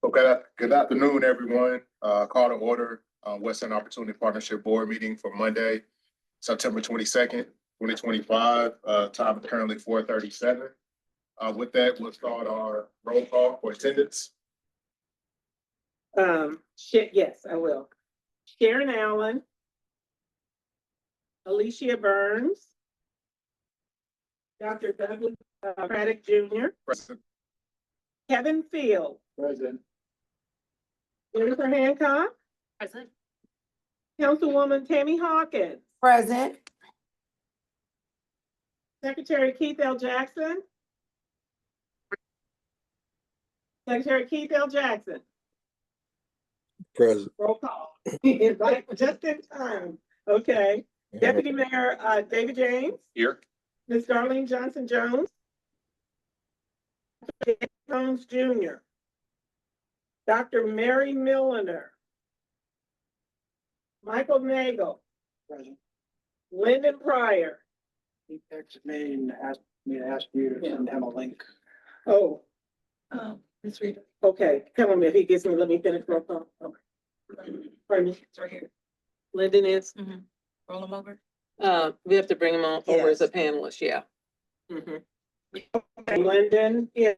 Okay, good afternoon, everyone. Call to order Western Opportunity Partnership Board meeting for Monday, September 22nd, 2025. Time is currently 4:37. With that, we'll start our roll call for attendance. Yes, I will. Sharon Allen, Alicia Burns, Dr. Douglas Craddock Jr., Present. Kevin Field, Present. Jennifer Hancock, Present. Councilwoman Tammy Hawkins, Present. Secretary Keith L. Jackson. Secretary Keith L. Jackson. Present. Roll call. Right, just in time. Okay. Deputy Mayor David James. Here. Ms. Darlene Johnson Jones. Jones Jr. Dr. Mary Milliner. Michael Nagel. Present. Lyndon Pryor. He texted me and asked me to ask you to send him a link. Oh, Ms. Rita. okay. Tell him if he gets me, let me finish roll call. Okay. Pardon me. It's right here. Lyndon is. Roll them over. We have to bring him on over as a panelist, yeah. Lyndon, yeah.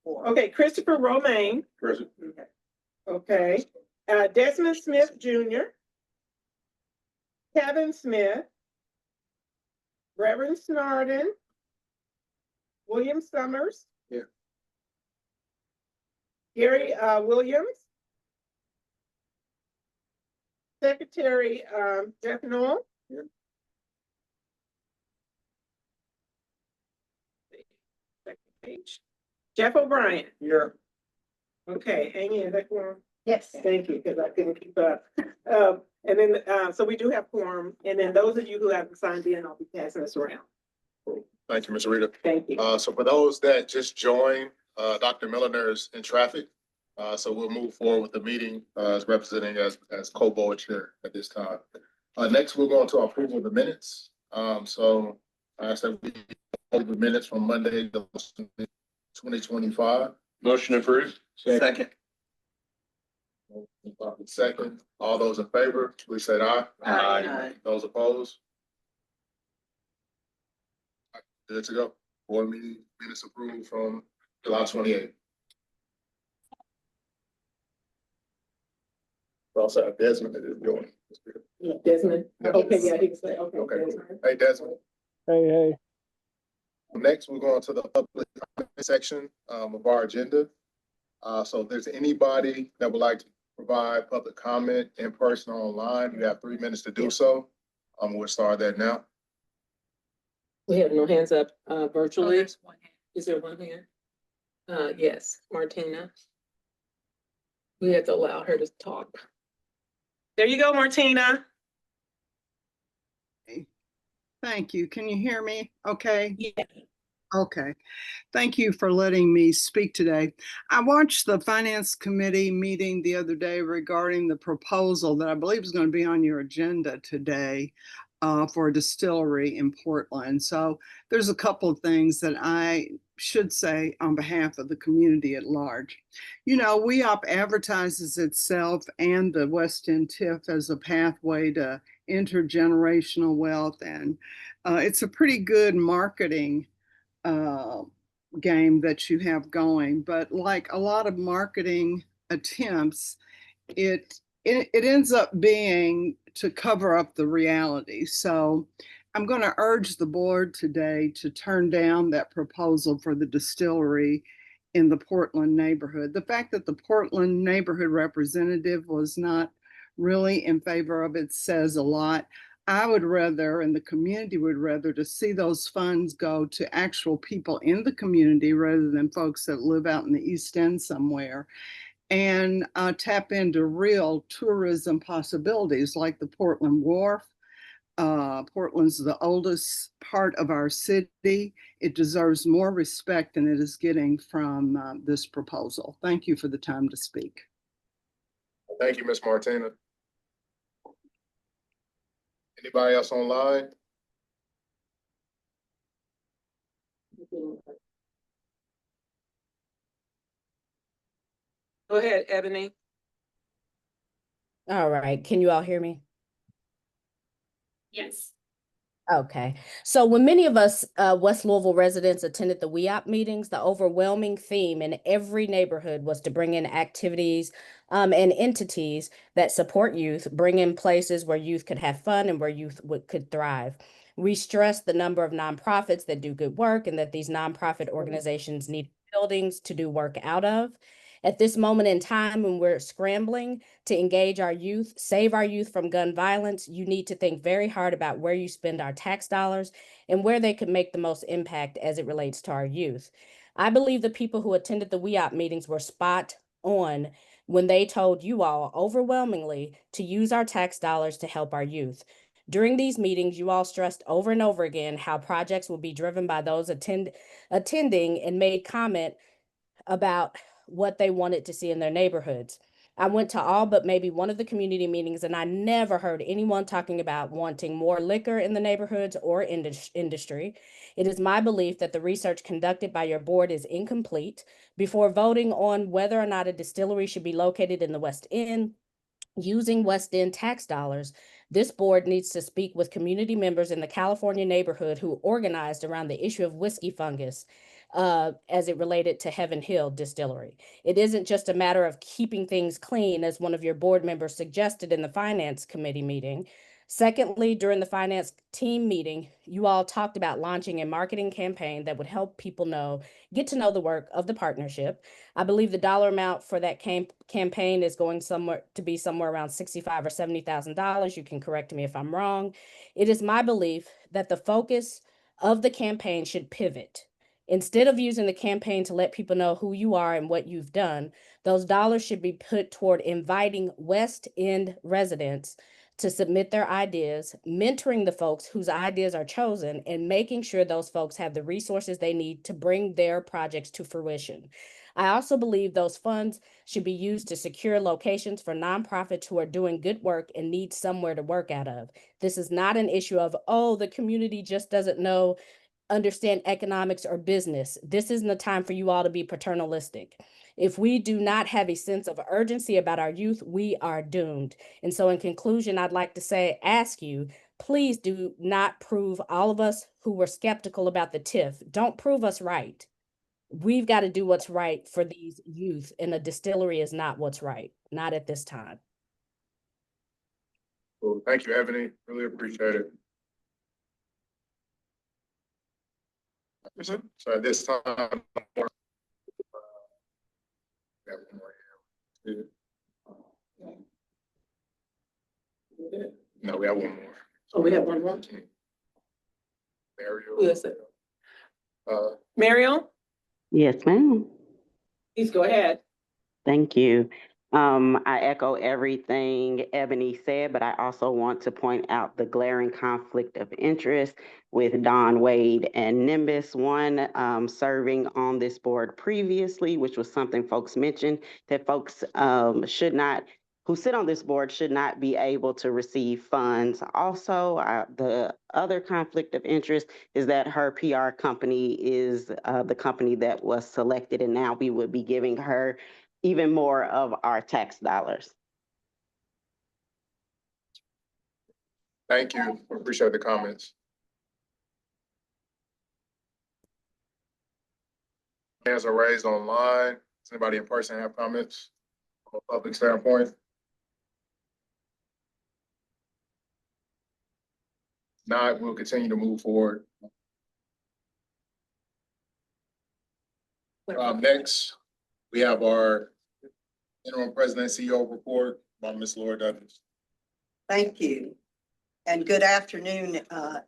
Okay, Christopher Romaine. Present. Okay, Desmond Smith Jr. Kevin Smith. Reverend Snarden. William Summers. Here. Gary Williams. Secretary Jeff Noel. Here. Second page. Jeff O'Brien. Here. Okay, hang in, that one. Yes. Thank you, because I couldn't keep up. And then, so we do have quorum, and then those of you who haven't signed in, I'll be passing this around. Thank you, Ms. Rita. Thank you. So for those that just joined, Dr. Milliner is in traffic. So we'll move forward with the meeting as representing as co-board chair at this time. Next, we'll go into approval of the minutes. So I said we approve the minutes from Monday, 2025. Motion approved. Second. Second, all those in favor, please say aye. Aye. Those opposed? Good to go. Board meeting minutes approved from July 28th. Also, Desmond is doing. Desmond, Yeah. okay, yeah, he can say, okay. Okay. Desmond. Hey, Desmond. Hey. Next, we're going to the public comment section of our agenda. So if there's anybody that would like to provide public comment in person or online, you have 3 minutes to do so. We'll start that now. We have no hands up virtually. There's one hand. Is there one hand? Yes, Martina. We have to allow her to talk. There you go, Martina. Thank you. Can you hear me? Okay. Yeah. Okay. Thank you for letting me speak today. I watched the Finance Committee meeting the other day regarding the proposal that I believe is going to be on your agenda today for a distillery in Portland. So there's a couple of things that I should say on behalf of the community at large. You know, WEOP advertises itself and the West End TIF as a pathway to intergenerational wealth, and it's a pretty good marketing game that you have going. But like a lot of marketing attempts, it ends up being to cover up the reality. So I'm going to urge the board today to turn down that proposal for the distillery in the Portland neighborhood. The fact that the Portland neighborhood representative was not really in favor of it says a lot. I would rather, and the community would rather, to see those funds go to actual people in the community rather than folks that live out in the East End somewhere, and tap into real tourism possibilities like the Portland Wharf. Portland's the oldest part of our city. It deserves more respect than it is getting from this proposal. Thank you for the time to speak. Thank you, Ms. Martina. Anybody else online? Go ahead, Ebony. All right, can you all hear me? Yes. Okay, so when many of us West Louisville residents attended the WEOP meetings, the overwhelming theme in every neighborhood was to bring in activities and entities that support youth, bring in places where youth could have fun and where youth could thrive. We stressed the number of nonprofits that do good work and that these nonprofit organizations need buildings to do work out of. At this moment in time, when we're scrambling to engage our youth, save our youth from gun violence, you need to think very hard about where you spend our tax dollars and where they could make the most impact as it relates to our youth. I believe the people who attended the WEOP meetings were spot on when they told you all overwhelmingly to use our tax dollars to help our youth. During these meetings, you all stressed over and over again how projects will be driven by those attending and made comment about what they wanted to see in their neighborhoods. I went to all but maybe one of the community meetings, and I never heard anyone talking about wanting more liquor in the neighborhoods or industry. It is my belief that the research conducted by your board is incomplete. Before voting on whether or not a distillery should be located in the West End, using West End tax dollars, this board needs to speak with community members in the California neighborhood who organized around the issue of whiskey fungus as it related to Heaven Hill Distillery. It isn't just a matter of keeping things clean, as one of your board members suggested in the Finance Committee meeting. Secondly, during the finance team meeting, you all talked about launching a marketing campaign that would help people get to know the work of the partnership. I believe the dollar amount for that campaign is going somewhere around $65,000 or $70,000. You can correct me if I'm wrong. It is my belief that the focus of the campaign should pivot. Instead of using the campaign to let people know who you are and what you've done, those dollars should be put toward inviting West End residents to submit their ideas, mentoring the folks whose ideas are chosen, and making sure those folks have the resources they need to bring their projects to fruition. I also believe those funds should be used to secure locations for nonprofits who are doing good work and need somewhere to work out of. This is not an issue of, oh, the community just doesn't understand economics or business. This isn't the time for you all to be paternalistic. If we do not have a sense of urgency about our youth, we are doomed. And so in conclusion, I'd like to ask you, please do not prove all of us who were skeptical about the TIF. Don't prove us right. We've got to do what's right for these youth, and a distillery is not what's right, not at this time. Well, thank you, Ebony. Really appreciate it. So at this time, we have one more here. No, we have one more. Oh, we have one more. Mario. Who is it? Mariel, Yes, ma'am. please go ahead. Thank you. I echo everything Ebony said, but I also want to point out the glaring conflict of interest with Don Wade and Nimbus. One, serving on this board previously, which was something folks mentioned, that folks who sit on this board should not be able to receive funds. Also, the other conflict of interest is that her PR company is the company that was selected, and now we would be giving her even more of our tax dollars. Thank you. Appreciate the comments. Hands are raised online. Does anybody in person have comments from a public standpoint? Not, we'll continue to move forward. Next, we have our interim president CEO report by Ms. Laura Douglas. Thank you. And good afternoon,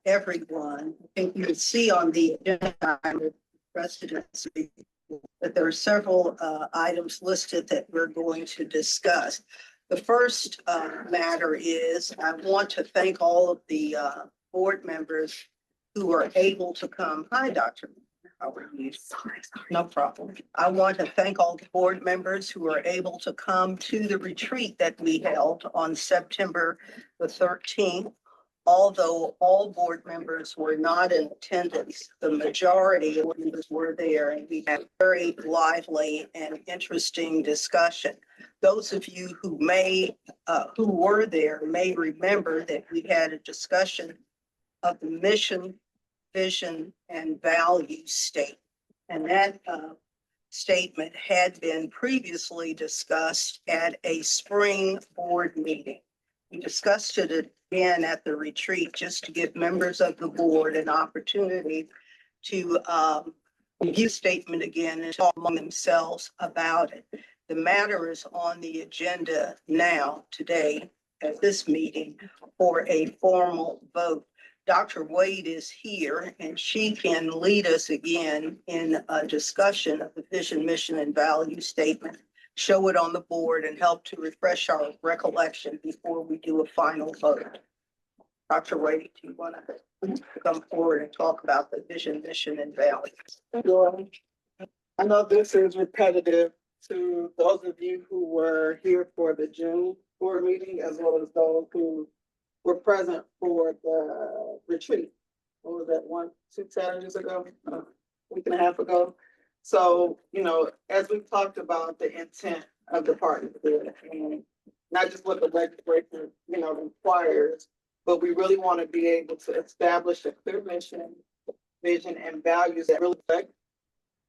everyone. I think you can see on the agenda presidency that there are several items listed that we're going to discuss. The first matter is I want to thank all of the board members who are able to come. Hi, Dr. How are you? Sorry. No problem. I want to thank all the board members who are able to come to the retreat that we held on September the 13th. although all board members were not in attendance, the majority of members were there, and we had a very lively and interesting discussion. Those of you who were there may remember that we had a discussion of the mission, vision, and value statement. And that statement had been previously discussed at a spring board meeting. We discussed it again at the retreat just to give members of the board an opportunity to review the statement again and talk among themselves about it. The matter is on the agenda now, today, at this meeting, for a formal vote. Dr. Wade is here and she can lead us again in a discussion of the vision, mission, and value statement, show it on the board and help to refresh our recollection before we do a final vote. Dr. Wade, do you want to come forward and talk about the vision, mission, and values? Sure. I know this is repetitive to those of you who were here for the June board meeting, as well as those who were present for the retreat. What was that, 2 Saturdays ago, a week and a half ago? So, as we talked about the intent of the partnership, and not just what the legislature, requires, but we really want to be able to establish a clear mission, vision, and values that really affect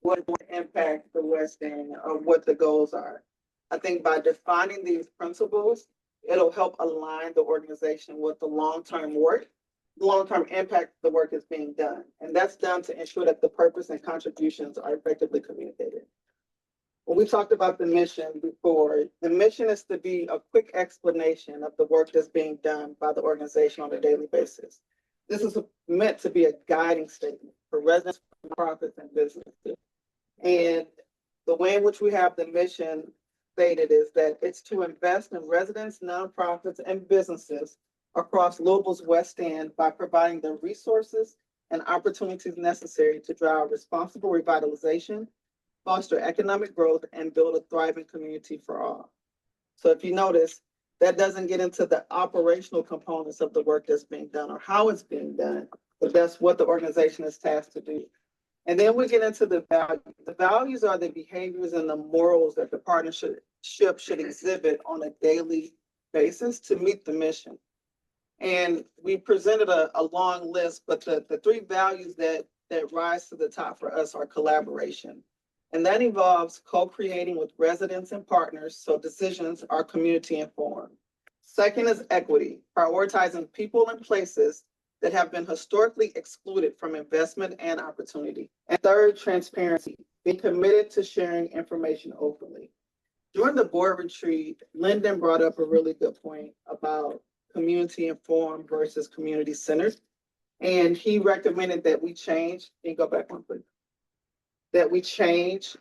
what will impact the West End or what the goals are. I think by defining these principles, it'll help align the organization with the long-term work, the long-term impact of the work is being done. And that's done to ensure that the purpose and contributions are effectively communicated. When we talked about the mission before, the mission is to be a quick explanation of the work that's being done by the organization on a daily basis. This is meant to be a guiding statement for residents, profits, and businesses. And the way in which we have the mission stated is that it's to invest in residents, nonprofits, and businesses across Louisville's West End by providing the resources and opportunities necessary to drive responsible revitalization, foster economic growth, and build a thriving community for all. So if you notice, that doesn't get into the operational components of the work that's being done or how it's being done, but that's what the organization is tasked to do. And then we get into the values. The values are the behaviors and the morals that the partnership should exhibit on a daily basis to meet the mission. And we presented a long list, but the 3 values that rise to the top for us are collaboration. And that involves co-creating with residents and partners so decisions are community informed. Second is equity, prioritizing people and places that have been historically excluded from investment and opportunity. And third, transparency, being committed to sharing information openly. During the board retreat, Lyndon brought up a really good point about community informed versus community centered. And he recommended that we change, can you go back one please? That we change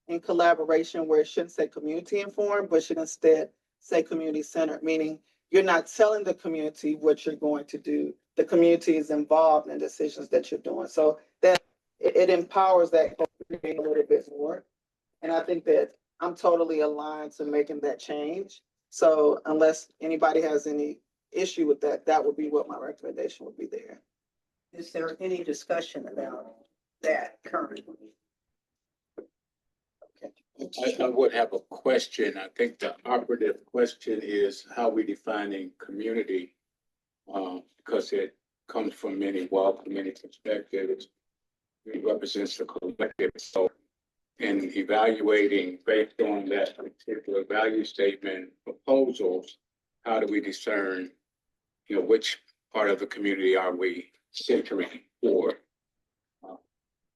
in collaboration where it shouldn't say community informed, but should instead say community centered, meaning you're not telling the community what you're going to do. The community is involved in decisions that you're doing. So that it empowers that a little bit more. And I think that I'm totally aligned to making that change. So unless anybody has any issue with that, that would be what my recommendation would be there. Is there any discussion about that currently? I would have a question. I think the operative question is how we defining community, because it comes from many walks, many perspectives. It represents the collective. So in evaluating based on that particular value statement proposals, how do we discern, which part of the community are we centering for?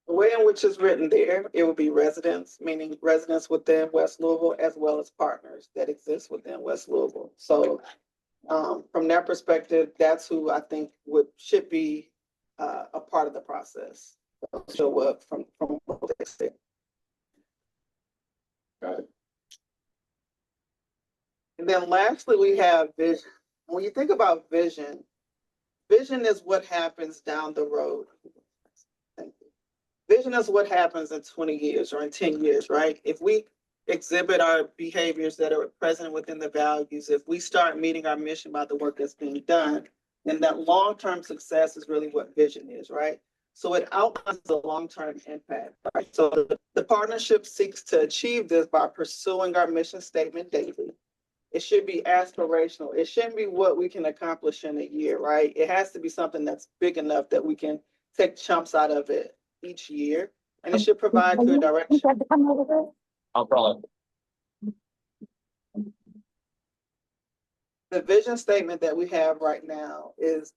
The way in which it's written there, it would be residents, meaning residents within West Louisville, as well as partners that exist within West Louisville. So from that perspective, that's who I think should be a part of the process. Show up from both extent. Got it. And then lastly, we have vision. When you think about vision, vision is what happens down the road. Vision is what happens in 20 years or in 10 years, right? If we exhibit our behaviors that are present within the values, if we start meeting our mission by the work that's being done, And that long-term success is really what vision is, right? So it outlines the long-term impact, right? So the partnership seeks to achieve this by pursuing our mission statement daily. It should be aspirational. It shouldn't be what we can accomplish in a year, right? It has to be something that's big enough that we can take chunks out of it each year. And it should provide clear direction. No problem. The vision statement that we have right now is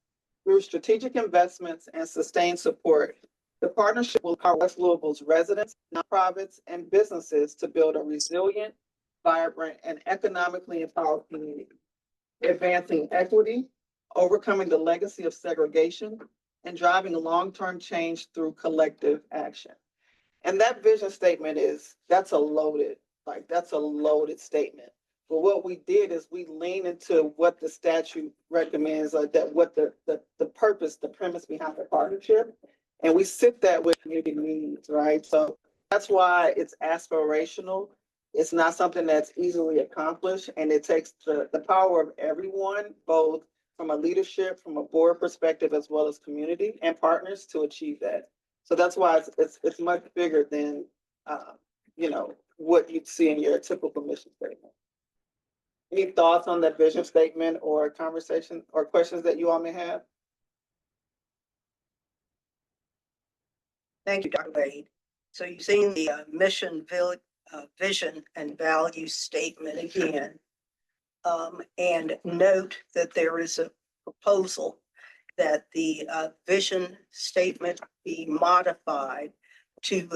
through strategic investments and sustained support, the partnership will empower West Louisville's residents, nonprofits, and businesses to build a resilient, vibrant, and economically empowered community, advancing equity, overcoming the legacy of segregation, and driving long-term change through collective action. And that vision statement that's a loaded statement. But what we did is we lean into what the statute recommends, or that what the purpose, the premise behind the partnership. And we sit that with community needs, right? So that's why it's aspirational. It's not something that's easily accomplished, and it takes the power of everyone, both from a leadership, from a board perspective, as well as community and partners to achieve that. So that's why it's much bigger than, what you'd see in your typical mission statement. Any thoughts on that vision statement or conversation or questions that you all may have? Thank you, Dr. Wade. So you've seen the mission, vision, and value statement again. And note that there is a proposal that the vision statement be modified to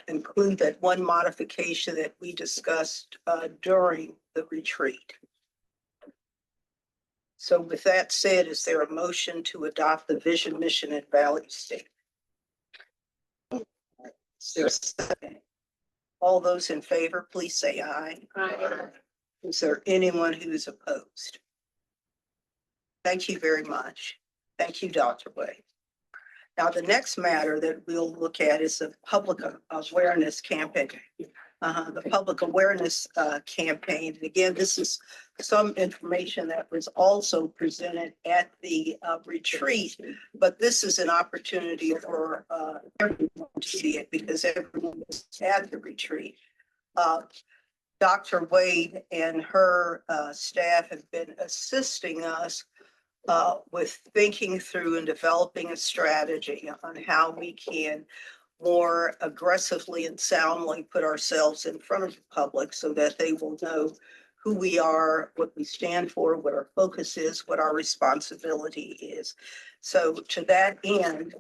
include that one modification that we discussed during the retreat. So with that said, is there a motion to adopt the vision, mission, and value statement? Is there a second? All those in favor, please say aye. Aye. Is there anyone who is opposed? Thank you very much. Thank you, Dr. Wade. Now, the next matter that we'll look at is the public awareness campaign. The public awareness campaign. And again, this is some information that was also presented at the retreat, but this is an opportunity for everyone to see it because everyone was at the retreat. Dr. Wade and her staff have been assisting us with thinking through and developing a strategy on how we can more aggressively and soundly put ourselves in front of the public so that they will know who we are, what we stand for, what our focus is, what our responsibility is. So to that end,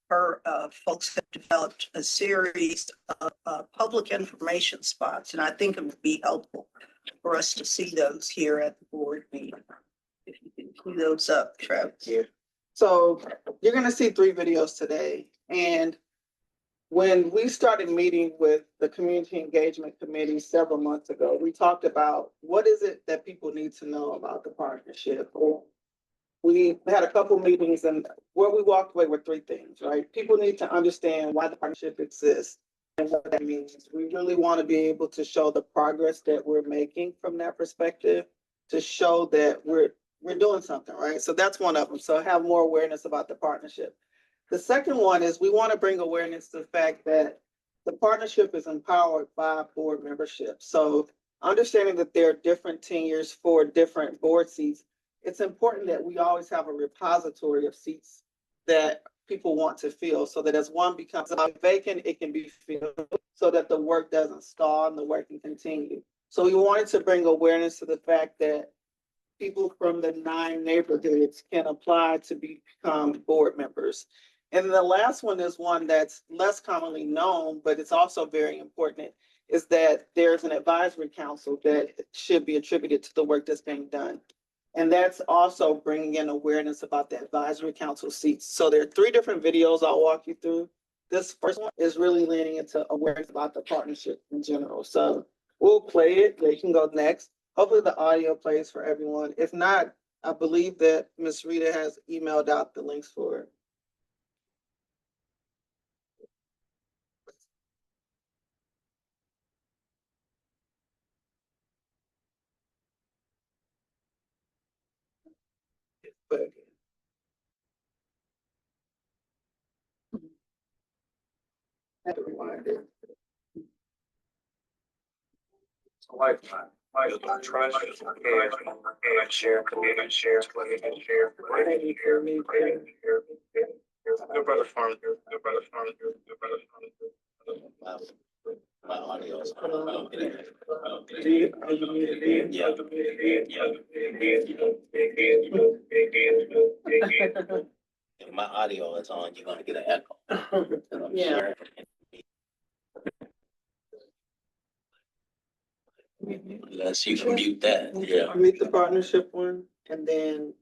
her folks have developed a series of public information spots, and I think it would be helpful for us to see those here at the board meeting. If you can cue those up, Travis. So you're going to see 3 videos today. And when we started meeting with the Community Engagement Committee several months ago, we talked about what is it that people need to know about the partnership. We had a couple meetings, and where we walked away with 3 things, right? People need to understand why the partnership exists and what that means. We really want to be able to show the progress that we're making from that perspective, to show that we're doing something, right? So that's one of them. So have more awareness about the partnership. The second one is we want to bring awareness to the fact that the partnership is empowered by board membership. So understanding that there are different tenures for different board seats, it's important that we always have a repository of seats that people want to fill, so that as one becomes vacant, it can be filled so that the work doesn't stall and the work can continue. So we wanted to bring awareness to the fact that people from the 9 neighborhoods can apply to become board members. And the last one is one that's less commonly known, but it's also very important, is that there's an advisory council that should be attributed to the work that's being done. And that's also bringing in awareness about the advisory council seats. So there are 3 different videos I'll walk you through. This first one is really leaning into awareness about the partnership in general. So we'll play it. You can go next. Hopefully the audio plays for everyone. If not, I believe that Ms. Rita has emailed out the links for it. But My audio is on. If my audio is on, you're gonna get an echo. And I'm Yeah. sure. Unless you can mute that, yeah. Meet the partnership one, and then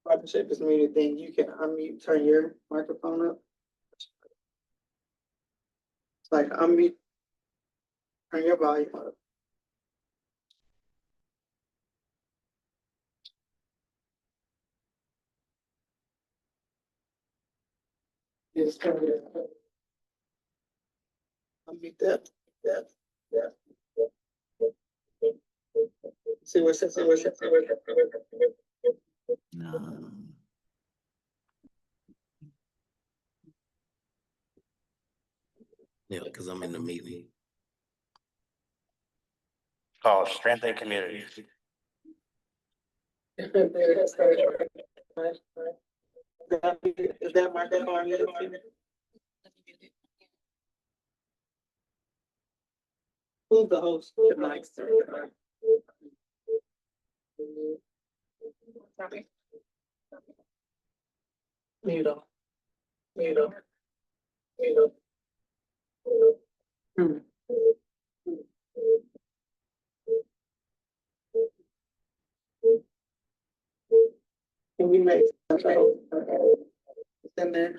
partnership is muted, then you can unmute, turn your microphone up. It's like unmute, turn your volume up. Yes, turn it up. Unmute that, that, that. See what's it, see what's it, see what's it. No. Yeah, because I'm in the meeting. Called Strength and Community. Is that microphone muted too? Who's the host? The mic, sir. Mute up. Mute up. Mute up. Can we make? Then there.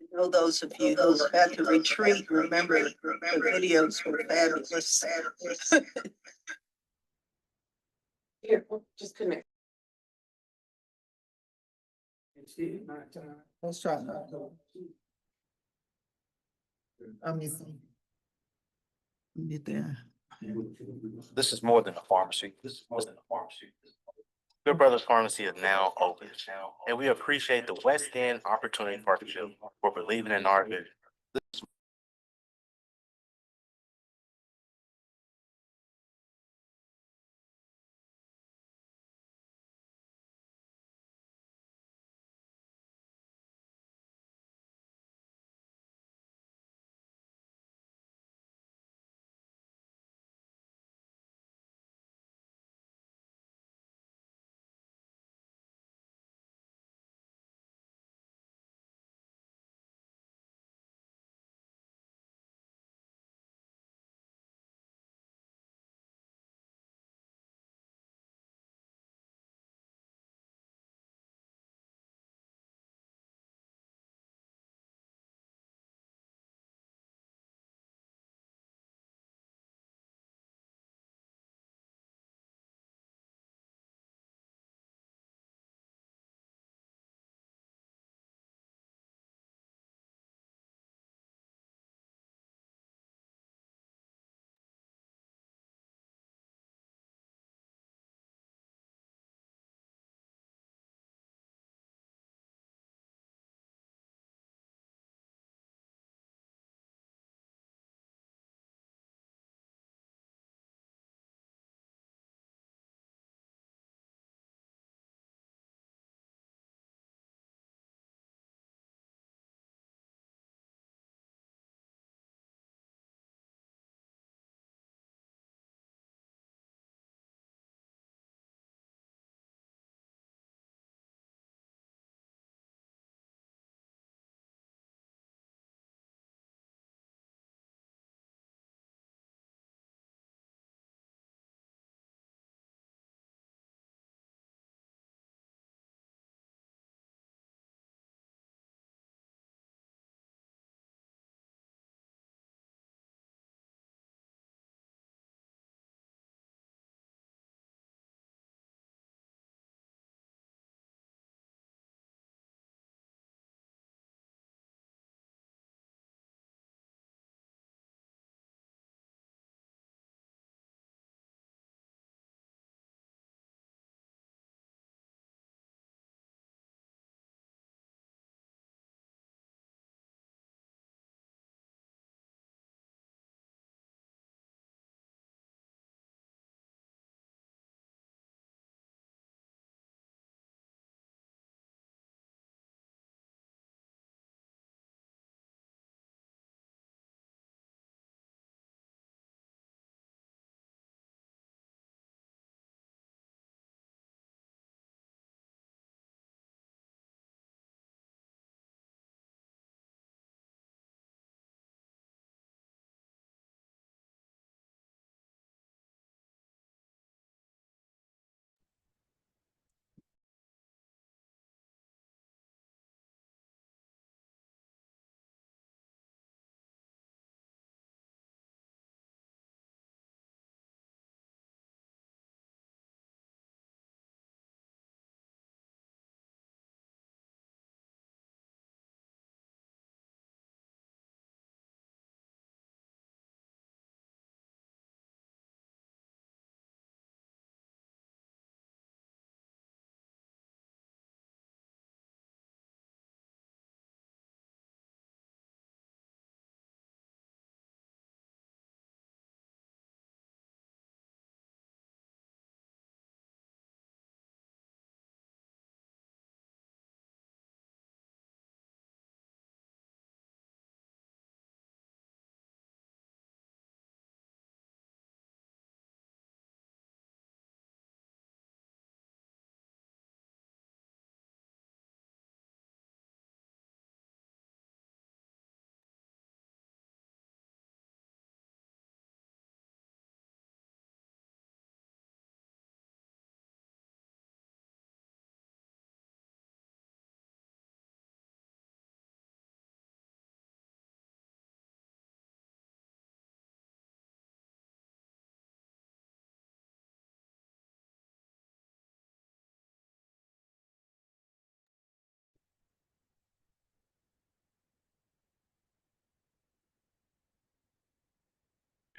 I know those of you who were at the retreat, remember the videos were fabulous. Here, just connect. Let's try that. I'm using. Get there. This is more than a pharmacy. Good Brothers Pharmacy is now open, and we appreciate the West End Opportunity Partnership for believing in our vision.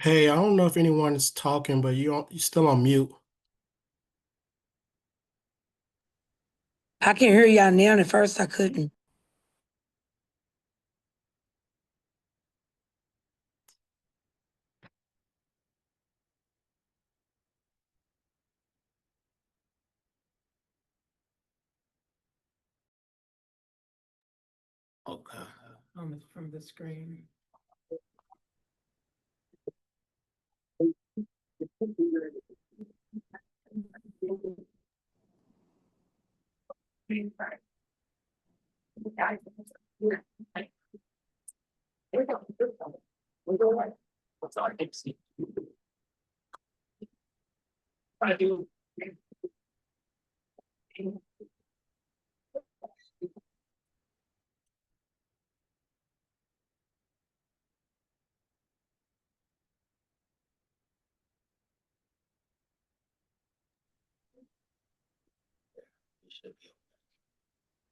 Hey, I don't know if anyone is talking, but you're still on mute. I can hear y'all now, and at first I couldn't. Okay. From the screen.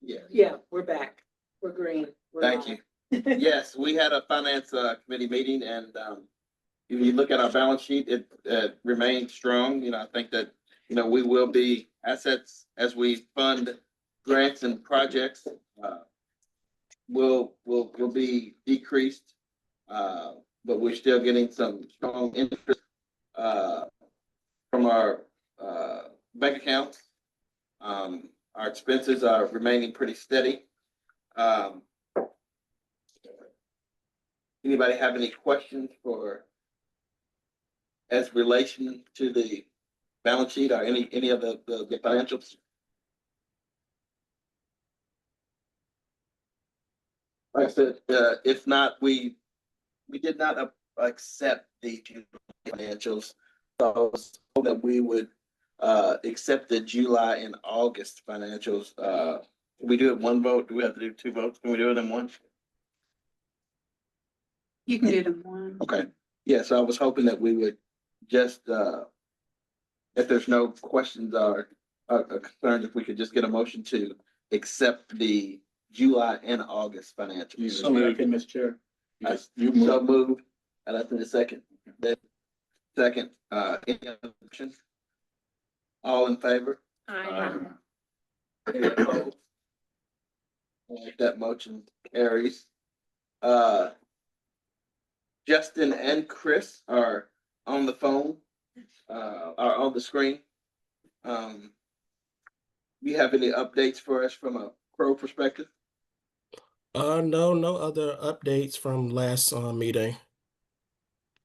Yeah. Yeah, we're back. We're green. We're Thank live. you. Yes, we had a finance committee meeting and if you look at our balance sheet, it remains strong. You know, I think that, you know, we will be assets as we fund grants and projects. Will be decreased. But we're still getting some strong interest from our bank accounts. Our expenses are remaining pretty steady. Anybody have any questions for as relation to the balance sheet or any of the financials? Like I said, if not, we did not accept the financials. So I was told that we would accept the July and August financials. Can we do it one vote? Do we have to do two votes? Can we do it in one? You can do them one. Okay, yeah, so I was hoping that we would just, if there's no questions or concerns, if we could just get a motion to accept the July and August financials. So moved, Mr. Chair. You so moved, and that's in a second. Then second, any other motion? All in favor? Any opposed? That motion carries. Justin and Chris are on the phone, are on the screen. You have any updates for us from a pro perspective? No other updates from last meeting.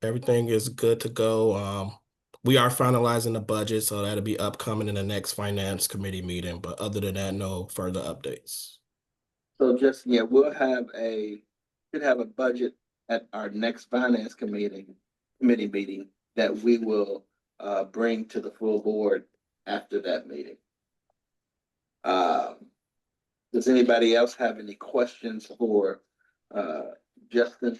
Everything is good to go. We are finalizing the budget, so that'll be upcoming in the next finance committee meeting. But other than that, no further updates. So just, yeah, should have a budget at our next finance committee meeting that we will bring to the full board after that meeting. Does anybody else have any questions for Justin?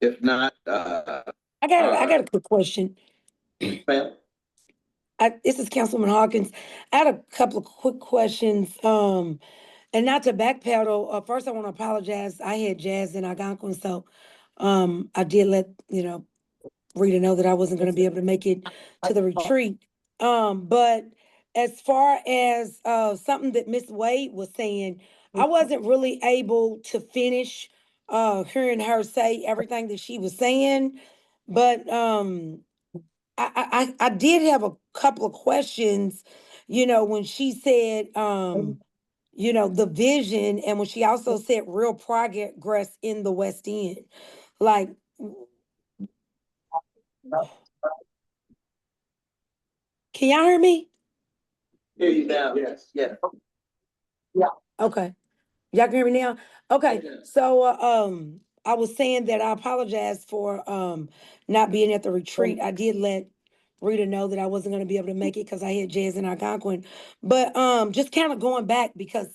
If not, I got a quick question. ma'am? This is Councilwoman Hawkins. I had a couple of quick questions. And not to backpedal, first I want to apologize. I had Jazz in Algonquin, so I did let Rita know that I wasn't going to be able to make it to the retreat. But as far as something that Miss Wade was saying, I wasn't really able to finish hearing her say everything that she was saying. But I did have a couple of questions, when she said, the vision, and when she also said real progress in the West End. Like, can y'all hear me? Hear you now. Yes. Yeah. Okay. Y'all can hear me now? Okay, Okay. so I was saying that I apologize for not being at the retreat. I did let Rita know that I wasn't gonna be able to make it because I had Jazz in Algonquin. But just kind of going back because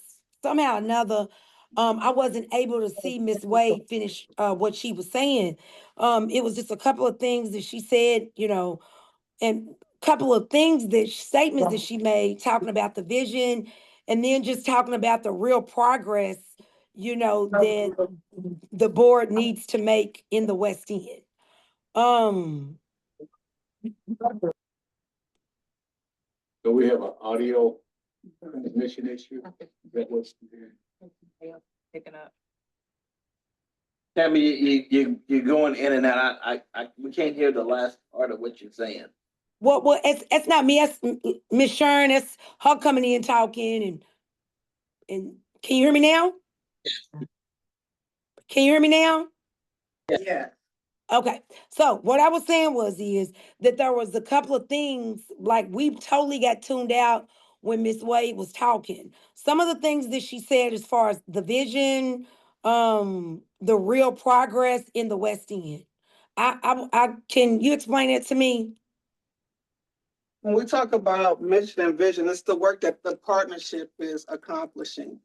somehow or another, I wasn't able to see Miss Wade finish what she was saying. It was just a couple of things that she said, and couple of statements that she made, talking about the vision, and then just talking about the real progress, you know, that the board needs to make in the West End. So we have an audio transmission issue. That was. Picking up. Tammy, you're going in and out. We can't hear the last part of what you're saying. Well, it's not me, it's Miss Sharon, it's her coming in talking and can you hear me now? Can you hear me now? Yeah. Okay, so what I was saying is that there was a couple of things, like we totally got tuned out when Miss Wade was talking. Some of the things that she said as far as the vision, the real progress in the West End. Can you explain it to me? When we talk about mission and vision, it's the work that the partnership is accomplishing.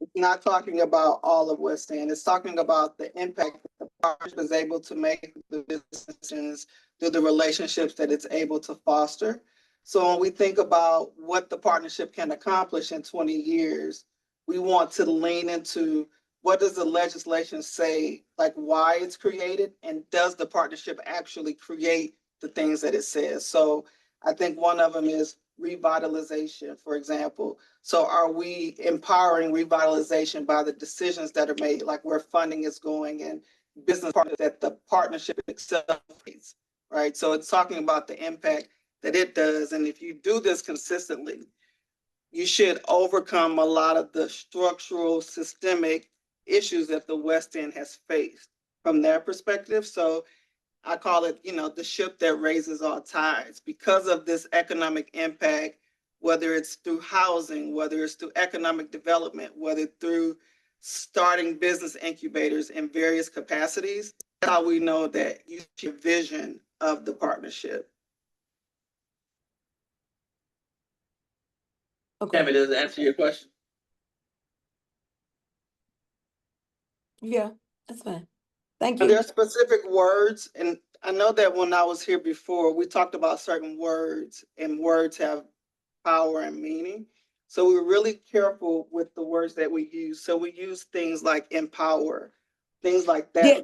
It's not talking about all of West End. It's talking about the impact that the partnership is able to make the businesses through the relationships that it's able to foster. So when we think about what the partnership can accomplish in 20 years, we want to lean into what does the legislation say, like why it's created, and does the partnership actually create the things that it says? So I think one of them is revitalization, for example. So are we empowering revitalization by the decisions that are made, like where funding is going and business partners that the partnership itself creates, right? So it's talking about the impact that it does. And if you do this consistently, you should overcome a lot of the structural systemic issues that the West End has faced from their perspective. So I call it, the ship that raises all tides. Because of this economic impact, whether it's through housing, whether it's through economic development, whether through starting business incubators in various capacities, that's how we know that you see a vision of the partnership. Okay. Tammy, does it answer your question? Yeah, that's fine. Thank And you. there are specific words, and I know that when I was here before, we talked about certain words, and words have power and meaning. So we're really careful with the words that we use. So we use things like empower, things like that. I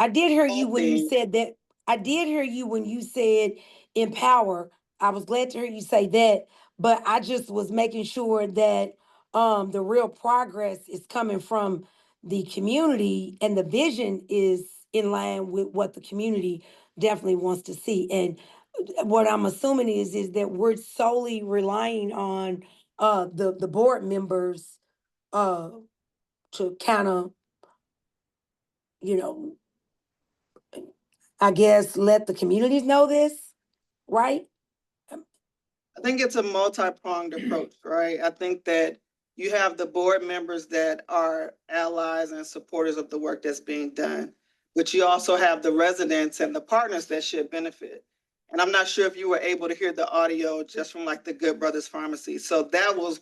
did hear you when you said that. I did hear you when you said empower. I was glad to hear you say that, but I just was making sure that the real progress is coming from the community and the vision is in line with what the community definitely wants to see. And what I'm assuming is that we're solely relying on the board members to kind of, you know, I guess let the communities know this, right? I think it's a multi-pronged approach, right? I think that you have the board members that are allies and supporters of the work that's being done, but you also have the residents and the partners that should benefit. And I'm not sure if you were able to hear the audio just from like the Good Brothers Pharmacy. So that was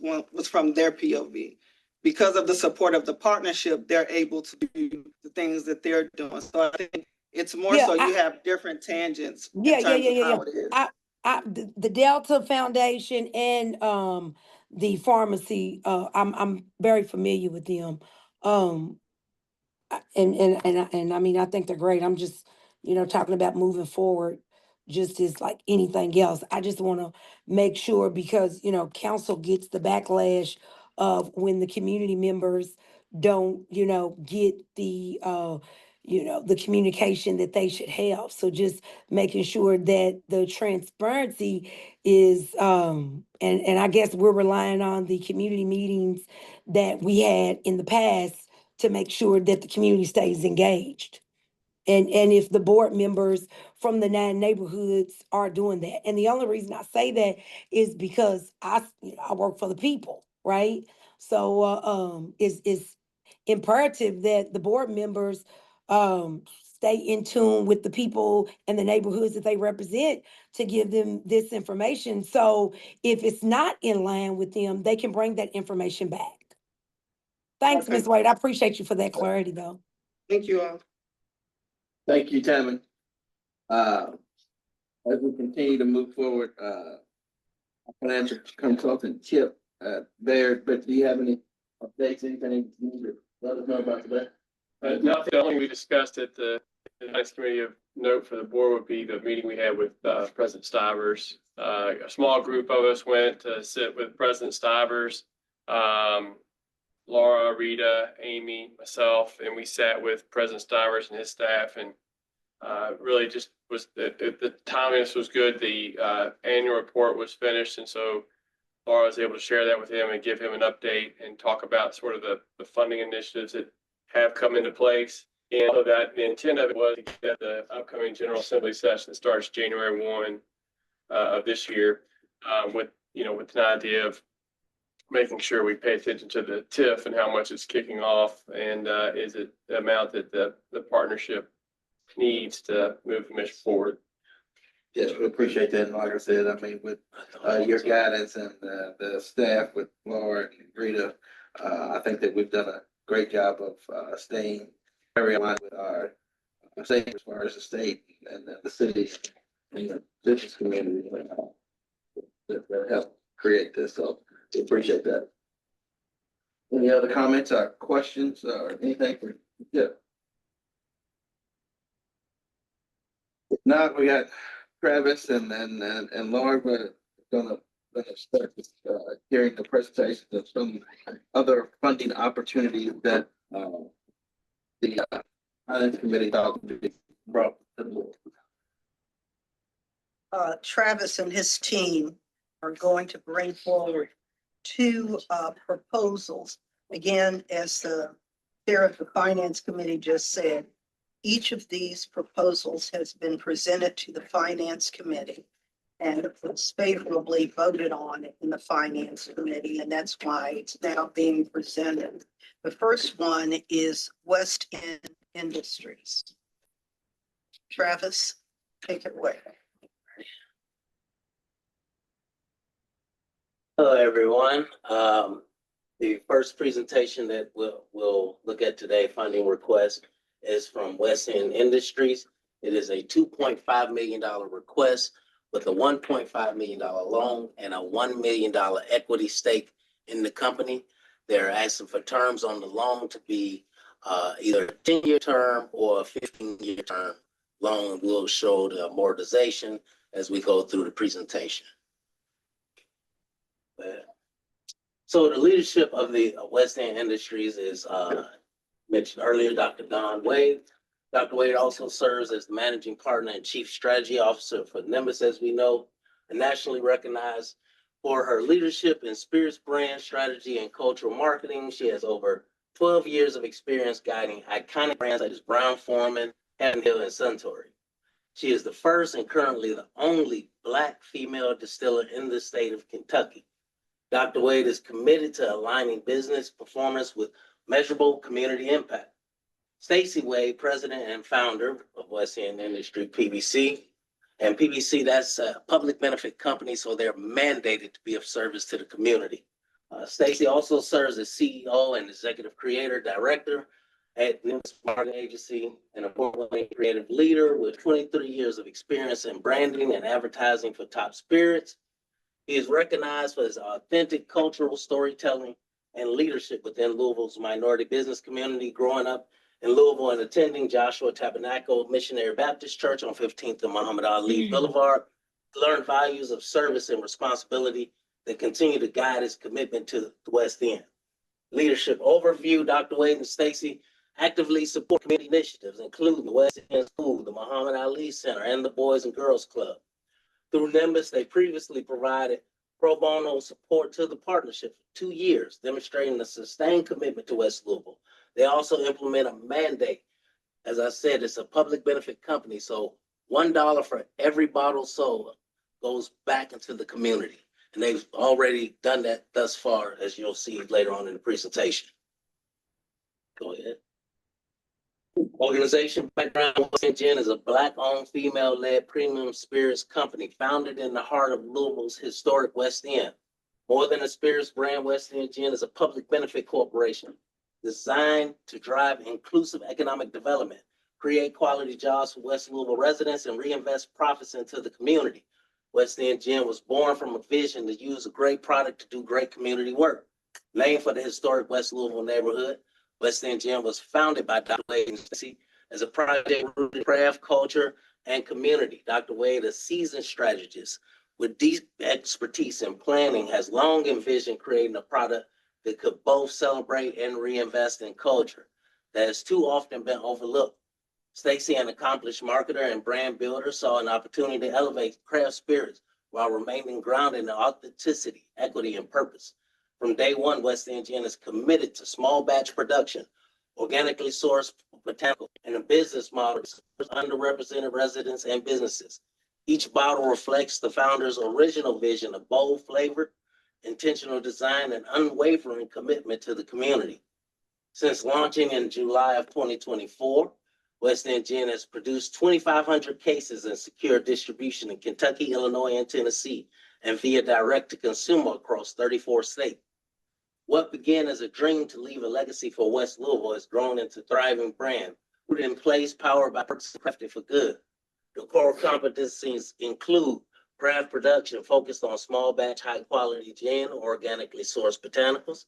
from their POV. Because of the support of the partnership, they're able to do the things that they're doing. So I think it's more so you have different tangents in terms of how it is. The Delta Foundation and the pharmacy, I'm very familiar with them. And I mean, I think they're great. I'm just, talking about moving forward, just as like anything else. I just want to make sure because, council gets the backlash of when the community members don't, get the communication that they should have. So just making sure that the transparency is, and I guess we're relying on the community meetings that we had in the past to make sure that the community stays engaged. And if the board members from the 9 neighborhoods are doing that. And the only reason I say that is because I work for the people, right? So it's imperative that the board members stay in tune with the people and the neighborhoods that they represent to give them this information. So if it's not in line with them, they can bring that information back. Thanks, Okay. Ms. White. I appreciate you for that clarity, though. Thank you all. Thank you, Tammy. As we continue to move forward, financial consultant Chip, there, but do you have any updates, anything you need to let us know about today? Nothing, the only we discussed at the next committee of note for the board would be the meeting we had with President Stivers. A small group of us went to sit with President Stivers, Laura, Rita, Amy, myself, and we sat with President Stivers and his staff, and really just was the timeliness was good. The annual report was finished, and so Laura was able to share that with him and give him an update and talk about sort of the funding initiatives that have come into place. And so that the intent of it was to get the upcoming General Assembly session that starts January 1 of this year, with with an idea of making sure we pay attention to the TIF and how much it's kicking off, and is it the amount that the partnership needs to move the mission forward. Yes, we appreciate that. And like I said, I mean, with your guidance and the staff with Laura and Rita, I think that we've done a great job of staying very aligned with our state as far as the state and the city and the business community that helped create this. So we appreciate that. Any other comments or questions or anything? Yeah. If not, we got Travis and Laura, we're gonna start hearing the presentations of some other funding opportunities that the Finance Committee thought would be brought to the board. Travis and his team are going to bring forward two proposals. Again, as the chair of the Finance Committee just said, each of these proposals has been presented to the Finance Committee and was favorably voted on in the Finance Committee, and that's why it's now being presented. The first one is West End Industries. Travis, take it away. Hello, everyone. The first presentation that we'll look at today, funding request, is from West End Industries. It is a $2.5 million request with a $1.5 million loan and a $1 million equity stake in the company. They're asking for terms on the loan to be either a 10-year term or a 15-year term loan. We'll show the amortization as we go through the presentation. So the leadership of the West End Industries is mentioned earlier, Dr. Don Wade. Dr. Wade also serves as the managing partner and chief strategy officer for Nimbus, as we know, and nationally recognized for her leadership in spirits brand strategy and cultural marketing. She has over 12 years of experience guiding iconic brands such as Brown-Forman, Heaven Hill, and Suntory. She is the first and currently the only Black female distiller in the state of Kentucky. Dr. Wade is committed to aligning business performance with measurable community impact. Stacey Wade, president and founder of West End Industry, PBC. And PBC, that's a public benefit company, so they're mandated to be of service to the community. Stacey also serves as CEO and executive creator director at Nimbus Marketing Agency and a award-winning creative leader with 23 years of experience in branding and advertising for top spirits. He is recognized for his authentic cultural storytelling and leadership within Louisville's minority business community, growing up in Louisville and attending Joshua Tabernacle Missionary Baptist Church on 15th and Muhammad Ali Boulevard, learned values of service and responsibility that continue to guide his commitment to the West End. Leadership overview: Dr. Wade and Stacey actively support community initiatives, including the West End School, the Muhammad Ali Center, and the Boys and Girls Club. Through Nimbus, they previously provided pro bono support to the partnership for 2 years, demonstrating a sustained commitment to West Louisville. They also implement a mandate. As I said, it's a public benefit company, so $1 for every bottle sold goes back into the community. And they've already done that thus far, as you'll see later on in the presentation. Go ahead. Organization background: West End Gin is a Black-owned, female-led premium spirits company founded in the heart of Louisville's historic West End. More than a spirits brand, West End Gin is a public benefit corporation designed to drive inclusive economic development, create quality jobs for West Louisville residents, and reinvest profits into the community. West End Gin was born from a vision to use a great product to do great community work. Named for the historic West Louisville neighborhood, West End Gym was founded by Dr. Wade and Stacy as a project rooted in craft, culture, and community. Dr. Wade, a seasoned strategist with deep expertise in planning, has long envisioned creating a product that could both celebrate and reinvest in culture that has too often been overlooked. Stacy, an accomplished marketer and brand builder, saw an opportunity to elevate craft spirits while remaining grounded in authenticity, equity, and purpose. From day one, West End Gin is committed to small batch production, organically sourced botanical, and a business model for underrepresented residents and businesses. Each bottle reflects the founder's original vision of bold flavor, intentional design, and unwavering commitment to the community. Since launching in July of 2024, West End Gin has produced 2,500 cases and secured distribution in Kentucky, Illinois, and Tennessee, and via direct-to-consumer across 34 states. What began as a dream to leave a legacy for West Louisville has grown into a thriving brand, rooted in place, powered by purpose, and crafted for good. The core competencies include craft production focused on small batch, high-quality gin, organically sourced botanicals,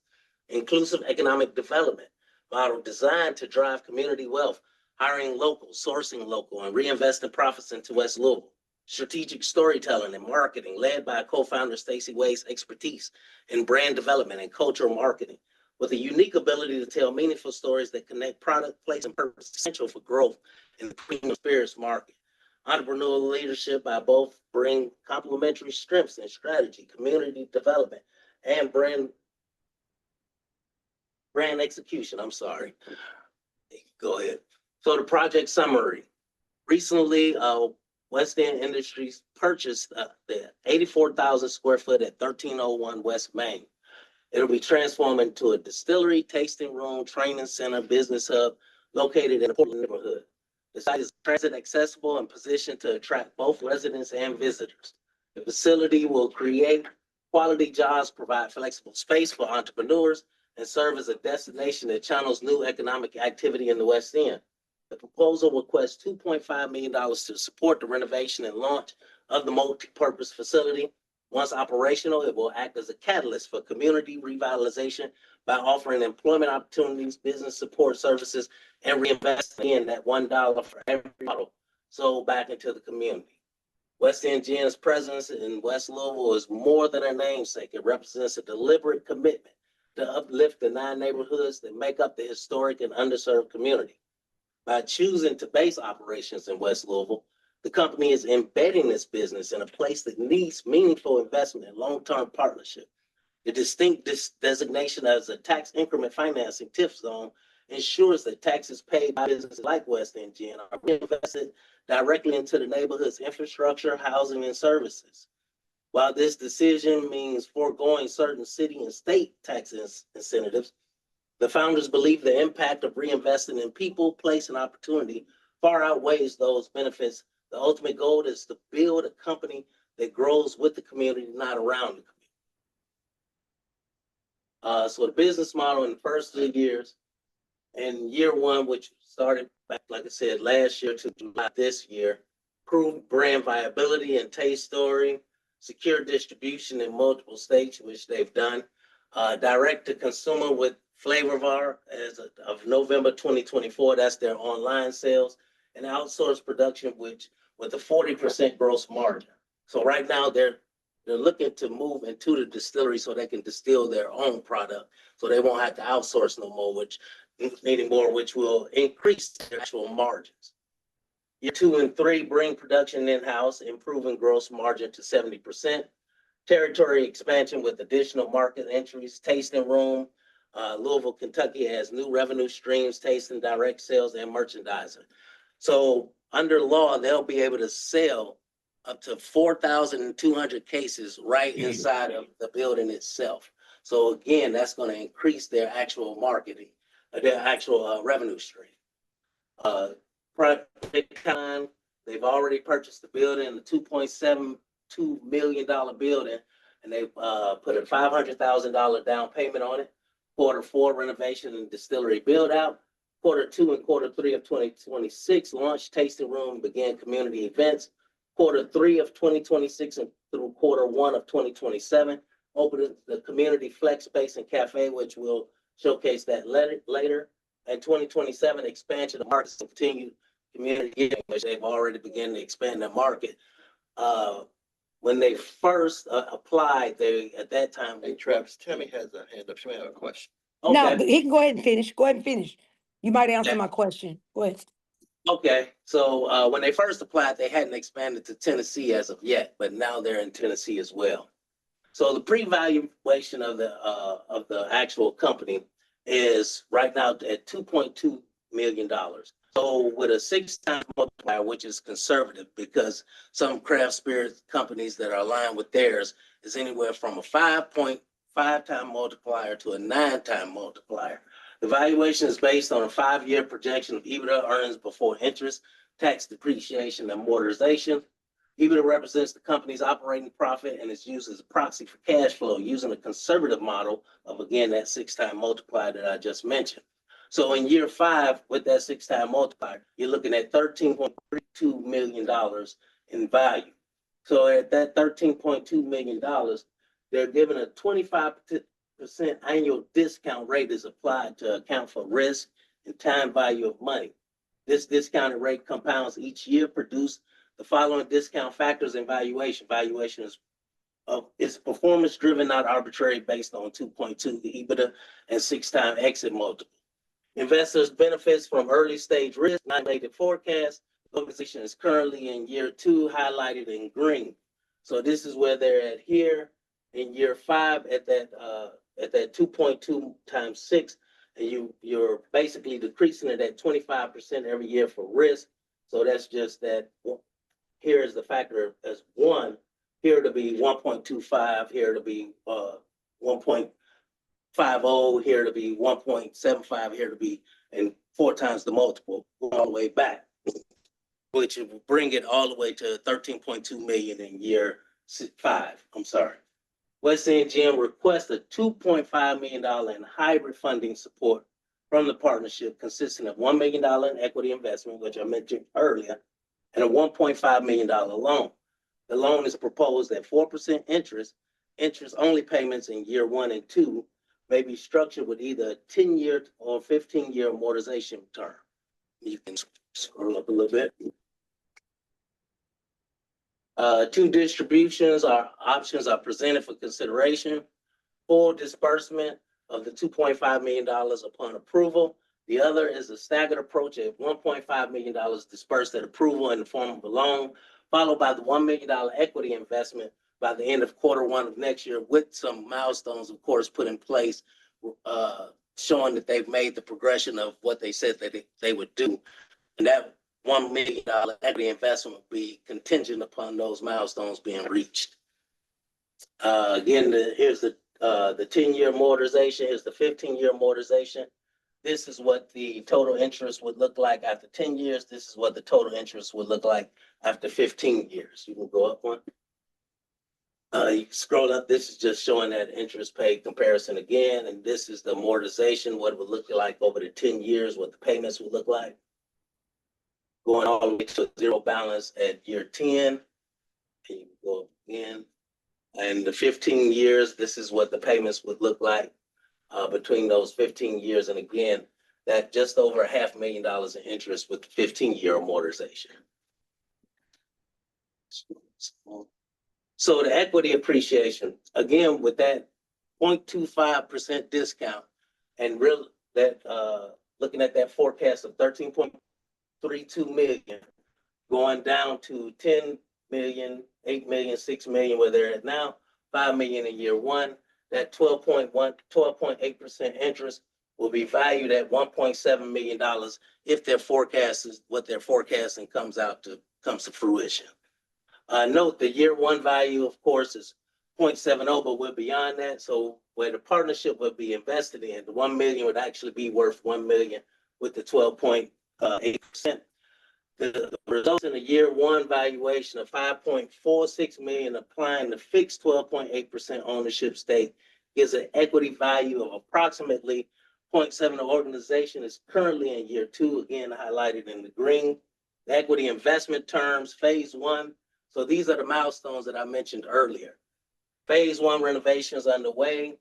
inclusive economic development, model designed to drive community wealth, hiring local, sourcing local, and reinvesting profits into West Louisville. Strategic storytelling and marketing led by co-founder Stacy Wade's expertise in brand development and cultural marketing, with a unique ability to tell meaningful stories that connect product, place, and purpose, essential for growth in the premium spirits market. Entrepreneurial leadership by both bring complementary strengths in strategy, community development, and brand execution. Go ahead. So the project summary. Recently, West End Industries purchased the 84,000 square foot at 1301 West Main. It'll be transformed into a distillery, tasting room, training center, business hub located in the Portland neighborhood. The site is transit accessible and positioned to attract both residents and visitors. The facility will create quality jobs, provide flexible space for entrepreneurs, and serve as a destination that channels new economic activity in the West End. The proposal requests $2.5 million to support the renovation and launch of the multi-purpose facility. Once operational, it will act as a catalyst for community revitalization by offering employment opportunities, business support services, and reinvesting in that $1 for every bottle sold back into the community. West End Gin's presence in West Louisville is more than a namesake. It represents a deliberate commitment to uplift the 9 neighborhoods that make up the historic and underserved community. By choosing to base operations in West Louisville, the company is embedding this business in a place that needs meaningful investment and long-term partnership. The distinct designation as a tax increment financing TIF zone ensures that taxes paid by businesses like West End Gin are reinvested directly into the neighborhood's infrastructure, housing, and services. While this decision means foregoing certain city and state tax incentives, the founders believe the impact of reinvesting in people, place, and opportunity far outweighs those benefits. The ultimate goal is to build a company that grows with the community, not around the community. So the business model in the first 3 years, and year one, which started back, like I said, last year to July this year, proved brand viability and taste story, secure distribution in multiple states, which they've done, direct to consumer with Flavorvar as of November 2024, that's their online sales, and outsourced production, which with a 40% gross margin. So right now they're looking to move into the distillery so they can distill their own product, so they won't have to outsource no more, which will increase their actual margins. Year 2 and 3 bring production in-house, improving gross margin to 70%. Territory expansion with additional market entries, tasting room. Louisville, Kentucky has new revenue streams, tasting, direct sales, and merchandising. So under law, they'll be able to sell up to 4,200 cases right inside of the building itself. So again, that's going to increase their actual marketing, their actual revenue stream. They've already purchased the building, the $2.72 million building, and they put a $500,000 down payment on it. Quarter 4 renovation and distillery build out. Quarter 2 and quarter 3 of 2026 launch tasting room, began community events. Quarter 3 of 2026 and through quarter 1 of 2027 opened the Community Flex Space and Cafe, which will showcase that later. And 2027 expansion of markets and continued community giving, which they've already begun to expand their market. When they first applied, they, at that time. Hey, Travis, Tammy has a hand up. She may have a question. No, Okay. but he can go ahead and finish. Go ahead and finish. You might answer Yeah. my question. Go ahead. Okay, so when they first applied, they hadn't expanded to Tennessee as of yet, but now they're in Tennessee as well. So the pre-valuation of the actual company is right now at $2.2 million. So with a 6x multiplier, which is conservative because some craft spirit companies that are aligned with theirs is anywhere from a 5.5x multiplier to a 9x multiplier. The valuation is based on a 5-year projection of EBITDA earnings before interest, tax depreciation, and amortization. EBITDA represents the company's operating profit and is used as a proxy for cash flow using a conservative model of, again, that 6x multiplier that I just mentioned. So in year 5, with that 6x multiplier, you're looking at $13.32 million in value. So at that $13.2 million, they're given a 25% annual discount rate is applied to account for risk and time value of money. This discounted rate compounds each year, produce the following discount factors in valuation. Valuation is performance driven, not arbitrary, based on 2.2 the EBITDA and 6x exit multiple. Investors benefits from early stage risk, non-related forecast. The organization is currently in year 2, highlighted in green. So this is where they're at here in year 5 at that 2.2 times 6, and you're basically decreasing it at 25% every year for risk. So that's just that. Here is the factor as 1. Here to be 1.25. Here to be 1.50. Here to be 1.75. Here to be, and 4 times the multiple all the way back, which will bring it all the way to 13.2 million in year 5. I'm sorry. West End GM requests a $2.5 million in hybrid funding support from the partnership, consisting of $1 million in equity investment, which I mentioned earlier, and a $1.5 million loan. The loan is proposed at 4% interest. Interest-only payments in year 1 and 2 may be structured with either a 10-year or 15-year amortization term. You can scroll up a little bit. 2 distributions options are presented for consideration. Full disbursement of the $2.5 million upon approval. The other is a staggered approach of $1.5 million dispersed at approval in the form of a loan, followed by the $1 million equity investment by the end of Q1 of next year, with some milestones, of course, put in place, showing that they've made the progression of what they said that they would do. And that $1 million equity investment will be contingent upon those milestones being reached. Again, here's the 10-year amortization. Here's the 15-year amortization. This is what the total interest would look like after 10 years. This is what the total interest would look like after 15 years. You can go up one. You can scroll up. This is just showing that interest paid comparison again. And this is the amortization, what it would look like over the 10 years, what the payments would look like. Going all the way to 0 balance at year 10. And you go again. And the 15 years, this is what the payments would look like between those 15 years. And again, that just over $500,000 in interest with 15-year amortization. So the equity appreciation, again, with that 0.25% discount and looking at that forecast of 13.32 million, going down to 10 million, 8 million, 6 million, where they're at now, 5 million in year 1, that 12.8% interest will be valued at $1.7 million if their forecast is what they're forecasting comes to fruition. Note the year 1 value, of course, is 0.70, but we're beyond that. So where the partnership would be invested in, the 1 million would actually be worth 1 million with the 12.8%. The results in a year 1 valuation of 5.46 million, applying the fixed 12.8% ownership stake, gives an equity value of approximately 0.7. The organization is currently in year 2, again highlighted in the green. The equity investment terms, phase 1. So these are the milestones that I mentioned earlier. Phase 1 renovations underway,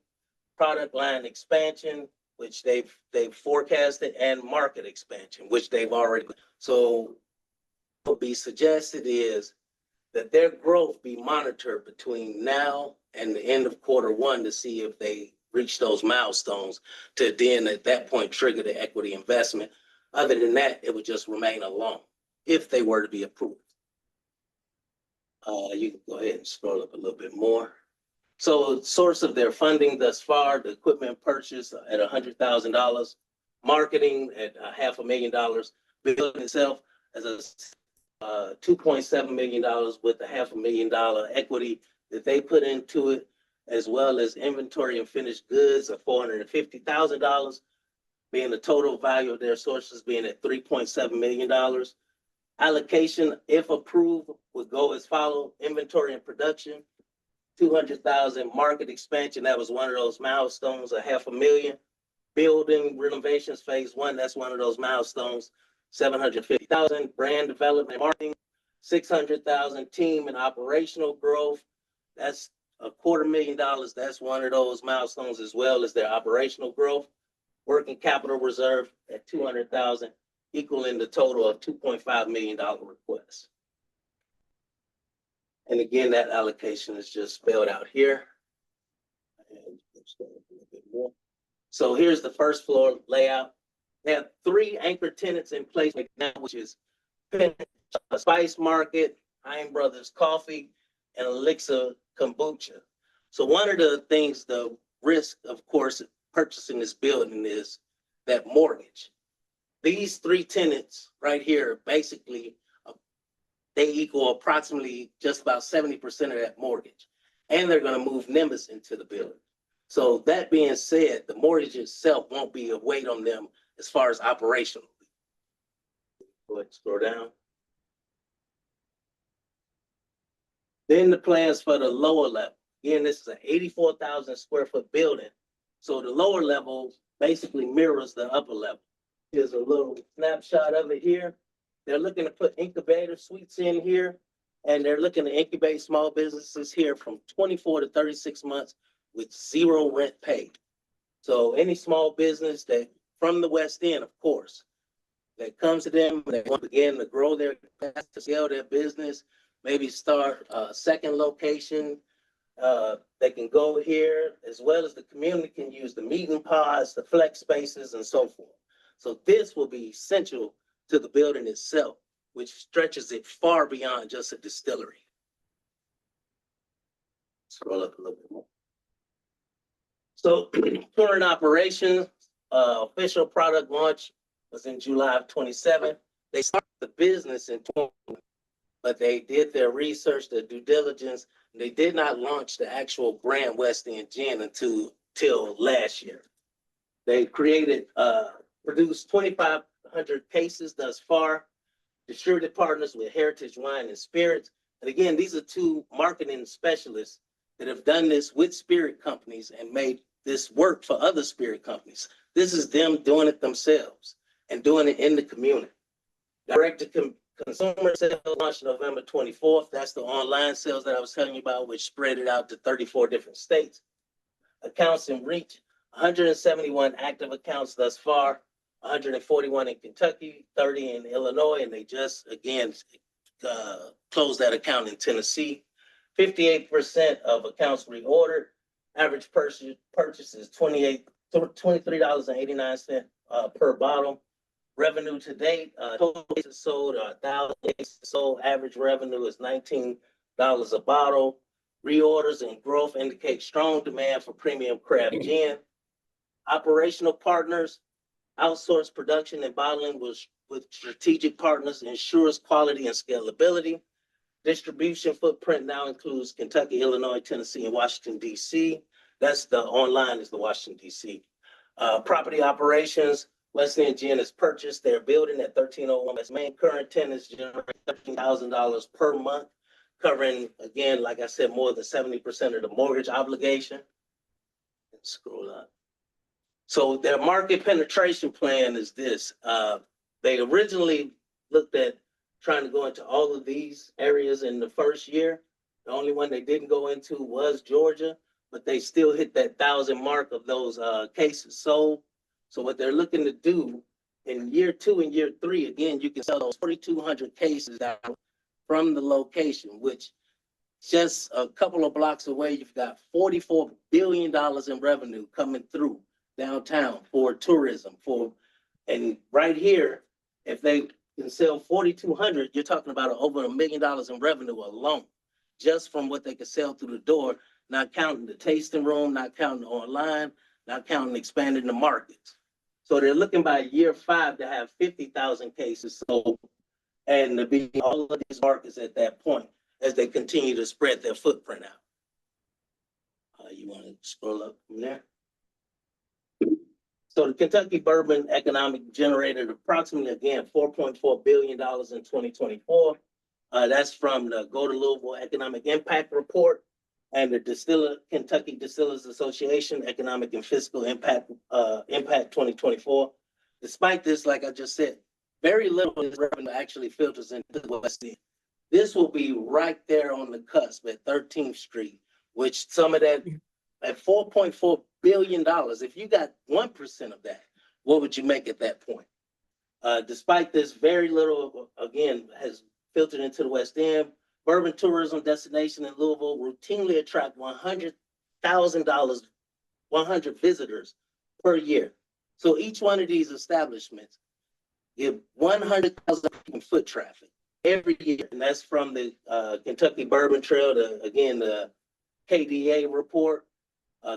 product line expansion, which they've forecasted, and market expansion, which they've already. So what be suggested is that their growth be monitored between now and the end of Q1 to see if they reach those milestones to then at that point trigger the equity investment. Other than that, it would just remain a loan if they were to be approved. You can go ahead and scroll up a little bit more. So source of their funding thus far, the equipment purchase at $100,000, marketing at $500,000, building itself as a $2.7 million with a $500,000 equity that they put into it, as well as inventory and finished goods of $450,000, being the total value of their sources being at $3.7 million. Allocation, if approved, would go as follows: inventory and production, 200,000, market expansion, that was one of those milestones, $500,000. Building renovations, phase 1, that's one of those milestones, 750,000. Brand development and marketing, 600,000. Team and operational growth, that's $250,000. That's one of those milestones, as well as their operational growth. Working capital reserve at 200,000, equaling the total of $2.5 million request. And again, that allocation is just spelled out here. And let's go a little bit more. So here's the first floor layout. They have 3 anchor tenants in place right now, which is Spice Market, Hein Brothers Coffee, and Elixir Kombucha. So one of the things, the risk, of course, purchasing this building is that mortgage. These 3 tenants right here, basically, they equal approximately just about 70% of that mortgage. And they're going to move Nimbus into the building. So that being said, the mortgage itself won't be a weight on them as far as operational. Go ahead and scroll down. Then the plans for the lower level. Again, this is an 84,000 square foot building. So the lower level basically mirrors the upper level. Here's a little snapshot of it here. They're looking to put incubator suites in here, and they're looking to incubate small businesses here from 24 to 36 months with 0 rent paid. So any small business that from the West End, of course, that comes to them, they want to begin to grow their capacity, to scale their business, maybe start a second location. They can go here, as well as the community can use the meeting pods, the flex spaces, and so forth. So this will be essential to the building itself, which stretches it far beyond just a distillery. Scroll up a little bit more. So current operations, official product launch was in July of 27. They started the business in 20, but they did their research, their due diligence. They did not launch the actual brand West End Gin until last year. They created, produced 2,500 cases thus far, distributed partners with Heritage Wine and Spirits. And again, these are 2 marketing specialists that have done this with spirit companies and made this work for other spirit companies. This is them doing it themselves and doing it in the community. Direct-to-consumer sales launched November 24th. That's the online sales that I was telling you about, which spread it out to 34 different states. Accounts in reach, 171 active accounts thus far, 141 in Kentucky, 30 in Illinois, and they just, again, closed that account in Tennessee. 58% of accounts reordered. Average purchase is $23.89 per bottle. Revenue to date, total cases sold are 1,000 cases sold. Average revenue is $19 a bottle. Reorders and growth indicate strong demand for premium craft gin. Operational partners, outsourced production and bottling with strategic partners ensures quality and scalability. Distribution footprint now includes Kentucky, Illinois, Tennessee, and Washington, D.C. That's the online is the Washington, D.C. Property operations, West End Gin has purchased their building at 1301 West Main. Current tenants generate $13,000 per month, covering, again, like I said, more than 70% of the mortgage obligation. Scroll up. So their market penetration plan is this. They originally looked at trying to go into all of these areas in the first year. The only one they didn't go into was Georgia, but they still hit that 1,000 mark of those cases sold. So what they're looking to do in year 2 and year 3, again, you can sell those 4,200 cases out from the location, which just a couple of blocks away, you've got $44 billion in revenue coming through downtown for tourism and right here, if they can sell 4,200, you're talking about over $1 million in revenue alone, just from what they can sell through the door, not counting the tasting room, not counting online, not counting expanding the markets. So they're looking by year 5 to have 50,000 cases sold and to be all of these markets at that point as they continue to spread their footprint out. You want to scroll up from there? So the Kentucky Bourbon Economic generated approximately, again, $4.4 billion in 2024. That's from the Go to Louisville Economic Impact Report and the Kentucky Distillers Association Economic and Fiscal Impact 2024. Despite this, like I just said, very little of this revenue actually filters into the West End. This will be right there on the cusp at 13th Street, which some of that at $4.4 billion, if you got 1% of that, what would you make at that point? Despite this, very little, again, has filtered into the West End. Bourbon tourism destination in Louisville routinely attract 100 visitors per year. So each one of these establishments give 100,000 foot traffic every year. And that's from the Kentucky Bourbon Trail to, again, the KDA report.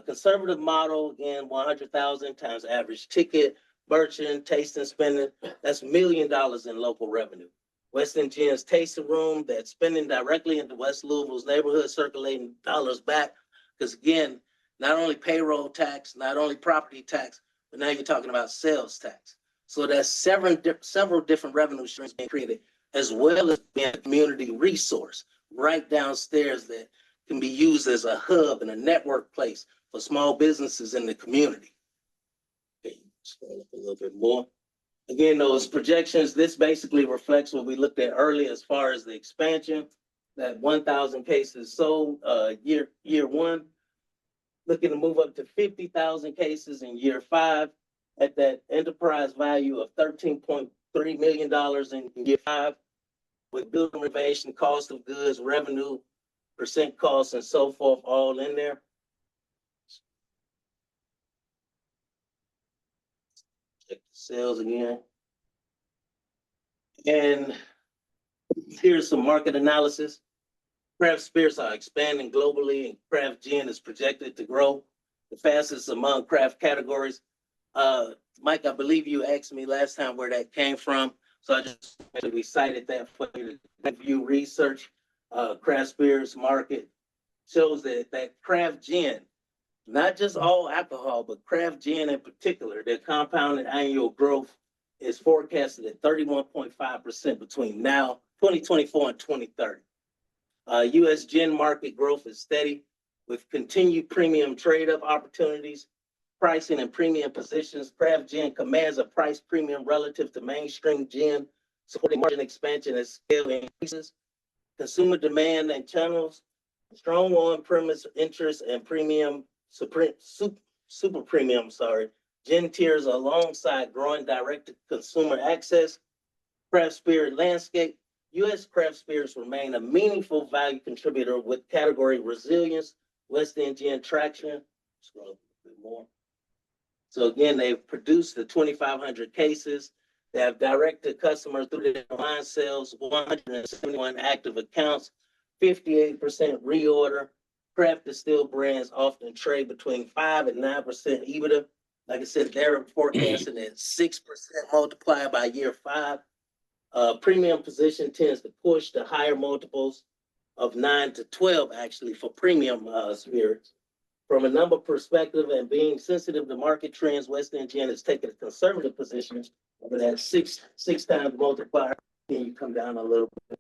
Conservative model, again, 100,000 times average ticket, merchant, tasting, spending, that's $1 million in local revenue. West End Gin's tasting room, that's spending directly into West Louisville's neighborhood, circulating dollars back. Because again, not only payroll tax, not only property tax, but now you're talking about sales tax. So there's several different revenue streams being created, as well as being a community resource right downstairs that can be used as a hub and a network place for small businesses in the community. Okay, scroll up a little bit more. Again, those projections, this basically reflects what we looked at earlier as far as the expansion, that 1,000 cases sold year 1, looking to move up to 50,000 cases in year 5 at that enterprise value of $13.3 million in year 5, with building renovation, cost of goods, revenue, percent costs, and so forth, all in there. Check the sales again. And here's some market analysis. Craft spirits are expanding globally, and craft gin is projected to grow the fastest among craft categories. Mike, I believe you asked me last time where that came from. So I just we cited that for you to view research. Craft spirits market shows that craft gin, not just all alcohol, but craft gin in particular, their compounded annual growth is forecasted at 31.5% between now, 2024 and 2030. U.S. gin market growth is steady with continued premium trade-up opportunities, pricing and premium positions. Craft gin commands a price premium relative to mainstream gin, supporting margin expansion as scale increases. Consumer demand and channels, strong on-premise interest and premium, super premium, gin tiers alongside growing direct-to-consumer access. Craft spirit landscape, U.S. craft spirits remain a meaningful value contributor with category resilience, West End gin traction. Scroll up a bit more. So again, they've produced the 2,500 cases. They have directed customers through their online sales, 171 active accounts, 58% reorder. Craft distilled brands often trade between 5 and 9% EBITDA. Like I said, they're forecasting at 6% multiplier by year 5. Premium position tends to push the higher multiples of 9 to 12 actually for premium spirits. From a number perspective and being sensitive to market trends, West End Gin has taken a conservative position with that six times multiplier. Can you come down a little bit?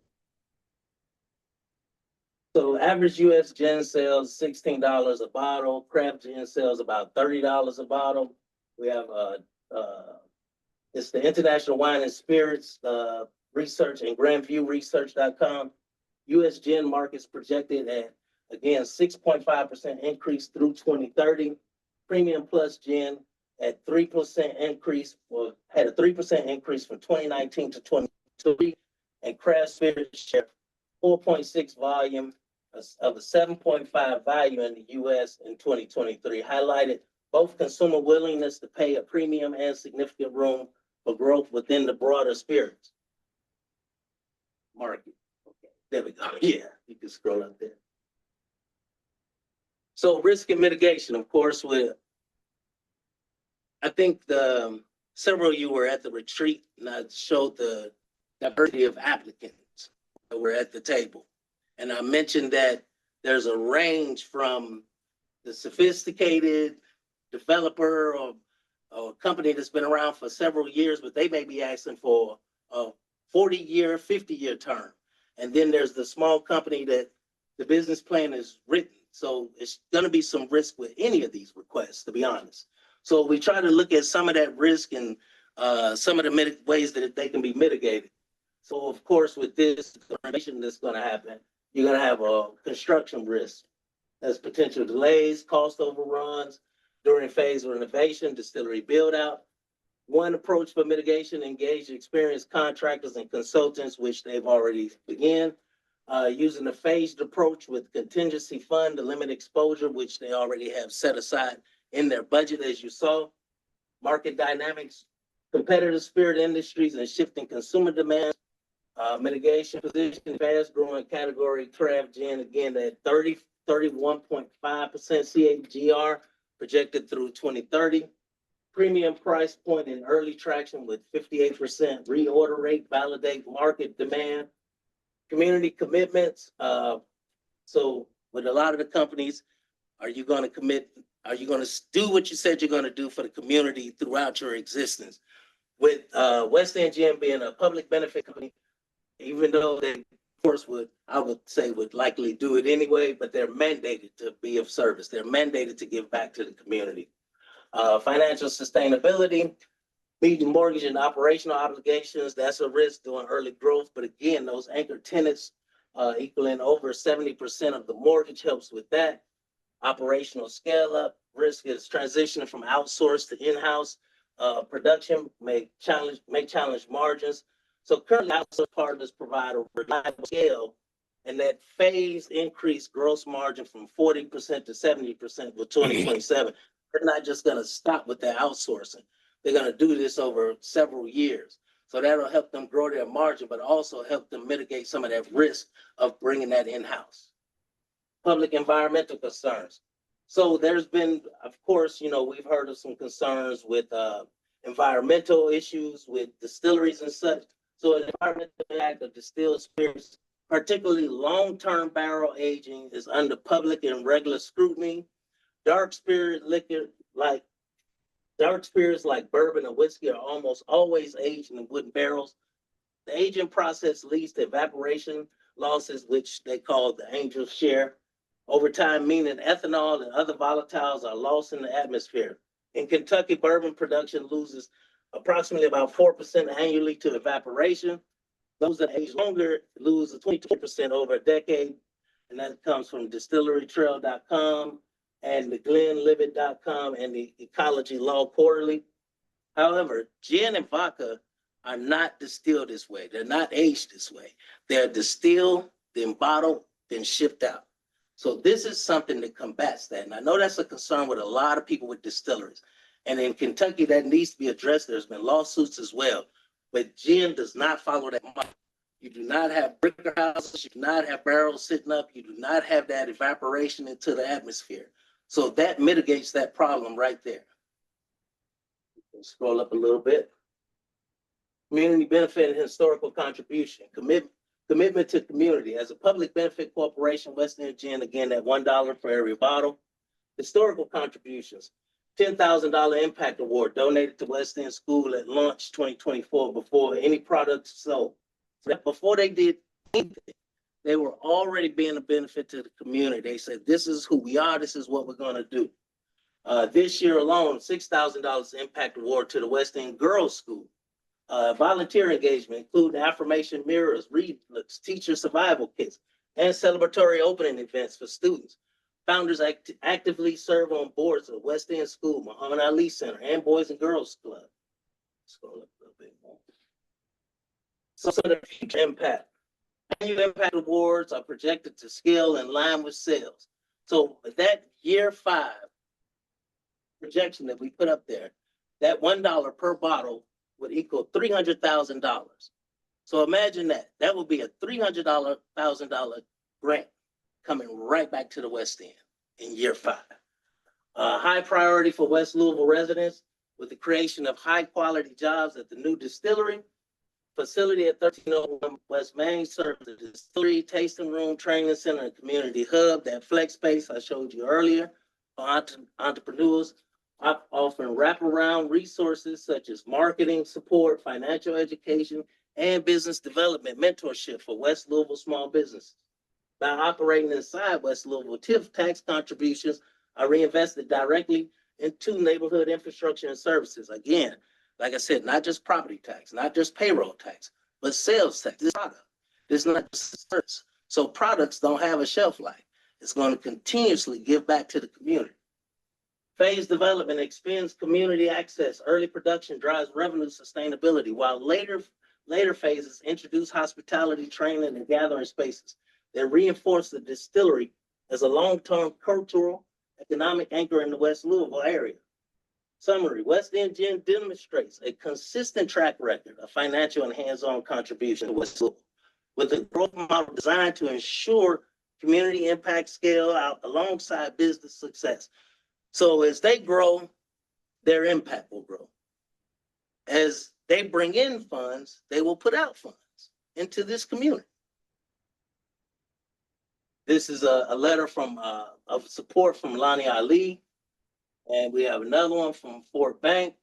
So average U.S. gin sales $16 a bottle. Craft gin sales about $30 a bottle. We have it's the International Wine and Spirits Research and GrandViewResearch.com. US gin markets projected at, again, 6.5% increase through 2030. Premium plus gin at 3% increase, or had a 3% increase from 2019 to 2023. And craft spirits share 4.6 volume of a 7.5 value in the US in 2023, highlighted both consumer willingness to pay a premium and significant room for growth within the broader spirits market. Okay, there we go. Yeah, you can scroll up there. So risk and mitigation, of course, I think several of you were at the retreat, and I showed the diversity of applicants that were at the table. And I mentioned that there's a range from the sophisticated developer or company that's been around for several years, but they may be asking for a 40-year, 50-year term. And then there's the small company that the business plan is written. So it's going to be some risk with any of these requests, to be honest. So we try to look at some of that risk and some of the ways that they can be mitigated. So of course, with this renovation that's going to happen, you're going to have a construction risk. There's potential delays, cost overruns during phase of renovation, distillery build out. One approach for mitigation: engage experienced contractors and consultants, which they've already begun. Using a phased approach with contingency fund to limit exposure, which they already have set aside in their budget, as you saw. Market dynamics, competitive spirit industries and shifting consumer demands. Mitigation position, fast growing category, craft gin, again at 31.5% CAGR projected through 2030. Premium price point in early traction with 58% reorder rate, validate market demand. Community commitments. So with a lot of the companies, are you going to commit? Are you going to do what you said you're going to do for the community throughout your existence? With West End Gin being a public benefit company, even though they, of course, would likely do it anyway, but they're mandated to be of service. They're mandated to give back to the community. Financial sustainability, meeting mortgage and operational obligations, that's a risk during early growth. But again, those anchor tenants equaling over 70% of the mortgage helps with that. Operational scale up, risk is transitioning from outsourced to in-house. Production may challenge margins. So currently, outsourced partners provide a reliable scale, and that phased increase gross margin from 40% to 70% for 2027. They're not just going to stop with their outsourcing. They're going to do this over several years. So that'll help them grow their margin, but also help them mitigate some of that risk of bringing that in-house. Public environmental concerns. So there's been, of course, we've heard of some concerns with environmental issues with distilleries and such. So the environmental impact of distilled spirits, particularly long-term barrel aging, is under public and regular scrutiny. Dark spirits like bourbon and whiskey are almost always aged in wooden barrels. The aging process leads to evaporation losses, which they call the angel's share, over time, meaning ethanol and other volatiles are lost in the atmosphere. In Kentucky, bourbon production loses approximately about 4% annually to evaporation. Those that age longer lose 22% over a decade, and that comes from distillerytrail.com and the glenlivet.com and the Ecology Law Quarterly. However, gin and vodka are not distilled this way. They're not aged this way. They're distilled, then bottled, then shipped out. So this is something that combats that. And I know that's a concern with a lot of people with distilleries. And in Kentucky, that needs to be addressed. There's been lawsuits as well. But gin does not follow that model. You do not have bricker houses. You do not have barrels sitting up. You do not have that evaporation into the atmosphere. So that mitigates that problem right there. Scroll up a little bit. Community benefit and historical contribution. Commitment to community. As a public benefit corporation, West End Gin, again, at $1 for every bottle. Historical contributions. $10,000 impact award donated to West End School at launch 2024 before any product sold. Before they did anything, they were already being a benefit to the community. They said, this is who we are. This is what we're going to do. This year alone, $6,000 impact award to the West End Girls School. Volunteer engagement, including affirmation mirrors, read books, teacher survival kits, and celebratory opening events for students. Founders actively serve on boards of West End School, Muhammad Ali Center, and Boys and Girls Club. Scroll up a little bit more. So the future impact. Annual impact awards are projected to scale in line with sales. So with that year 5 projection that we put up there, that $1 per bottle would equal $300,000. So imagine that. That would be a $300,000 grant coming right back to the West End in year 5. High priority for West Louisville residents with the creation of high quality jobs at the new distillery facility at 1301 West Main serves the distillery, tasting room, training center, and community hub. That flex space I showed you earlier for entrepreneurs, offering wraparound resources such as marketing support, financial education, and business development mentorship for West Louisville small businesses. By operating inside West Louisville, TIF tax contributions are reinvested directly into neighborhood infrastructure and services. Again, like I said, not just property tax, not just payroll tax, but sales tax. This product, this is not just service. So products don't have a shelf life. It's going to continuously give back to the community. Phase development expands community access. Early production drives revenue sustainability, while later phases introduce hospitality, training, and gathering spaces that reinforce the distillery as a long-term cultural, economic anchor in the West Louisville area. Summary, West End Gin demonstrates a consistent track record of financial and hands-on contribution to West Louisville, with a growth model designed to ensure community impact scale out alongside business success. So as they grow, their impact will grow. As they bring in funds, they will put out funds into this community. This is a letter from of support from Lonnie Ali. And we have another one from Fort Bank.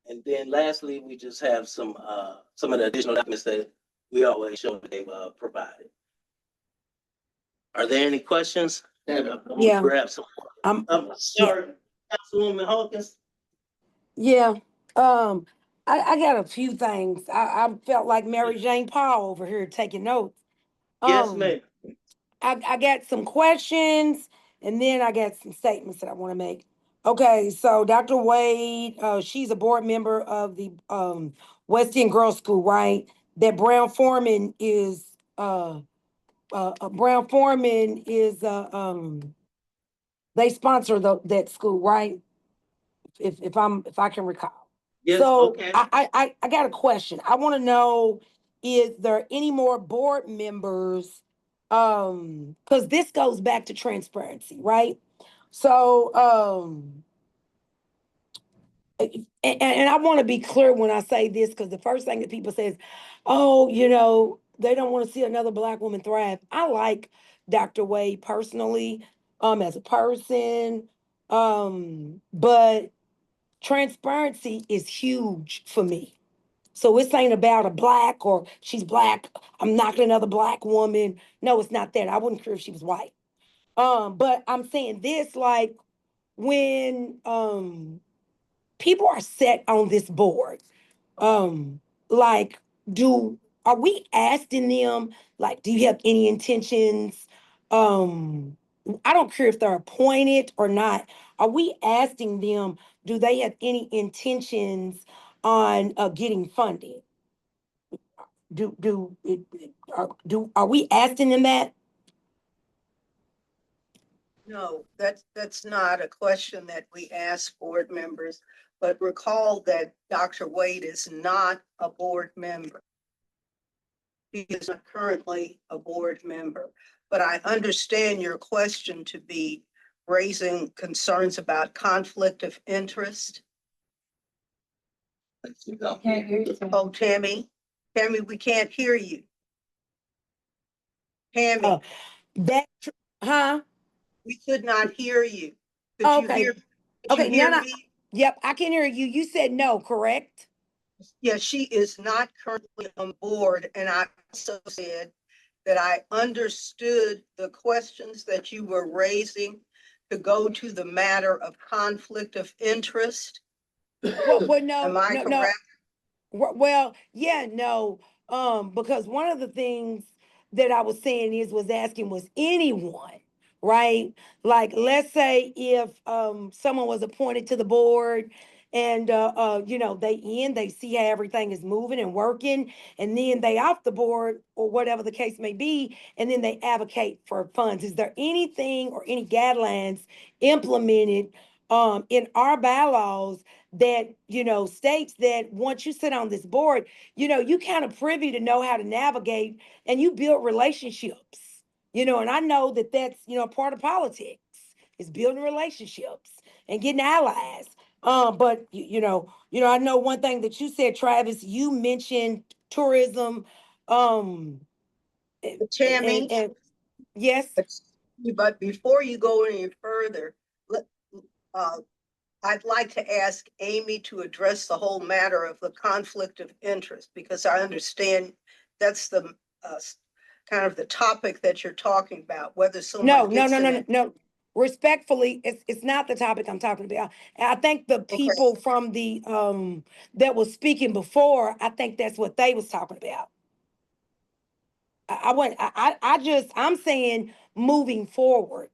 And then lastly, we just have some of the additional documents that we always show that they've provided. Are there any questions? Yeah. Grab some. Sorry, Councilwoman Hawkins. Yeah, I got a few things. I felt like Mary Jane Paul over here taking notes. Yes, ma'am. I got some questions and then I got some statements that I want to make. Okay, so Dr. Wade, she's a board member of the West End Girls School, right? That Brown Foreman is they sponsor that school, right? If I can recall. Yes, So okay. I got a question. I want to know, is there any more board members? Because this goes back to transparency, right? So and I want to be clear when I say this, because the first thing that people say is, oh, they don't want to see another Black woman thrive. I like Dr. Wade personally, as a person, but transparency is huge for me. So this ain't about a Black or she's Black, I'm knocking another Black woman. No, it's not that. I wouldn't care if she was white. But I'm saying this, like, when people are set on this board, like, are we asking them, like, do you have any intentions? I don't care if they're appointed or not. Are we asking them, do they have any intentions on getting funding? Are we asking them that? No, that's not a question that we ask board members, but recall that Dr. Wade is not a board member. He is not currently a board member, but I understand your question to be raising concerns about conflict of interest. Can't hear you. Oh, Tammy, we can't hear you. Tammy, Huh? we could not hear you. Could you Okay. hear? Could Okay, you hear now, me? yep, I can hear you. You said no, correct? Yes, she is not currently on board, and I also said that I understood the questions that you were raising to go to the matter of conflict of interest. Well, no, Am I no. correct? Well, yeah, no, because one of the things that I was saying was asking was anyone, right? Like, let's say if someone was appointed to the board and they see how everything is moving and working, and then they off the board or whatever the case may be, and then they advocate for funds. Is there anything or any guidelines implemented in our bylaws that, states that once you sit on this board, you kind of privy to know how to navigate and you build relationships, and I know that that's, part of politics is building relationships and getting allies. But I know one thing that you said, Travis, you mentioned tourism, Tammy, and yes, but before you go any further, let, uh, I'd like to ask Amy to address the whole matter of the conflict of interest, because I understand that's the kind of the topic that you're talking about, whether someone gets in it. no. Respectfully, it's not the topic I'm talking about. I think the people from the that was speaking before, I think that's what they was talking about. I'm saying moving forward.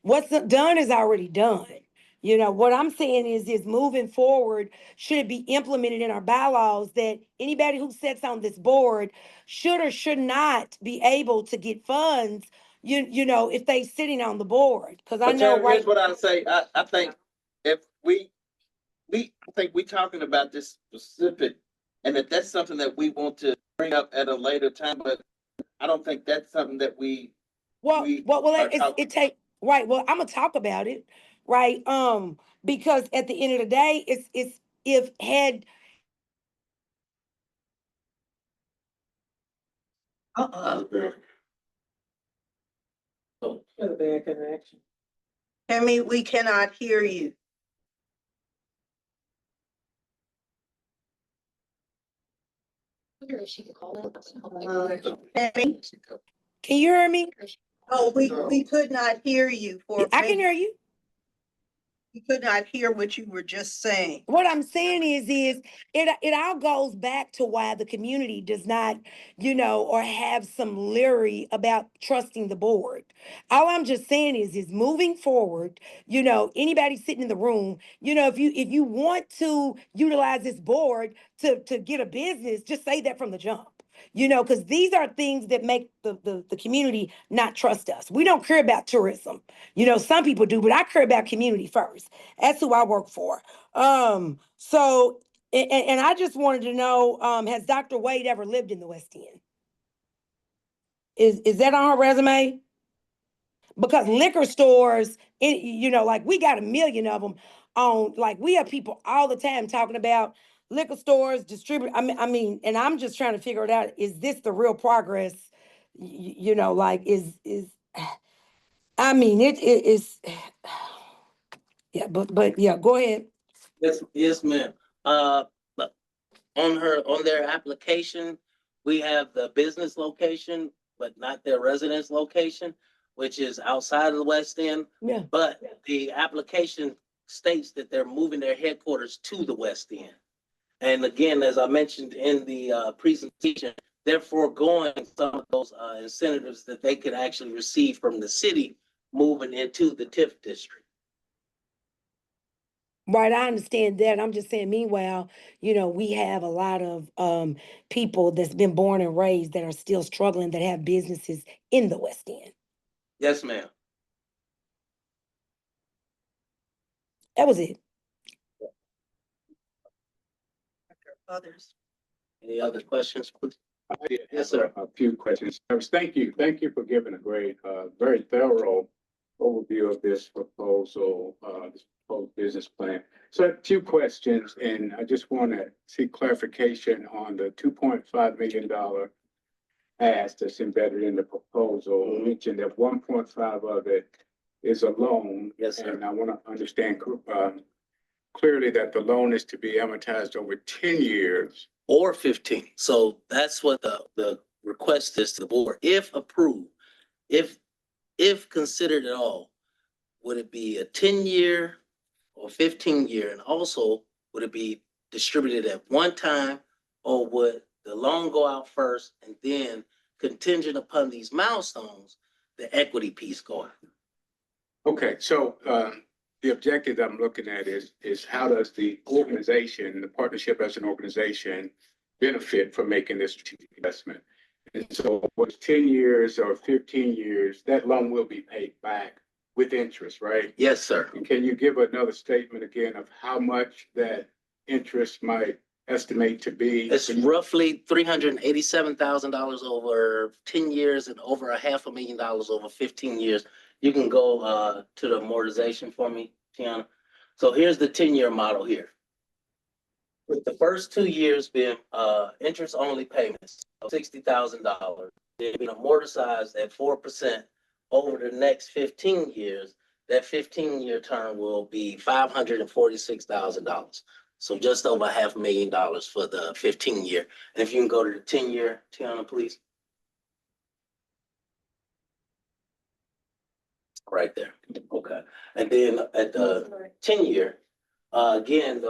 What's done is already done. What I'm saying is moving forward, should it be implemented in our bylaws that anybody who sits on this board should or should not be able to get funds, if they sitting on the board? Because I But know, Terry, right? here's what I say. I think if I think we talking about this specific, and if that's something that we want to bring up at a later time, but I don't think that's something that we are It take, right, well, I'm gonna talk about it, right? Because at the end of the day, it's if had. Bad connection. Tammy, we cannot hear you. Tammy? Can you hear me? Oh, we could not hear you for. I can hear you. We could not hear what you were just saying. What I'm saying is it all goes back to why the community does not, or have some leery about trusting the board. All I'm just saying is moving forward, anybody sitting in the room, if you want to utilize this board to get a business, just say that from the jump. Because these are things that make the community not trust us. We don't care about tourism. Some people do, but I care about community first. That's who I work for. So, and I just wanted to know, has Dr. Wade ever lived in the West End? Is that on her resume? Because liquor stores, like we got a million of them on, like we have people all the time talking about liquor stores, distribute. I mean, and I'm just trying to figure it out. Is this the real progress? Like I mean, it is, yeah, but yeah, go ahead. Yes, ma'am. But on their application, we have the business location, but not their residence location, which is outside of the West End. Yeah. But the application states that they're moving their headquarters to the West End. And again, as I mentioned in the presentation, they're foregoing some of those incentives that they could actually receive from the city moving into the TIF district. Right, I understand that. I'm just saying, meanwhile, we have a lot of people that's been born and raised that are still struggling that have businesses in the West End. Yes, ma'am. That was it. Others. Any other questions, please? Yes, sir. A few questions. Thank you for giving a great, very thorough overview of this proposal, this proposed business plan. So I have 2 questions, and I just want to seek clarification on the $2.5 million ask that's embedded in the proposal. You mentioned that 1.5 of it is a loan. Yes, sir. And I want to understand clearly that the loan is to be amortized over 10 years. Or 15. So that's what the request is to the board. If approved, if considered at all, would it be a 10-year or 15-year? And also, would it be distributed at one time, or would the loan go out first and then contingent upon these milestones, the equity piece going. Okay, so the objective I'm looking at is how does the organization, the partnership as an organization, benefit from making this strategic investment? And so what's 10 years or 15 years, that loan will be paid back with interest, right? Yes, sir. And can you give another statement again of how much that interest might estimate to be? It's roughly $387,000 over 10 years and over $500,000 over 15 years. You can go to the amortization for me, Tiana. So here's the 10-year model here. With the first 2 years being interest only payments of $60,000, they're being amortized at 4% over the next 15 years. That 15-year term will be $546,000. So just over $500,000 for the 15-year. And if you can go to the 10-year, Tiana, please. Right there. Okay. And then at the 10-year, again,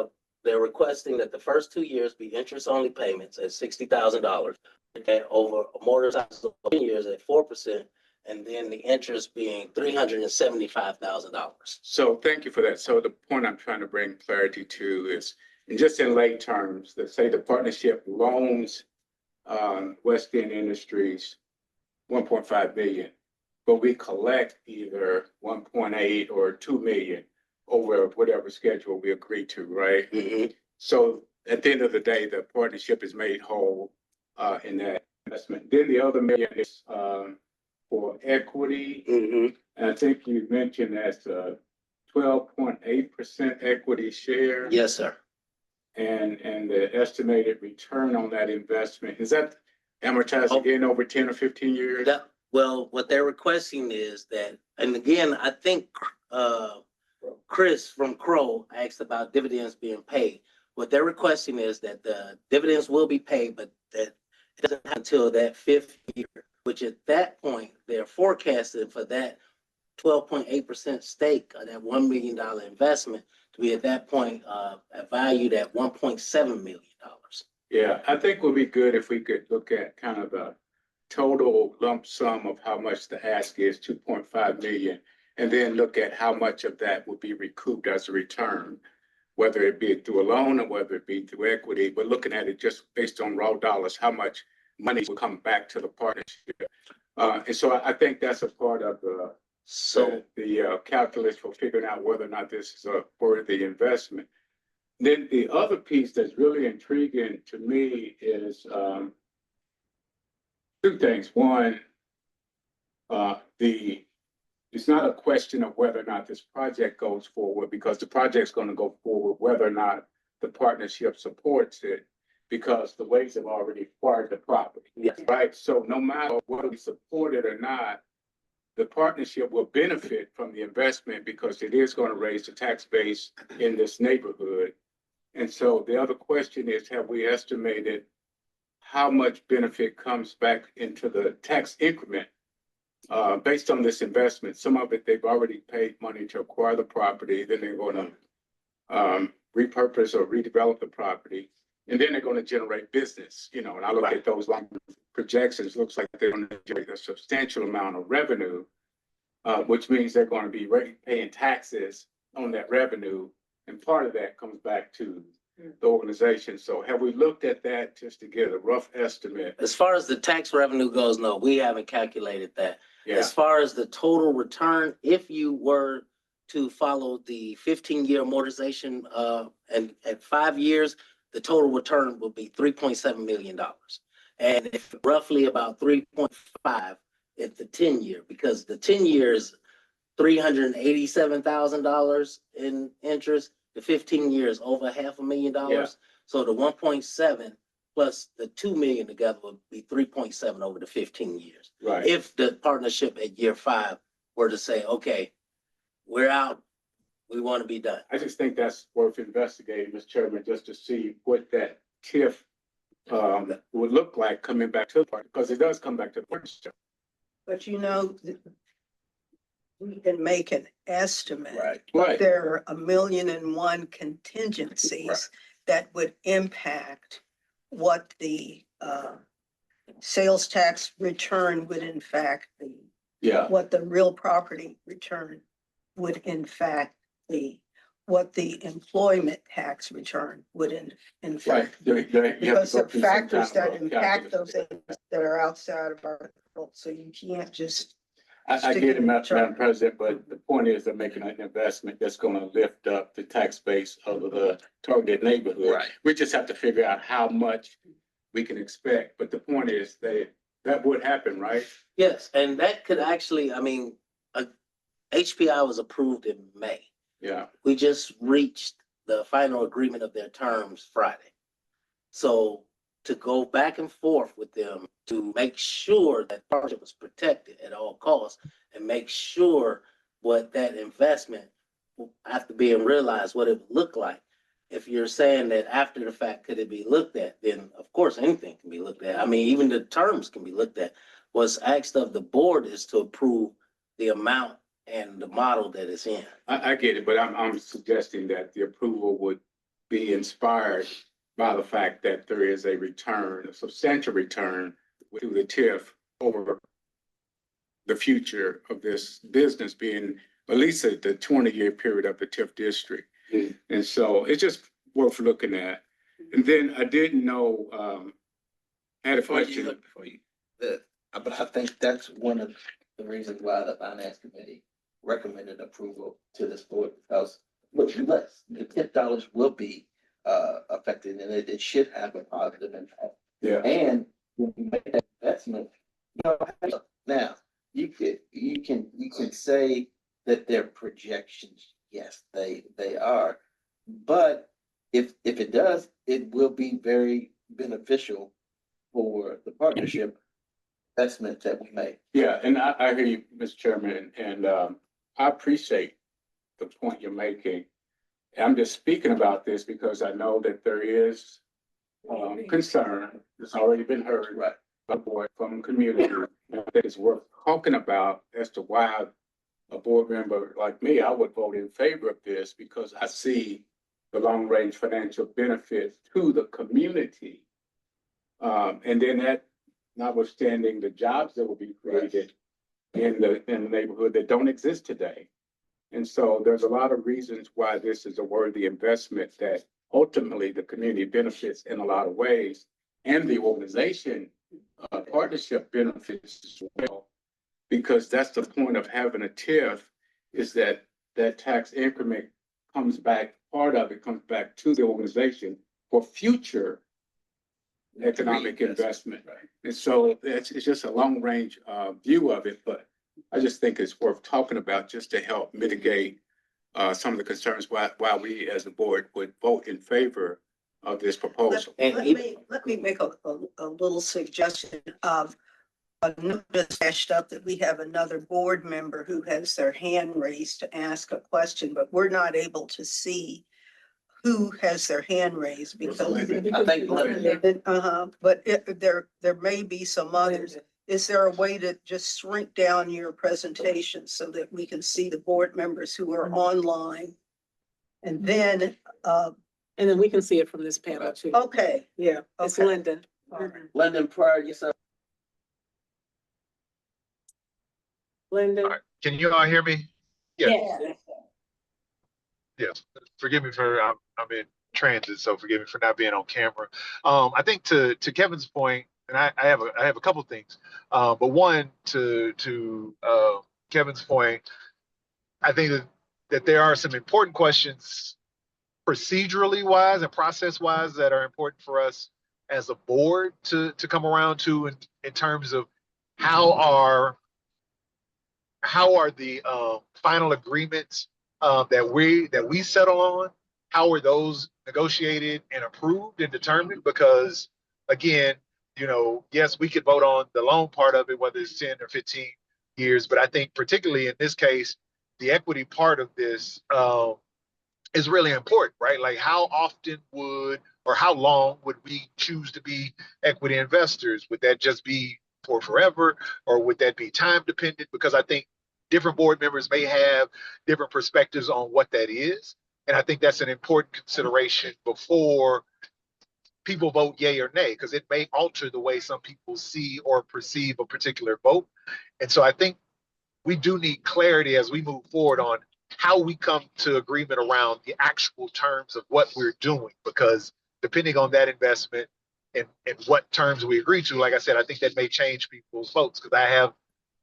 they're requesting that the first 2 years be interest-only payments at $60,000. Okay, over amortized over 10 years at 4%, and then the interest being $375,000. So thank you for that. So the point I'm trying to bring clarity to is, and just in lay terms, let's say the partnership loans West End Industries 1.5 million, but we collect either 1.8 or 2 million over whatever schedule we agree to, right? Mm-hmm. So at the end of the day, the partnership is made whole in that investment. Then the other million is for equity. Mm-hmm. And I think you mentioned that's a 12.8% equity share. Yes, sir. And the estimated return on that investment, is that amortized again over 10 or 15 years? Well, what they're requesting is that, and again, I think Chris from Crow asked about dividends being paid. What they're requesting is that the dividends will be paid, but that it doesn't happen until that 5th year, which at that point, they're forecasting for that 12.8% stake of that $1 million investment to be at that point valued at $1.7 million. Yeah, I think it would be good if we could look at kind of the total lump sum of how much the ask is, 2.5 million, and then look at how much of that would be recouped as a return, whether it be through a loan or whether it be through equity, but looking at it just based on raw dollars, how much money will come back to the partnership. And so I think that's a part of the calculus for figuring out whether or not this is a worthy investment. Then the other piece that's really intriguing to me is two things. One, it's not a question of whether or not this project goes forward, because the project's going to go forward whether or not the partnership supports it, because the Ways have already acquired the property. Yes. Right. So no matter whether we support it or not, the partnership will benefit from the investment because it is going to raise the tax base in this neighborhood. And so the other question is, have we estimated how much benefit comes back into the tax increment based on this investment? Some of it, they've already paid money to acquire the property. Then they're going to repurpose or redevelop the property. And then they're going to generate business, and I look at those long projections, looks like they're going to generate a substantial amount of revenue, which means they're going to be paying taxes on that revenue. And part of that comes back to the organization. So have we looked at that just to get a rough estimate? As far as the tax revenue goes, no, we haven't calculated that. Yeah. As far as the total return, if you were to follow the 15-year amortization and at 5 years, the total return will be $3.7 million. And if roughly about 3.5 at the 10-year, because the 10 years, $387,000 in interest, the 15 years over $500,000. Yeah. So the 1.7 plus the 2 million together would be 3.7 over the 15 years. Right. If the partnership at year 5 were to say, okay, we're out, we want to be done. I just think that's worth investigating, Mr. Chairman, just to see what that TIF would look like coming back to the party, because it does come back to the partnership. But we can make an estimate. Right. Right. There are 1,000,001 contingencies that would impact what the sales tax return would in fact be, Yeah, what the real property return would in fact be, what the employment tax return would in right. fact. You have to Because go there are through some factors kind of that a impact those calculus. things that are outside of our control, so you can't just. I stick get it, in the Madam chart. President, but the point is they're making an investment that's gonna lift up the tax base of the targeted neighborhood. Right. We just have to figure out how much we can expect, but the point is that would happen, right? Yes, and that could actually, I mean, HPI was approved in May. Yeah, We just reached the final agreement of their terms Friday. So to go back and forth with them to make sure that partnership was protected at all costs and make sure what that investment after being realized, what it would look like. If you're saying that after the fact, could it be looked at, then of course anything can be looked at. I mean, even the terms can be looked at. What's asked of the board is to approve the amount and the model that it's in. I get it, but I'm suggesting that the approval would be inspired by the fact that there is a return, a substantial return to the TIF over the future of this business being at least the 20-year period of the TIF district. And so it's just worth looking at. And then I didn't know, I had a question. But I think that's one of the reasons why the finance committee recommended approval to this board, because the $10 will be affected, and it should have a positive impact. Yeah. And when you make that investment, now you can say that they're projections. Yes, they are. But if it does, it will be very beneficial for the partnership investment that we make. Yeah, and I hear you, Mr. Chairman, and I appreciate the point you're making. I'm just speaking about this because I know that there is concern. It's already been heard from community. And I think it's worth talking about as to why a board member like me, I would vote in favor of this because I see the long-range financial benefits to the community. And then that, notwithstanding the jobs that will be created in the neighborhood that don't exist today. And so there's a lot of reasons why this is a worthy investment that ultimately the community benefits in a lot of ways, and the organization partnership benefits as well. Because that's the point of having a TIF, is that that tax increment comes back, part of it comes back to the organization for future economic investment. And so it's just a long range view of it, but I just think it's worth talking about just to help mitigate some of the concerns why we as a board would vote in favor of this proposal. Let me make a little suggestion of a notice flashed up that we have another board member who has their hand raised to ask a question, but we're not able to see who has their hand raised because. I think But there may be some others. Is there a way to just shrink down your presentation so that we can see the board members who are online? And then, And then we can see it from this panel too. okay, Yeah, it's okay. Linda. London, prior yourself. Linda. Can you all hear me? Yeah. Yes. Forgive me for I'm in transit, so forgive me for not being on camera. I think to Kevin's point, and I have a couple things, but one to Kevin's point, I think that there are some important questions procedurally wise and process wise that are important for us as a board to come around to in terms of how are the final agreements that we settle on, how are those negotiated and approved and determined? Because again, yes, we could vote on the loan part of it, whether it's 10 or 15 years, but I think particularly in this case, the equity part of this is really important, right? Like how often would, or how long would we choose to be equity investors? Would that just be for forever, or would that be time dependent? Because I think different board members may have different perspectives on what that is. And I think that's an important consideration before people vote yay or nay, because it may alter the way some people see or perceive a particular vote. And so I think we do need clarity as we move forward on how we come to agreement around the actual terms of what we're doing, because depending on that investment and what terms we agree to, like I said, I think that may change people's votes, because I have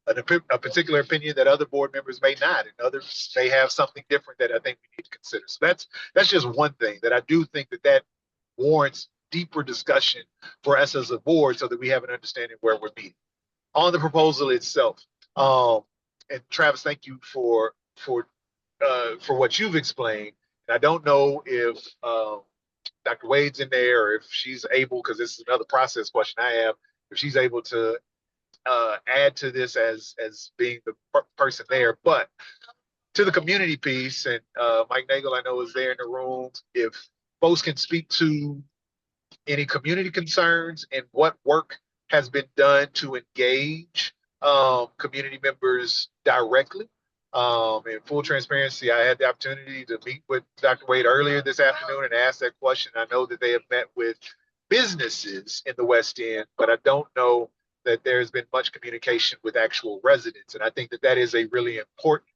a particular opinion that other board members may not, and others may have something different that I think we need to consider. So that's just one thing that I do think that warrants deeper discussion for us as a board, so that we have an understanding where we're meeting. On the proposal itself, and Travis, thank you for what you've explained. And I don't know if Dr. Wade's in there, or if she's able, because this is another process question I have, if she's able to add to this as being the person there. But to the community piece, and Mike Nagel, I know, is there in the room. If folks can speak to any community concerns and what work has been done to engage community members directly. In full transparency, I had the opportunity to meet with Dr. Wade earlier this afternoon and ask that question. I know that they have met with businesses in the West End, but I don't know that there's been much communication with actual residents. And I think that that is a really important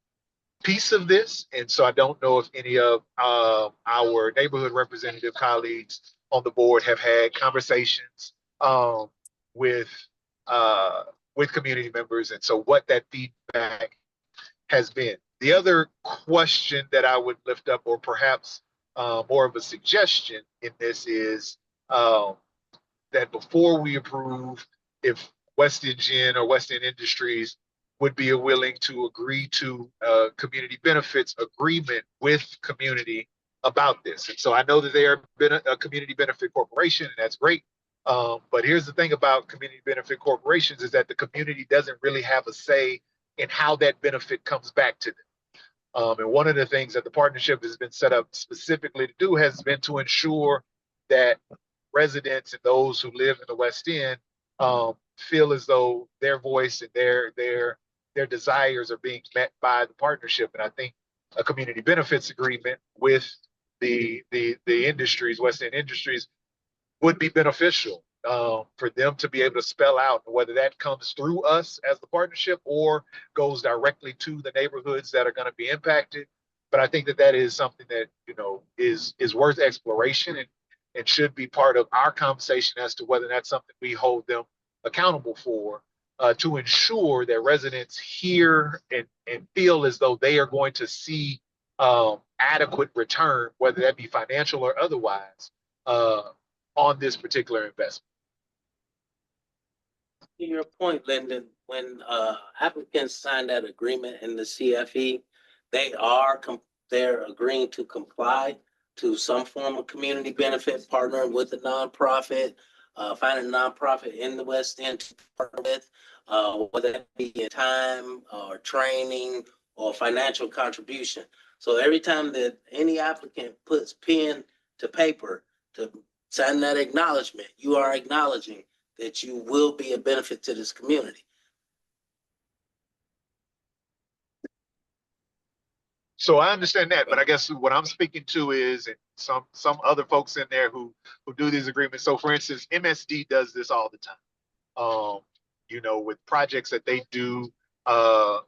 piece of this. And so I don't know if any of our neighborhood representative colleagues on the board have had conversations with community members, and so what that feedback has been. The other question that I would lift up, or perhaps more of a suggestion in this, is that before we approve, if West End Gen or West End Industries would be willing to agree to a community benefits agreement with community about this. And so I know that they are a community benefit corporation, and that's great. But here's the thing about community benefit corporations, is that the community doesn't really have a say in how that benefit comes back to them. And one of the things that the partnership has been set up specifically to do has been to ensure that residents and those who live in the West End feel as though their voice and their desires are being met by the partnership. And I think a community benefits agreement with the industries, West End Industries, would be beneficial for them to be able to spell out, whether that comes through us as the partnership or goes directly to the neighborhoods that are going to be impacted. But I think that that is something that, you know, is worth exploration and should be part of our conversation as to whether that's something we hold them accountable for, to ensure that residents hear and feel as though they are going to see adequate return, whether that be financial or otherwise, on this particular investment. To your point, Lyndon, when applicants sign that agreement in the CFE, they're agreeing to comply to some form of community benefit, partnering with a nonprofit, finding a nonprofit in the West End to partner with, whether that be in time or training or financial contribution. So every time that any applicant puts pen to paper to sign that acknowledgement, you are acknowledging that you will be a benefit to this community. So I understand that, but I guess what I'm speaking to is, and some other folks in there who do these agreements. So for instance, MSD does this all the time. You know, with projects that they do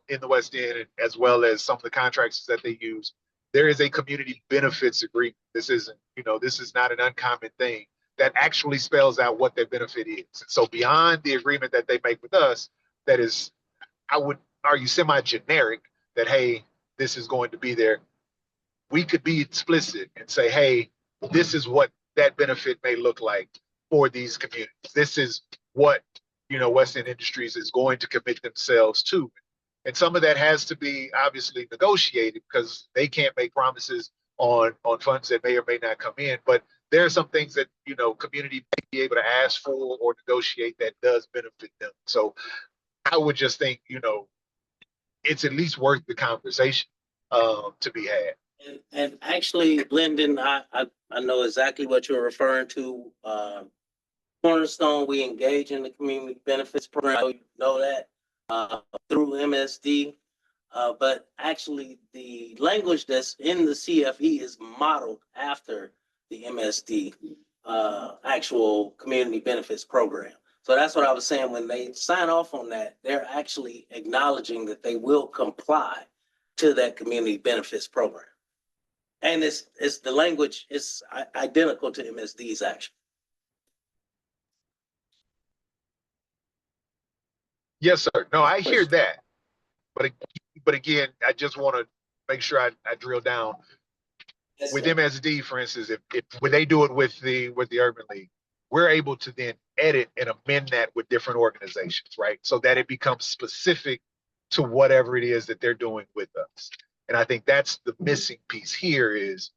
in the West End, as well as some of the contracts that they use, there is a community benefits agreement. This isn't, you know, this is not an uncommon thing that actually spells out what their benefit is. And so beyond the agreement that they make with us, that is, I would argue, semi-generic, that, hey, this is going to be there. We could be explicit and say, hey, this is what that benefit may look like for these communities. This is what, you know, West End Industries is going to commit themselves to. And some of that has to be obviously negotiated, because they can't make promises on funds that may or may not come in. But there are some things that, you know, community may be able to ask for or negotiate that does benefit them. So I would just think, you know, it's at least worth the conversation to be had. And actually, Lyndon, I know exactly what you're referring to. Cornerstone, we engage in the community benefits program. You know that through MSD. But actually, the language that's in the CFE is modeled after the MSD actual community benefits program. So that's what I was saying, when they sign off on that, they're actually acknowledging that they will comply to that community benefits program. And it's the language is identical to MSD's action. Yes, sir. No, I hear that. But again, I just want to make sure I drill down. Yes, With sir. MSD, for instance, if when they do it with the Urban League, we're able to then edit and amend that with different organizations, right? So that it becomes specific to whatever it is that they're doing with us. And I think that's the missing piece here, is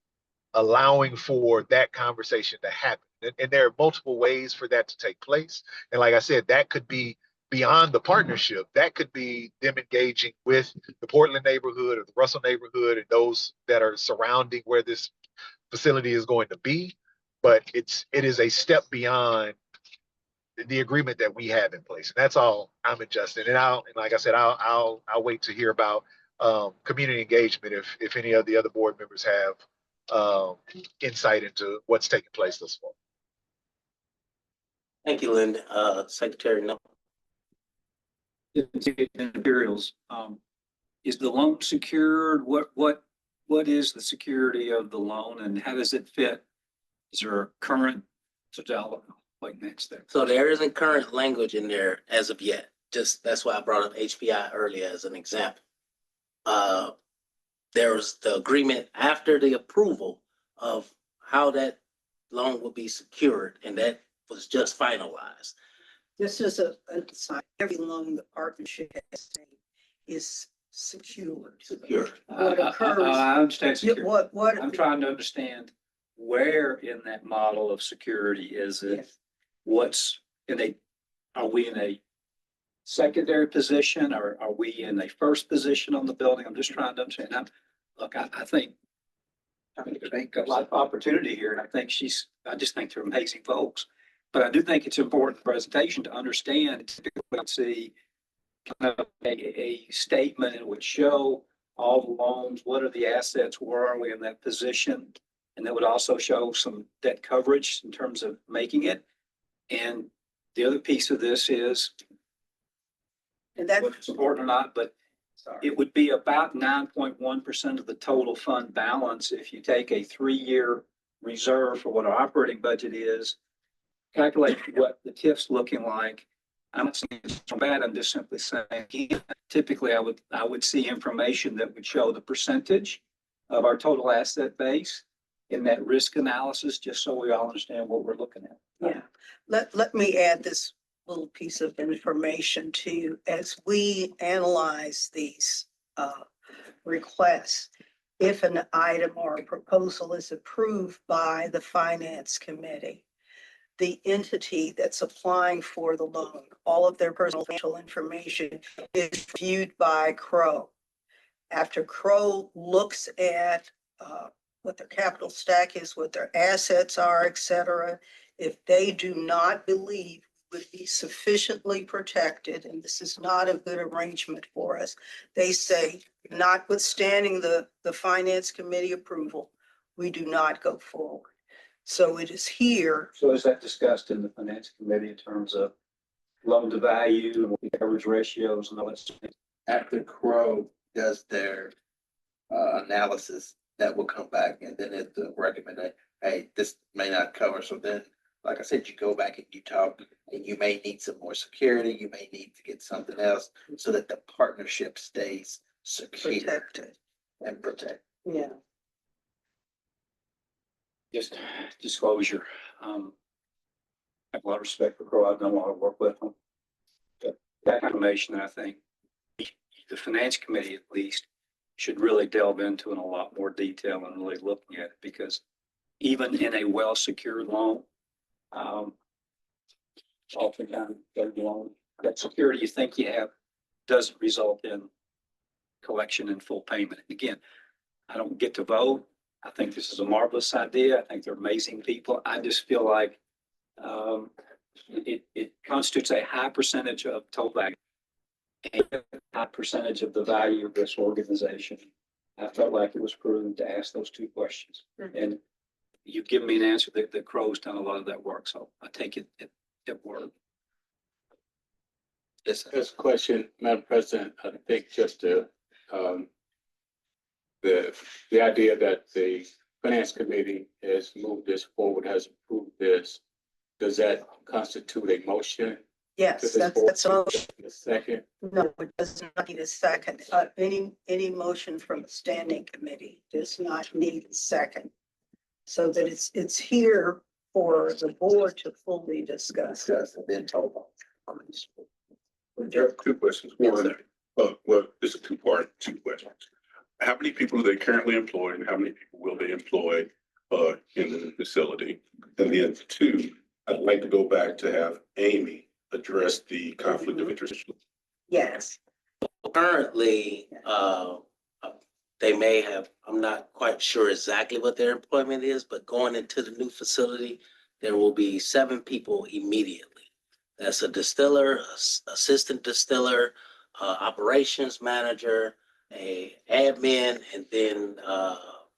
allowing for that conversation to happen. And there are multiple ways for that to take place. And like I said, that could be beyond the partnership. That could be them engaging with the Portland neighborhood or the Russell neighborhood and those that are surrounding where this facility is going to be. But it is a step beyond the agreement that we have in place. And that's all I'm adjusting. And like I said, I'll wait to hear about community engagement if any of the other board members have insight into what's taking place thus far. Thank you, Linda. Secretary, no. Materials, is the loan secured? What is the security of the loan and how does it fit? Is there a current, like next there? So there isn't current language in there as of yet. Just that's why I brought up HPI earlier as an example. There was the agreement after the approval of how that loan will be secured, and that was just finalized. This is a sign, every loan the partnership has is secured. Secure. What occurs? I understand security. What? I'm trying to understand where in that model of security is it? Yes. What's are we in a secondary position or are we in a first position on the building? I'm just trying to understand. I think a lot of opportunity here, and I just think they're amazing folks. But I do think it's important presentation to understand, typically see kind of a statement that would show all the loans, what are the assets, where are we in that position? And that would also show some debt coverage in terms of making it. And the other piece of this is, whether it's important or not, but it would be about 9.1% of the total fund balance if you take a 3-year reserve for what our operating budget is, calculate what the TIF's looking like. I'm not saying it's so bad, I'm just simply saying, typically I would see information that would show the percentage of our total asset base in that risk analysis, just so we all understand what we're looking at. Yeah, let me add this little piece of information to you. As we analyze these requests, if an item or a proposal is approved by the finance committee, the entity that's applying for the loan, all of their personal financial information is viewed by Crow. After Crow looks at what their capital stack is, what their assets are, et cetera, if they do not believe would be sufficiently protected, and this is not a good arrangement for us, they say, notwithstanding the finance committee approval, we do not go forward. So it is here. So is that discussed in the finance committee in terms of loan to value and coverage ratios and all that stuff? After Crow does their analysis, that will come back and then it recommend that, hey, this may not cover. So then, like I said, you go back and you talk and you may need some more security. You may need to get something else so that the partnership stays secure Protected. and protected. Yeah. Just disclosure. I have a lot of respect for Crow. I've done a lot of work with them. That information, I think the finance committee at least should really delve into in a lot more detail and really looking at it, because even in a well-secured loan, oftentimes that security you think you have doesn't result in collection and full payment. And again, I don't get to vote. I think this is a marvelous idea. I think they're amazing people. I just feel like it constitutes a high percentage of total value, and a high percentage of the value of this organization. I felt like it was prudent to ask those two questions. And you've given me an answer that the Crow's done a lot of that work, so I take it, it worked. There's a question, Madam President, I think just to, the idea that the Finance Committee has moved this forward, has approved this, does that constitute a motion? Yes, to this that's board? a A second? no, it does not need a second. Any motion from a standing committee does not need a second. So that it's here for the board to fully discuss as I've been told. I have two questions. One, well, it's a two questions. How many people are they currently employed and how many people will they employ in the facility? And then two, I'd like to go back to have Amy address the conflict of interest. Yes. Currently, they may have, I'm not quite sure exactly what their employment is, but going into the new facility, there will be 7 people immediately. That's a distiller, assistant distiller, operations manager, a admin, and then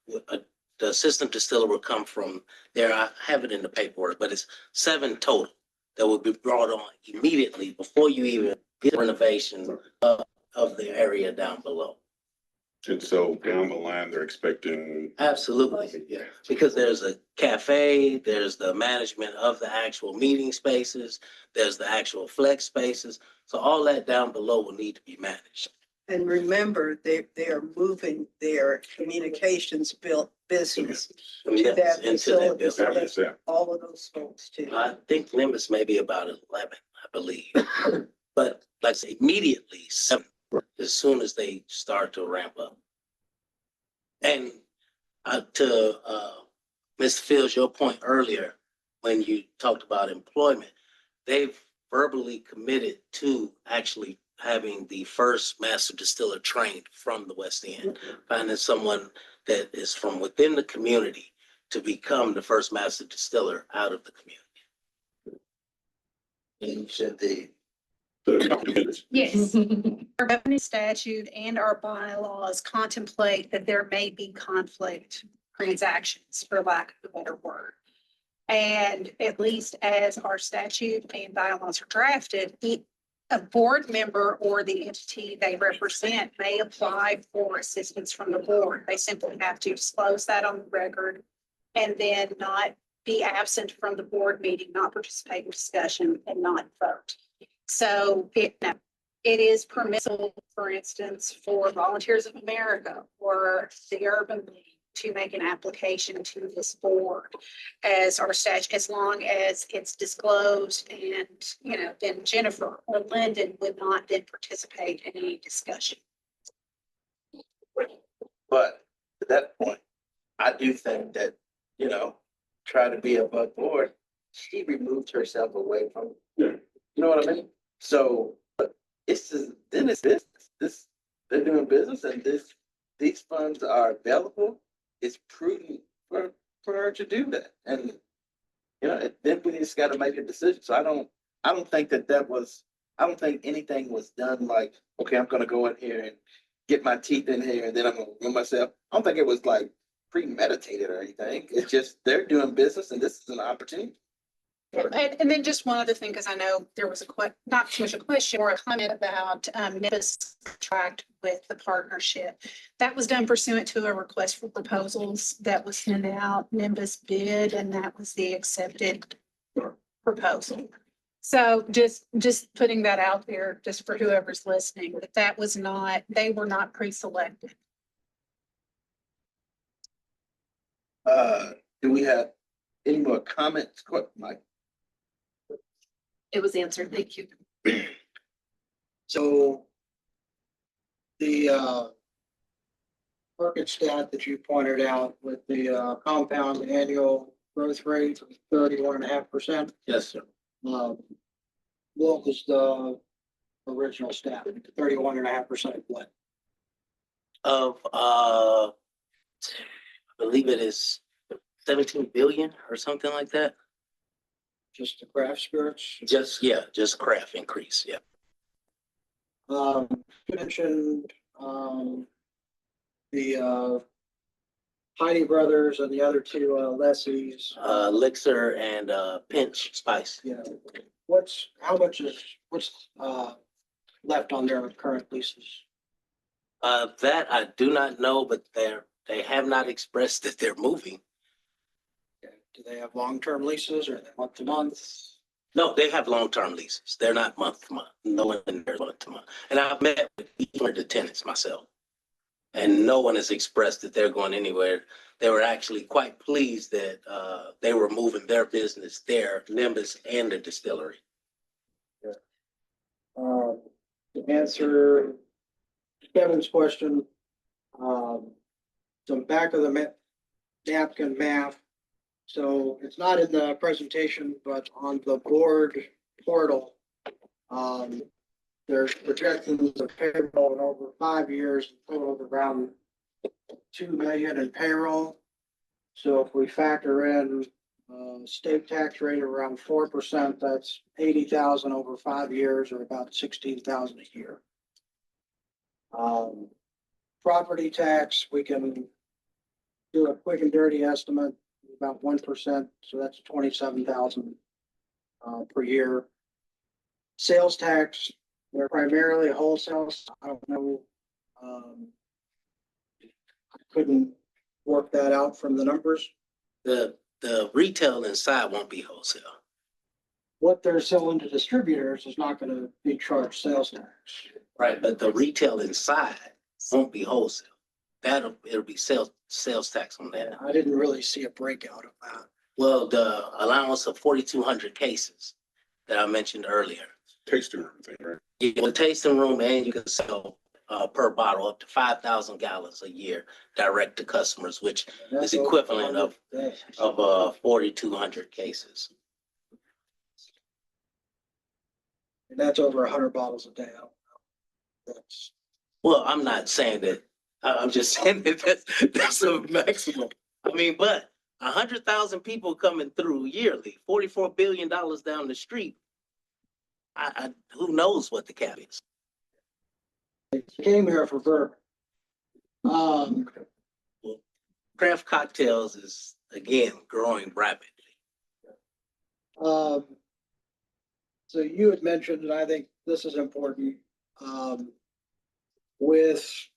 the assistant distiller will come from there. I have it in the paperwork, but it's 7 total that will be brought on immediately before you even get renovation of the area down below. And so down the line, they're expecting. Absolutely, yeah, because there's a cafe, there's the management of the actual meeting spaces, there's the actual flex spaces. So all that down below will need to be managed. And remember, they are moving their communications built business to Yes, that into that facility. So building. that's all of those folks too. I think Nimbus may be about 11, I believe. But like I say, immediately, 7, as soon as they start to ramp up. And to Mr. Fields, your point earlier, when you talked about employment, they've verbally committed to actually having the first master distiller trained from the West End, finding someone that is from within the community to become the first master distiller out of the community. And you said the Yes. Our revenue statute and our bylaws contemplate that there may be conflict transactions, for lack of a better word. And at least as our statute and bylaws are drafted, a board member or the entity they represent may apply for assistance from the board. They simply have to disclose that on the record and then not be absent from the board meeting, not participate in discussion, and not vote. So it is permissible, for instance, for Volunteers of America or the Urban League to make an application to this board as our statute, as long as it's disclosed and, then Jennifer or Lyndon would not then participate in any discussion. But to that point, I do think that, try to be above board, she removed herself away from, you know what I mean? So it's just, then it's this, they're doing business and these funds are available. It's prudent for her to do that. And, then we just got to make a decision. So I don't think I don't think anything was done like, okay, I'm going to go in here and get my teeth in here and then I'm going to run myself. I don't think it was like premeditated or anything. It's just, they're doing business and this is an opportunity. And then just one other thing, because I know there was not so much a question or a comment about Nimbus contract with the partnership. That was done pursuant to a request for proposals that was sent out. Nimbus bid, and that was the accepted proposal. So just putting that out there, just for whoever's listening, that was not, they were not pre-selected. Do we have any more comments, Mike? It was answered. Thank you. So the market stat that you pointed out with the compound annual growth rate of 31.5%. Yes, sir. What was the original stat? 31.5% what? Of, I believe it is 17 billion or something like that. Just the craft spirits? Just craft increase, yeah. You mentioned the Heidi Brothers and the other two lessees. Elixir and Pinch Spice. Yeah. What's left on their current leases? That I do not know, but they have not expressed that they're moving. Do they have long-term leases or month to month? No, they have long-term leases. They're not month to month. No one in there month to month. And I've met with each one of the tenants myself. And no one has expressed that they're going anywhere. They were actually quite pleased that they were moving their business there, Nimbus and the distillery. To answer Kevin's question, some back of the napkin math. So it's not in the presentation, but on the board portal, there's projections of payroll in over 5 years, total of around 2 million in payroll. So if we factor in state tax rate of around 4%, that's 80,000 over 5 years, or about 16,000 a year. Property tax, we can do a quick and dirty estimate, about 1%, so that's 27,000 per year. Sales tax, they're primarily wholesale. I don't know. I couldn't work that out from the numbers. The retail inside won't be wholesale. What they're selling to distributors is not going to be charged sales tax. Right, but the retail inside won't be wholesale. It'll be sales tax on that. I didn't really see a breakout of that. Well, the allowance of 4,200 cases that I mentioned earlier. Tasting room thing, right? You can tasting room and you can sell per bottle up to 5,000 gallons a year direct to customers, which is equivalent of 4,200 cases. And that's over 100 bottles a day. That's, well, I'm not saying that. I'm just saying that that's a maximum. I mean, but 100,000 people coming through yearly, $44 billion down the street. Who knows what the cap is? Came here for bourbon. Craft cocktails is again growing rapidly. So you had mentioned, and I think this is important, with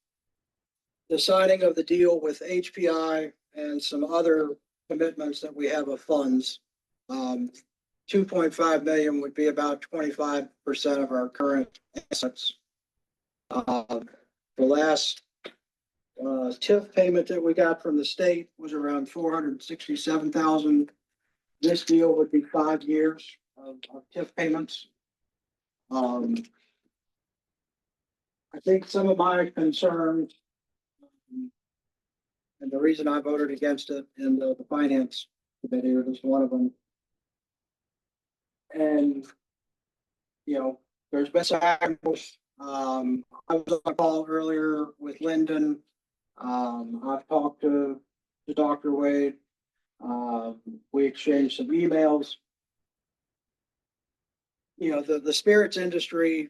the signing of the deal with HPI and some other commitments that we have of funds. 2.5 million would be about 25% of our current assets. The last TIF payment that we got from the state was around 467,000. This deal would be 5 years of TIF payments. I think some of my concerns, and the reason I voted against it in the finance committee was one of them. And, you know, there's been some angles. I was on a call earlier with Lyndon. I've talked to Dr. Wade. We exchanged some emails. You know, the spirits industry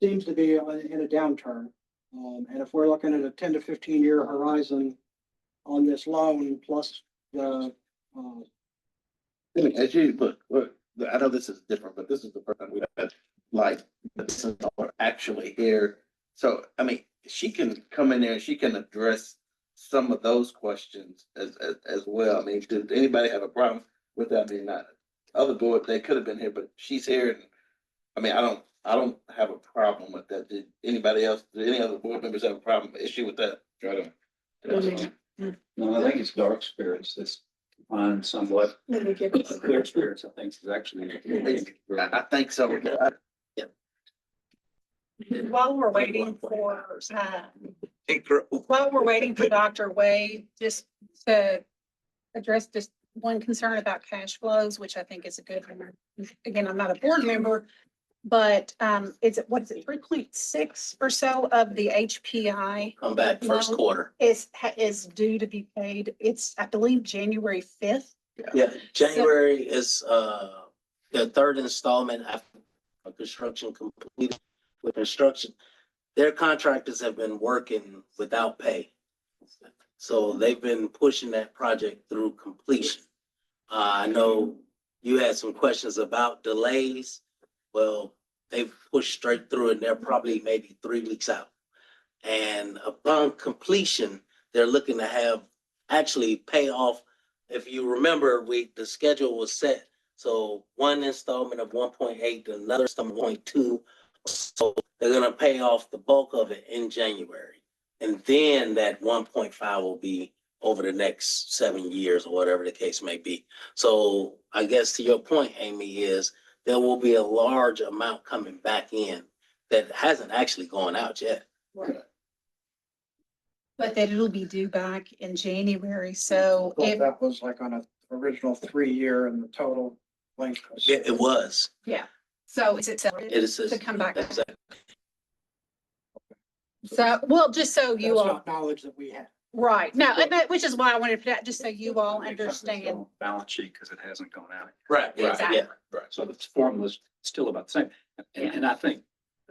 seems to be in a downturn. And if we're looking at a 10 to 15 year horizon on this loan, plus the as you look, I know this is different, but this is the first time we had like this is actually here. So I mean, she can come in there and she can address some of those questions as well. I mean, did anybody have a problem with that? I mean, not other board, they could have been here, but she's here, and I mean, I don't have a problem with that. Did anybody else? Did any other board members have a problem, issue with that? I don't. No, I think it's dark spirits that's defined somewhat. Clear spirits, I think, is actually. I think so. While we're waiting for Dr. Wade, just to address just one concern about cash flows, which I think is a good one. Again, I'm not a board member, but it's what is it, 3.6 or so of the HPI Come back first loan quarter. is due to be paid. It's, I believe, January 5th. Yeah, January is the third installment after construction completed. With construction, their contractors have been working without pay So they've been pushing that project through completion. I know you had some questions about delays. Well, they've pushed straight through it. They're probably maybe 3 weeks out. And upon completion, they're looking to have actually pay off. If you remember, the schedule was set. So one installment of 1.8, another installment of 1.2. So they're gonna pay off the bulk of it in January. And then that 1.5 will be over the next 7 years or whatever the case may be. So I guess to your point, Amy, is there will be a large amount coming back in that hasn't actually gone out yet. But that it'll be due back in January, so Well, if, that was like on a original 3 year and the total length was. Yeah, it was. yeah, so is it It accelerated is. to come back? Exactly. So, well, just so you That's all, not knowledge that we have. right, no, and that, which is why I wanted to put that, just so you all understand. Balance sheet, because it hasn't gone out. Right, Exactly. yeah. Right. So the formula's still about the same. And I think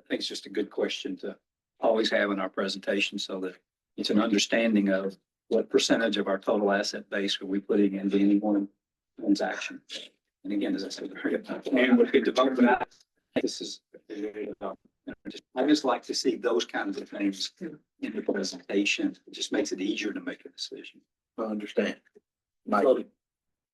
it's just a good question to always have in our presentation so that it's an understanding of what percentage of our total asset base are we putting into any one transaction. And again, as I said, and we could devote that. This is, I just like to see those kinds of things in the presentation. It just makes it easier to make a decision. I understand. So-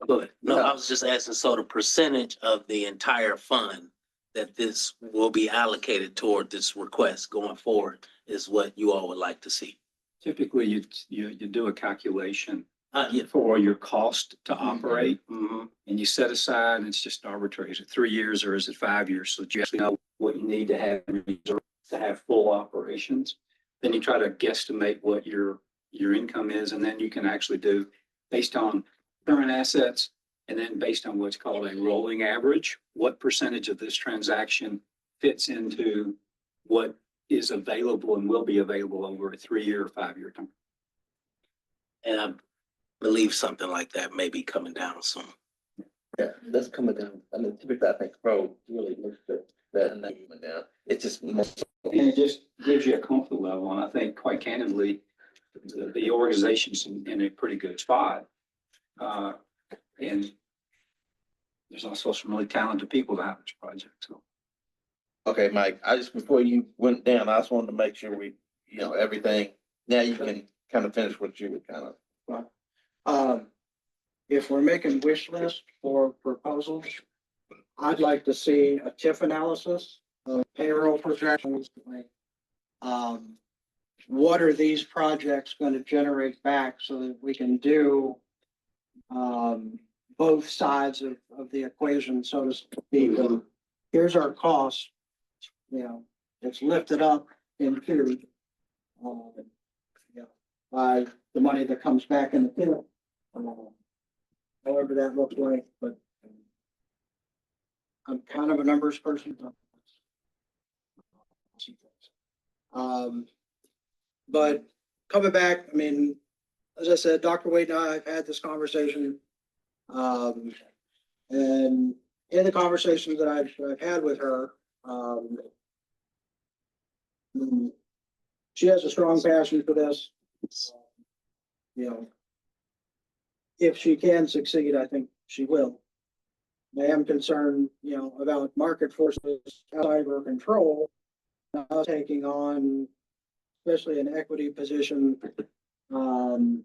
Go ahead. No, I was just asking, so the percentage of the entire fund that this will be allocated toward this request going forward is what you all would like to see. Typically, you do a calculation Yeah. for your cost to operate, Mhm. and you set aside, and it's just arbitrary. Is it 3 years or is it 5 years? So that you actually know what you need to have in reserve to have full operations. Then you try to guesstimate what your income is, and then you can actually do based on current assets, and then based on what's called a rolling average, what percentage of this transaction fits into what is available and will be available over a 3-year or 5-year term. And I believe something like that may be coming down soon. Yeah, that's coming down. I mean, typically, I think pro really looks at that and that coming down. It's just. And it just gives you a comfort level, and I think quite candidly, the organization's in a pretty good spot. And there's also some really talented people that have this project, so. Okay, Mike, I just, before you went down, I just wanted to make sure we, everything, now you can kind of finish what you were kind of. If we're making wish list for proposals, I'd like to see a TIF analysis of payroll projections. What are these projects going to generate back so that we can do both sides of the equation, so to speak. Here's our cost, it's lifted up in theory. By the money that comes back in the field. However that looks like, but I'm kind of a numbers person. But coming back, I mean, as I said, Dr. Wade and I have had this conversation. And in the conversations that I've had with her, she has a strong passion for this. If she can succeed, I think she will. I am concerned, about market forces outside of her control, taking on, especially an equity position, kind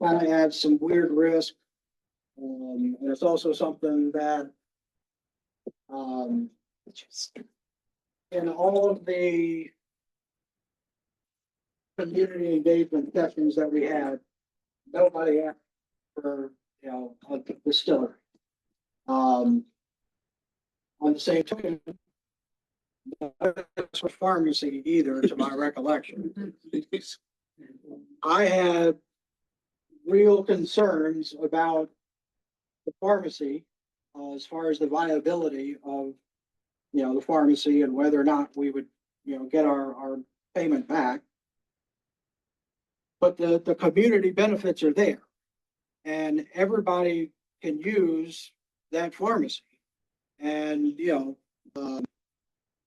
of adds some weird risk. And it's also something that, in all of the community engagement sessions that we had, nobody asked for, a distillery. On the same token, for pharmacy either, to my recollection. I had real concerns about the pharmacy, as far as the viability of, the pharmacy and whether or not we would, get our payment back. But the community benefits are there, and everybody can use that pharmacy. And,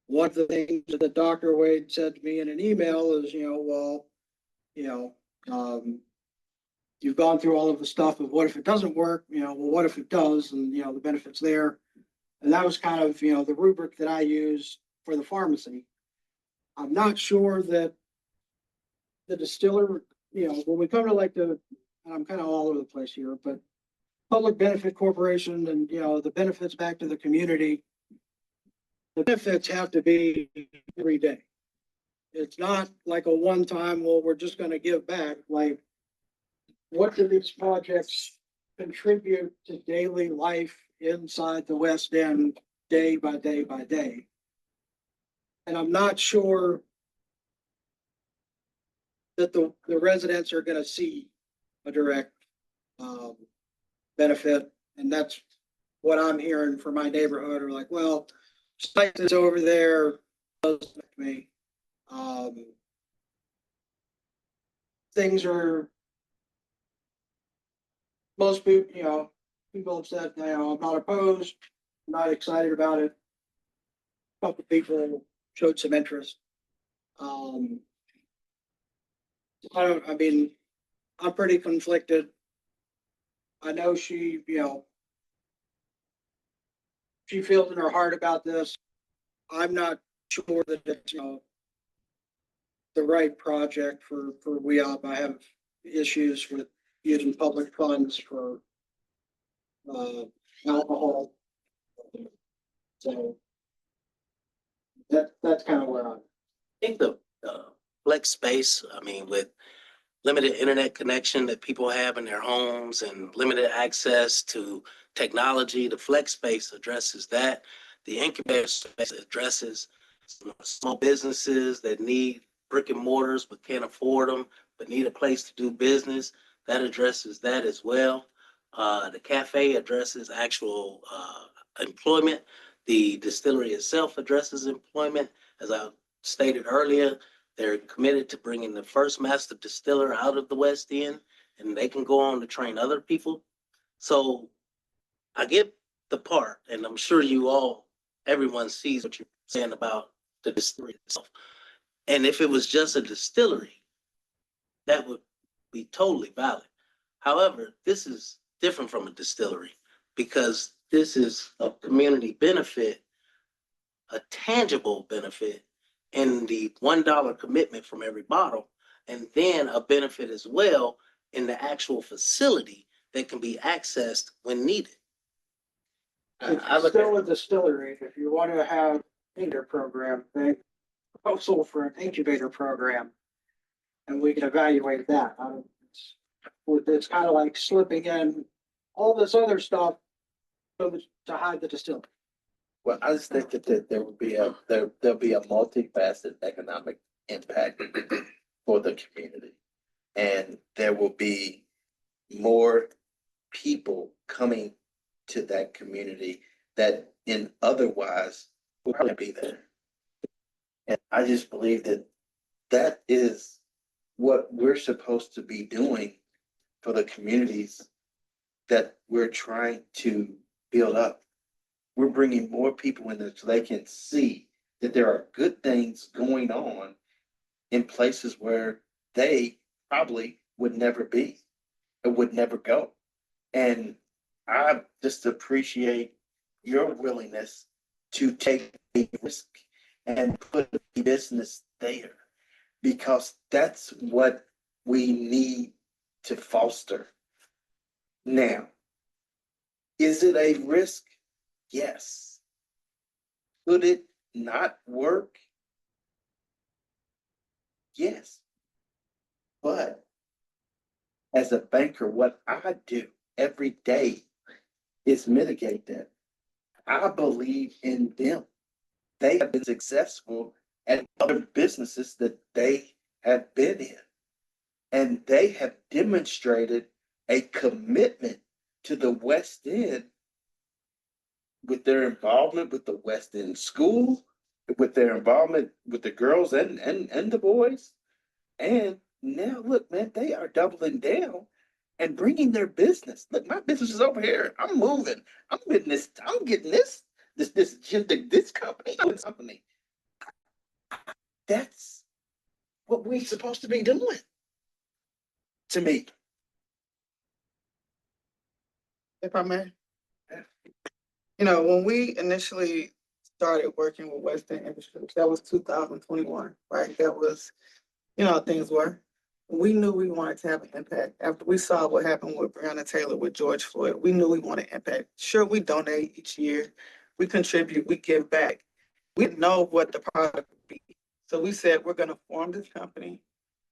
one of the things that Dr. Wade said to me in an email is, You've gone through all of the stuff of what if it doesn't work, well, what if it does, and, the benefits there. And that was kind of, the rubric that I use for the pharmacy. I'm not sure that the distiller, when we come to like and I'm kind of all over the place here, but public benefit corporation and, the benefits back to the community, the benefits have to be every day. It's not like a one-time, well, we're just gonna give back, like, what do these projects contribute to daily life inside the West End day by day by day? And I'm not sure that the residents are gonna see a direct benefit. And that's what I'm hearing from my neighborhood are like, well, site is over there, doesn't affect me. Things are, most people, people have said, I'm not opposed, I'm not excited about it. A couple of people showed some interest. I'm pretty conflicted. I know she feels in her heart about this. I'm not sure that it's, the right project for WEOP. I have issues with using public funds for alcohol. So that's kind of where I'm. I think the flex space, with limited internet connection that people have in their homes and limited access to technology, the flex space addresses that. The incubator space addresses small businesses that need brick and mortars but can't afford them, but need a place to do business. That addresses that as well. The cafe addresses actual employment. The distillery itself addresses employment. As I stated earlier, they're committed to bringing the first master distiller out of the West End, and they can go on to train other people. So I get the part, and I'm sure everyone sees what you're saying about the distillery itself. And if it was just a distillery, that would be totally valid. However, this is different from a distillery because this is a community benefit, a tangible benefit, in the $1 commitment from every bottle, and then a benefit as well in the actual facility that can be accessed when needed. It's still a distillery. If you want to have incubator program, they proposal for an incubator program, and we can evaluate that. It's kind of like slipping in all this other stuff to hide the distillery. Well, I just think that there will be there'll be a multifaceted economic impact for the community. And there will be more people coming to that community that otherwise would probably be there. And I just believe that is what we're supposed to be doing for the communities that we're trying to build up. We're bringing more people in there so they can see that there are good things going on in places where they probably would never be and would never go. And I just appreciate your willingness to take a risk and put a business there, because that's what we need to foster. Now, is it a risk? Yes. Could it not work? Yes. But as a banker, what I do every day is mitigate that. I believe in them. They have been successful at other businesses that they have been in. And they have demonstrated a commitment to the West End with their involvement with the West End School, with their involvement with the girls and the boys. And now, look, man, they are doubling down and bringing their business. Look, my business is over here. I'm moving. I'm getting this company. That's what we're supposed to be doing. to me. If I may. You know, when we initially started working with West End Industries, that was 2021, right? That was, you know, how things were. We knew we wanted to have an impact. After we saw what happened with Breonna Taylor, with George Floyd, we knew we wanted impact. Sure, we donate each year, we contribute, we give back. We know what the product would be. So we said, we're gonna form this company.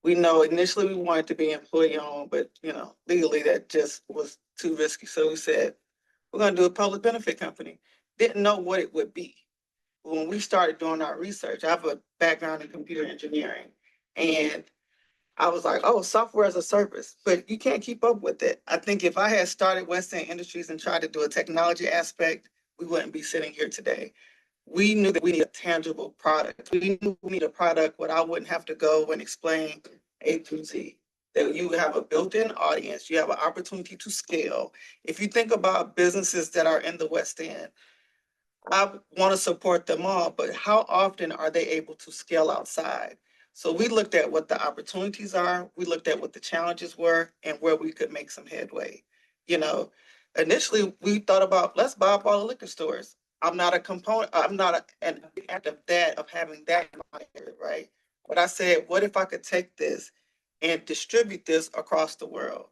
We know initially we wanted to be employee owned, but you know, legally that just was too risky. So we said, we're gonna do a public benefit company. Didn't know what it would be. When we started doing our research, I have a background in computer engineering, and I was like, oh, software as a service, but you can't keep up with it. I think if I had started West End Industries and tried to do a technology aspect, we wouldn't be sitting here today. We knew that we need a tangible product. We knew we need a product where I wouldn't have to go and explain A through Z. That you have a built-in audience, you have an opportunity to scale. If you think about businesses that are in the West End, I want to support them all, but how often are they able to scale outside? So we looked at what the opportunities are, we looked at what the challenges were, and where we could make some headway. You know, initially we thought about, let's buy up all the liquor stores. I'm not a component, I'm not an act of that, of having that in my area, right? But I said, what if I could take this and distribute this across the world?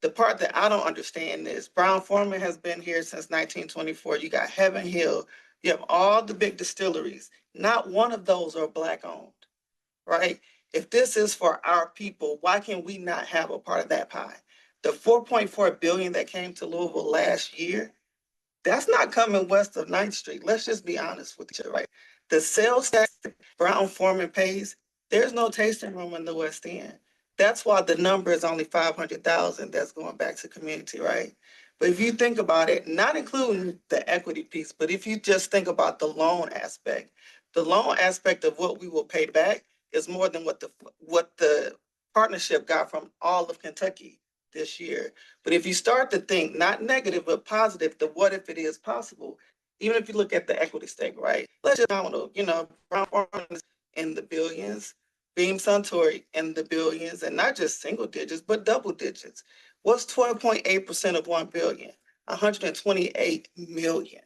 The part that I don't understand is Brown-Forman has been here since 1924. You got Heaven Hill, you have all the big distilleries. Not one of those are Black owned, right? If this is for our people, why can we not have a part of that pie? The 4.4 billion that came to Louisville last year, that's not coming west of 9th Street. Let's just be honest with each other, right? The sales tax Brown-Forman pays, there's no tasting room in the West End. That's why the number is only 500,000 that's going back to community, right? But if you think about it, not including the equity piece, but if you just think about the loan aspect of what we will pay back is more than what the partnership got from all of Kentucky this year. But if you start to think not negative but positive, the what if it is possible, even if you look at the equity stake, right? Let's just, I don't know, you know, Brown-Forman is in the billions, Beam Suntory in the billions, and not just single digits, but double digits. What's 12.8% of 1 billion? 128 million.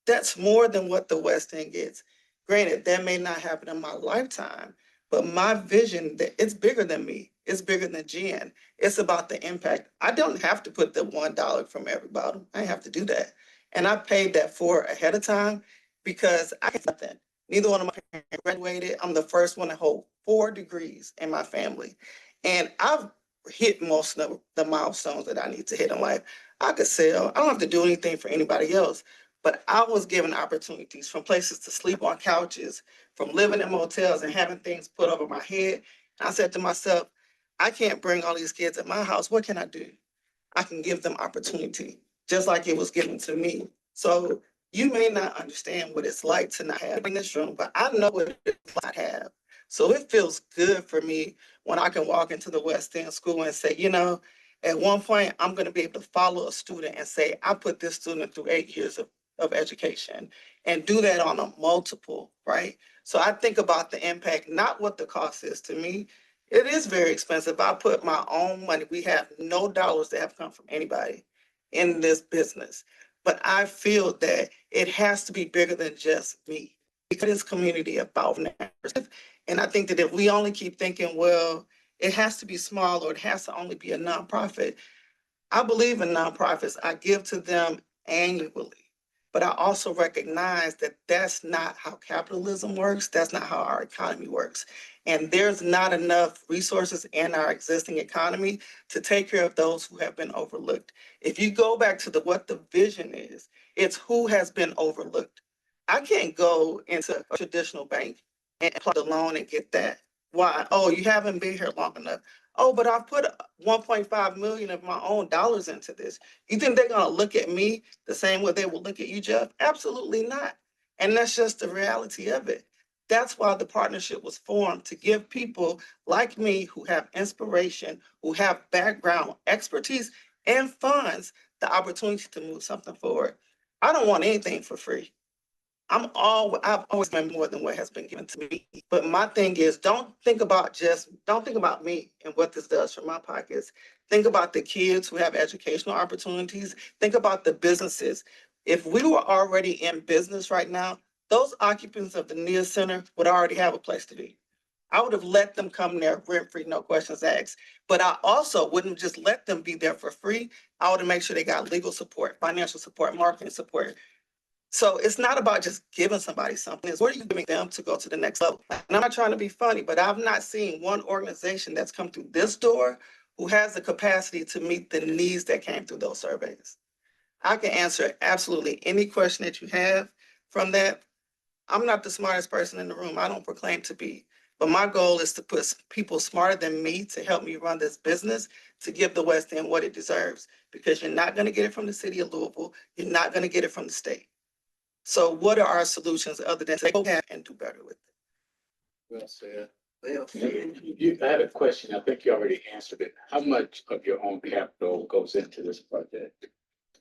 That's more than what the West End gets. Granted, that may not happen in my lifetime, but my vision, that it's bigger than me. It's bigger than Jen. It's about the impact. I don't have to put the $1 from every bottle. I have to do that. And I paid that for ahead of time because I had nothing. Neither one of my parents graduated. I'm the first one to hold 4 degrees in my family. And I've hit most of the milestones that I need to hit in life. I could sell. I don't have to do anything for anybody else. But I was given opportunities from places to sleep on couches, from living in motels and having things put over my head. I said to myself, I can't bring all these kids at my house. What can I do? I can give them opportunity, just like it was given to me. So you may not understand what it's like to not have in this room, but I know what it's like to have. So it feels good for me when I can walk into the West End school and say, you know, at one point, I'm going to be able to follow a student and say, I put this student through 8 years of education and do that on a multiple, right? So I think about the impact, not what the cost is to me. It is very expensive. I put my own money. We have no dollars that have come from anybody in this business. But I feel that it has to be bigger than just me. Because it's community about numbers. And I think that if we only keep thinking, well, it has to be small or it has to only be a nonprofit. I believe in nonprofits. I give to them annually. But I also recognize that that's not how capitalism works. That's not how our economy works. And there's not enough resources in our existing economy to take care of those who have been overlooked. If you go back to what the vision is, it's who has been overlooked. I can't go into a traditional bank and apply the loan and get that. Why? Oh, you haven't been here long enough. Oh, but I've put 1.5 million of my own dollars into this. You think they're gonna look at me the same way they will look at you, Jeff? Absolutely not. And that's just the reality of it. That's why the partnership was formed, to give people like me who have inspiration, who have background, expertise, and funds the opportunity to move something forward. I don't want anything for free. I've always been more than what has been given to me. But my thing is, don't think about me and what this does for my pockets. Think about the kids who have educational opportunities. Think about the businesses. If we were already in business right now, those occupants of the NIA Center would already have a place to be. I would have let them come there rent-free, no questions asked. But I also wouldn't just let them be there for free. I would have made sure they got legal support, financial support, marketing support. So it's not about just giving somebody something. It's what are you giving them to go to the next level? And I'm not trying to be funny, but I've not seen one organization that's come through this door who has the capacity to meet the needs that came through those surveys. I can answer absolutely any question that you have from that. I'm not the smartest person in the room. I don't proclaim to be. But my goal is to put people smarter than me to help me run this business, to give the West End what it deserves. Because you're not going to get it from the city of Louisville. You're not going to get it from the state. So what are our solutions other than take care and do better with it? Well said. Well, I had a question. I think you already answered it. How much of your own capital goes into this project?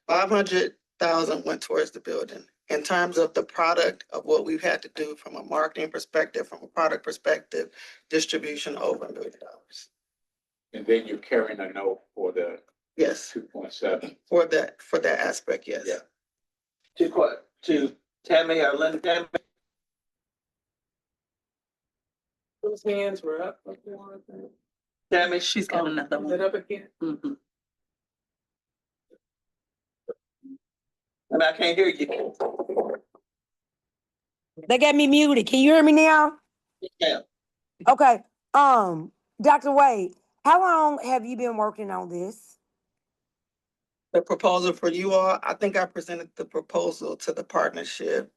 500,000 went towards the building. In terms of the product of what we've had to do from a marketing perspective, from a product perspective, distribution, over $1 million. And then you're carrying a note for the Yes, 2.7. for that aspect, yes. Yeah. To Tammy or Lynn, Tammy? Those hands were up. Tammy? She's got another Is one. it up again? Mhm. I mean, I can't hear you. They got me muted. Can you hear me now? Yeah. Okay. Dr. Wade, how long have you been working on this? The proposal for you all, I think I presented the proposal to the partnership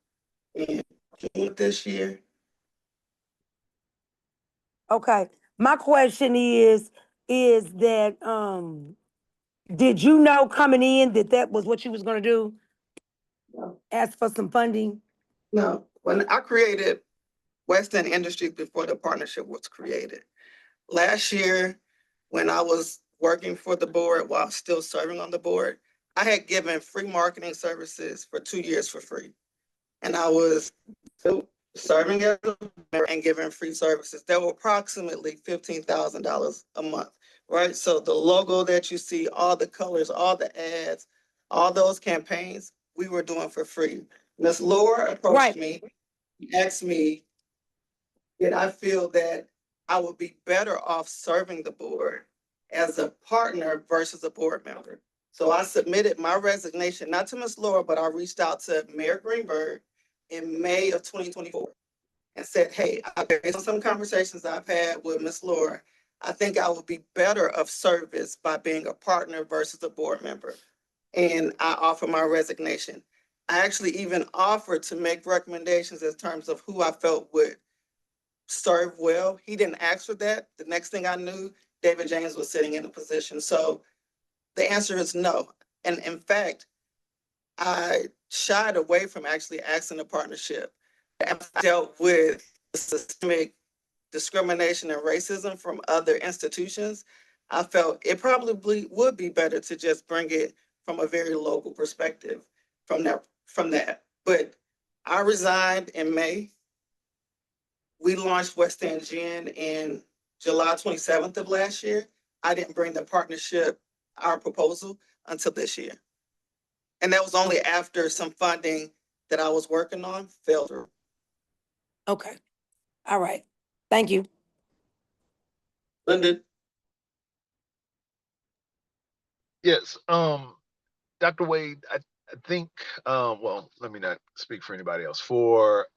in June of this year. Okay. My question is that, did you know coming in that that was what you was gonna do? No. Ask for some funding? No, when I created West End Industries before the partnership was created. Last year, when I was working for the board while still serving on the board, I had given free marketing services for 2 years for free. And I was still serving as a member and giving free services. That were approximately $15,000 a month, right? So the logo that you see, all the colors, all the ads, all those campaigns, we were doing for free. Ms. Laura approached me, asked me, did I feel that I would be better off serving the board as a partner versus a board member? So I submitted my resignation, not to Ms. Laura, but I reached out to Mayor Greenberg in May of 2024 and said, hey, based on some conversations I've had with Ms. Laura, I think I would be better of service by being a partner versus a board member. And I offer my resignation. I actually even offered to make recommendations in terms of who I felt would serve well. He didn't ask for that. The next thing I knew, David James was sitting in the position. So the answer is no. And in fact, I shied away from actually asking a partnership. I dealt with systemic discrimination and racism from other institutions. I felt it probably would be better to just bring it from a very local perspective from that. But I resigned in May. We launched West End Gin in July 27th of last year. I didn't bring the partnership, our proposal, until this year. And that was only after some funding that I was working on fell through. Okay. All right. Thank you. Lyndon? Yes, Dr. Wade, I think, well, let me not speak for anybody else. For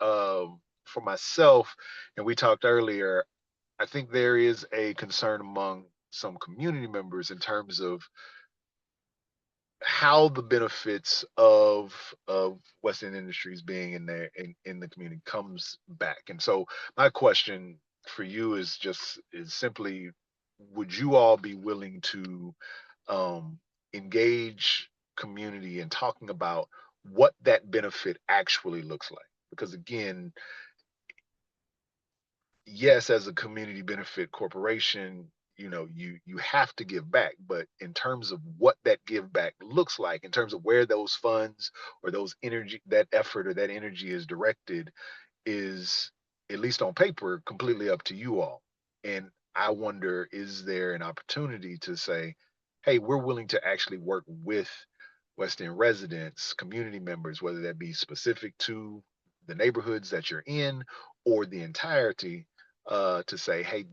myself, and we talked earlier, I think there is a concern among some community members in terms of how the benefits of West End Industries being in there in the community comes back. And so my question for you is simply, would you all be willing to engage community in talking about what that benefit actually looks like? Because again, yes, as a community benefit corporation, you know, you have to give back, but in terms of what that give back looks like, in terms of where those funds or those energy, that effort or that energy is directed, is, at least on paper, completely up to you all. And I wonder, is there an opportunity to say, hey, we're willing to actually work with West End residents, community members, whether that be specific to the neighborhoods that you're in or the entirety, to say, hey,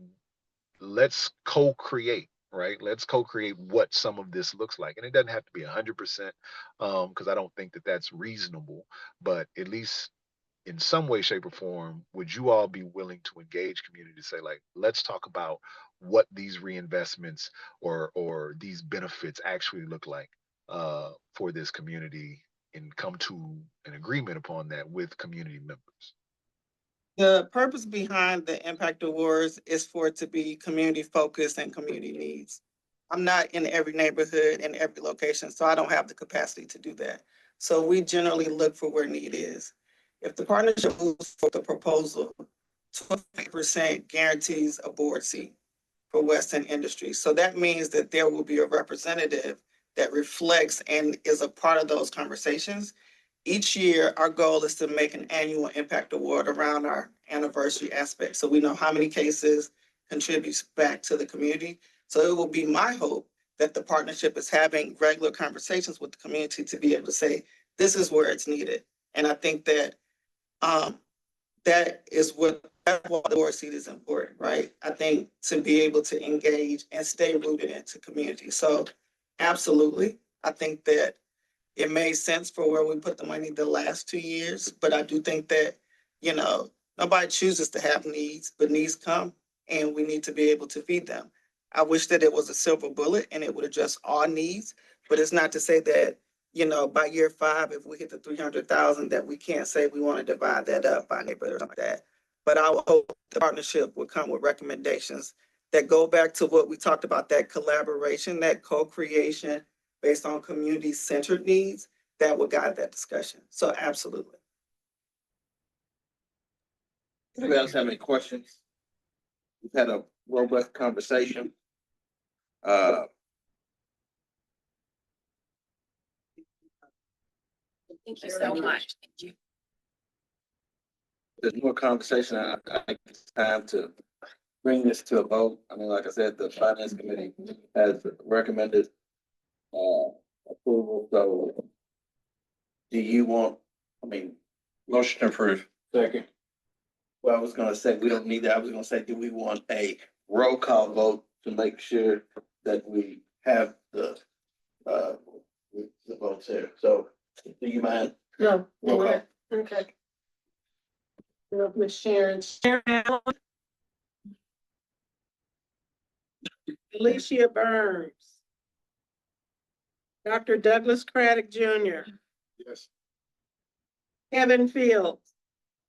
let's co-create, right? Let's co-create what some of this looks like. And it doesn't have to be 100%, because I don't think that that's reasonable, but at least in some way, shape, or form, would you all be willing to engage community to say, like, let's talk about what these reinvestments or these benefits actually look like for this community, and come to an agreement upon that with community members? The purpose behind the impact awards is for it to be community focused and community needs. I'm not in every neighborhood and every location, so I don't have the capacity to do that. So we generally look for where need is. If the partnership moves for the proposal, 20% guarantees a board seat for West End Industries. So that means that there will be a representative that reflects and is a part of those conversations. Each year, our goal is to make an annual impact award around our anniversary aspect. So we know how many cases contributes back to the community. So it will be my hope that the partnership is having regular conversations with the community to be able to say, this is where it's needed. And I think that that is that's why the board seat is important, right? I think to be able to engage and stay rooted into community. So absolutely, I think that it made sense for where we put the money the last 2 years, but I do think that, you know, nobody chooses to have needs, but needs come and we need to be able to feed them. I wish that it was a silver bullet and it would address all needs, but it's not to say that, you know, by year 5, if we hit the 300,000, that we can't say we want to divide that up by neighborhood or something like that. But I would hope the partnership would come with recommendations that go back to what we talked about, that collaboration, that co-creation, based on community-centered needs, that will guide that discussion. So absolutely. Anybody else have any questions? We've had a robust conversation. Thank you so much. Thank you. There's more conversation. I think it's time to bring this to a vote. I mean, like I said, the finance committee has recommended approval. So do you want, Motion approved. Second. well, I was gonna say, we don't need that. I was gonna say, do we want a roll call vote to make sure that we have the votes here? So do you mind? No. Roll call. Okay. Ms. Sharon. Allen. Alicia Burns. Dr. Douglas Craddock Jr. Yes. Kevin Fields.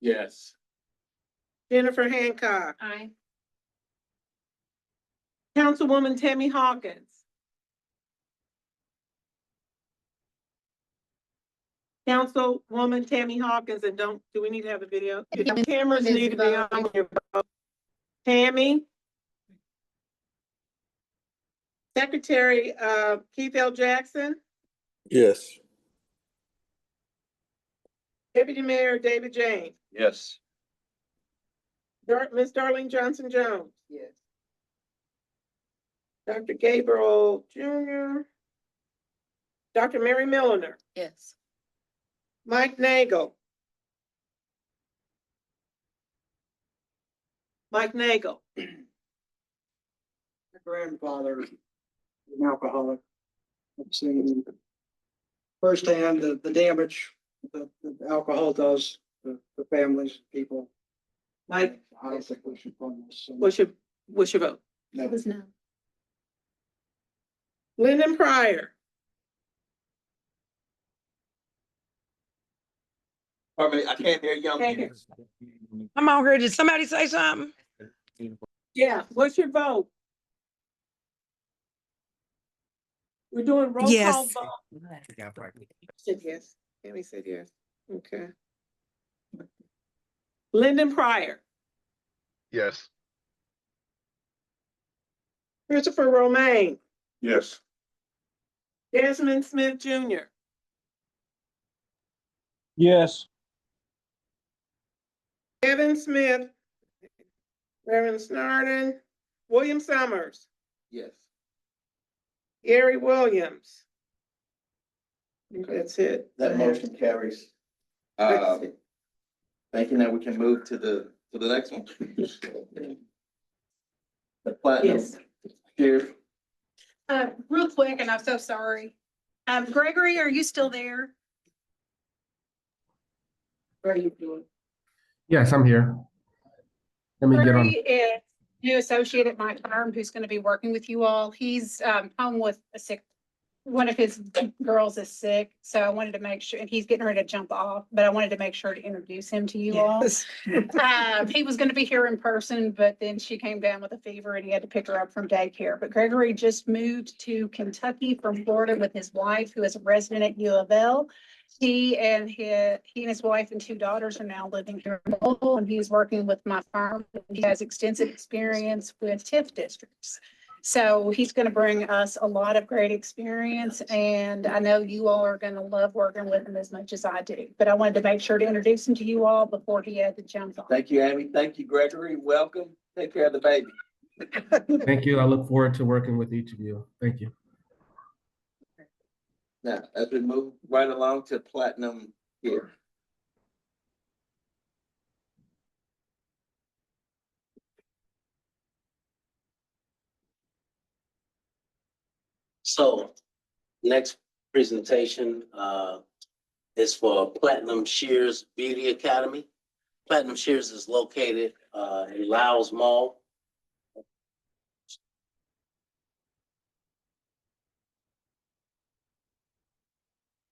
Yes. Jennifer Hancock. Aye. Councilwoman Tammy Hawkins. Councilwoman Tammy Hawkins, and do we need to have a video? The cameras need to be on when you vote. Tammy. Secretary Keith L. Jackson. Yes. Deputy Mayor David James. Yes. Miss Darlene Johnson Jones. Yes. Dr. Gabriel Jr. Dr. Mary Milliner. Yes. Mike Nagel. Mike Nagel. My grandfather was an alcoholic. I've seen firsthand the damage that alcohol does to families, people. Mike, I don't think we should fund this. So what's your vote? no. No. Lyndon Pryor. Pardon me, I can't hear you. I'm out here. Did somebody say something? Yeah, what's your vote? We're doing roll call Yes. vote. Said yes. Tammy said yes. Okay. Lyndon Pryor. Yes. Christopher Romaine, Yes. Desmond Smith Jr., Yes. Kevin Smith, Reverend Snarden, William Summers, Yes. Gary Williams. I think that's it. That motion carries. Thinking that we can move to the next one. The platinum. Yes. Here. Real quick, and I'm so sorry. Gregory, are you still there? What are you doing? Yes, I'm here. Let me get on. Gregory is new associate at my firm who's going to be working with you all. He's home with a sick, one of his girls is sick. So I wanted to make sure, and he's getting ready to jump off, but I wanted to make sure to introduce him to you all. He was going to be here in person, but then she came down with a fever and he had to pick her up from daycare. But Gregory just moved to Kentucky from Florida with his wife, who is a resident at U of L. He and his wife and 2 daughters are now living here in Louisville, and he's working with my firm. He has extensive experience with TIF districts. So he's going to bring us a lot of great experience, and I know you all are going to love working with him as much as I do. But I wanted to make sure to introduce him to you all before he had to jump off. Thank you, Amy. Thank you, Gregory. Welcome. Take care of the baby. Thank you. I look forward to working with each of you. Thank you. Now, as we move right along to platinum here. So next presentation is for Platinum Shears Beauty Academy. Platinum Shears is located in Lyles Mall.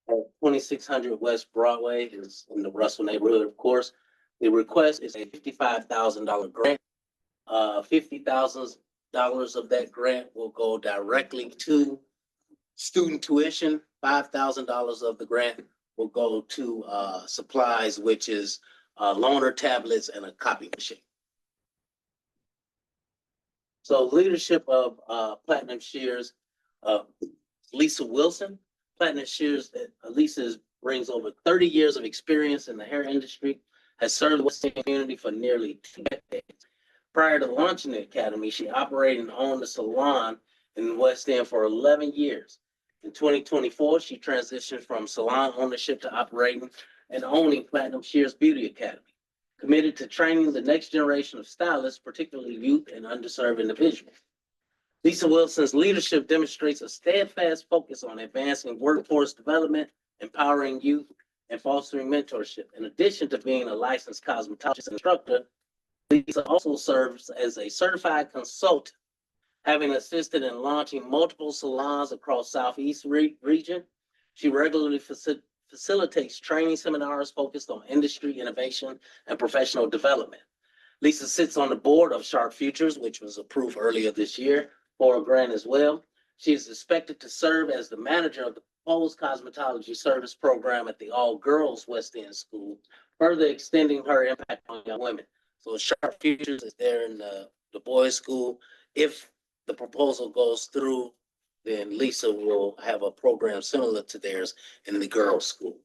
At 2600 West Broadway is in the Russell neighborhood, of course. The request is a $55,000 grant. $50,000 of that grant will go directly to student tuition. $5,000 of the grant will go to supplies, which is loaner tablets and a copy machine. So leadership of Platinum Shears, Lisa Wilson. Platinum Shears, Lisa brings over 30 years of experience in the hair industry, has served the West End community for nearly 2 decades. Prior to launching the academy, she operated and owned a salon in the West End for 11 years. In 2024, she transitioned from salon ownership to operating and owning Platinum Shears Beauty Academy, committed to training the next generation of stylists, particularly youth and underserved individuals. Lisa Wilson's leadership demonstrates a steadfast focus on advancing workforce development, empowering youth, and fostering mentorship. In addition to being a licensed cosmetologist instructor, Lisa also serves as a certified consultant, having assisted in launching multiple salons across Southeast region. She regularly facilitates training seminars focused on industry innovation and professional development. Lisa sits on the board of Sharp Futures, which was approved earlier this year for a grant as well. She is expected to serve as the manager of the proposed cosmetology service program at the all-girls West End School, further extending her impact on young women. So Sharp Futures is there in the boys' school. If the proposal goes through, then Lisa will have a program similar to theirs in the girls' school.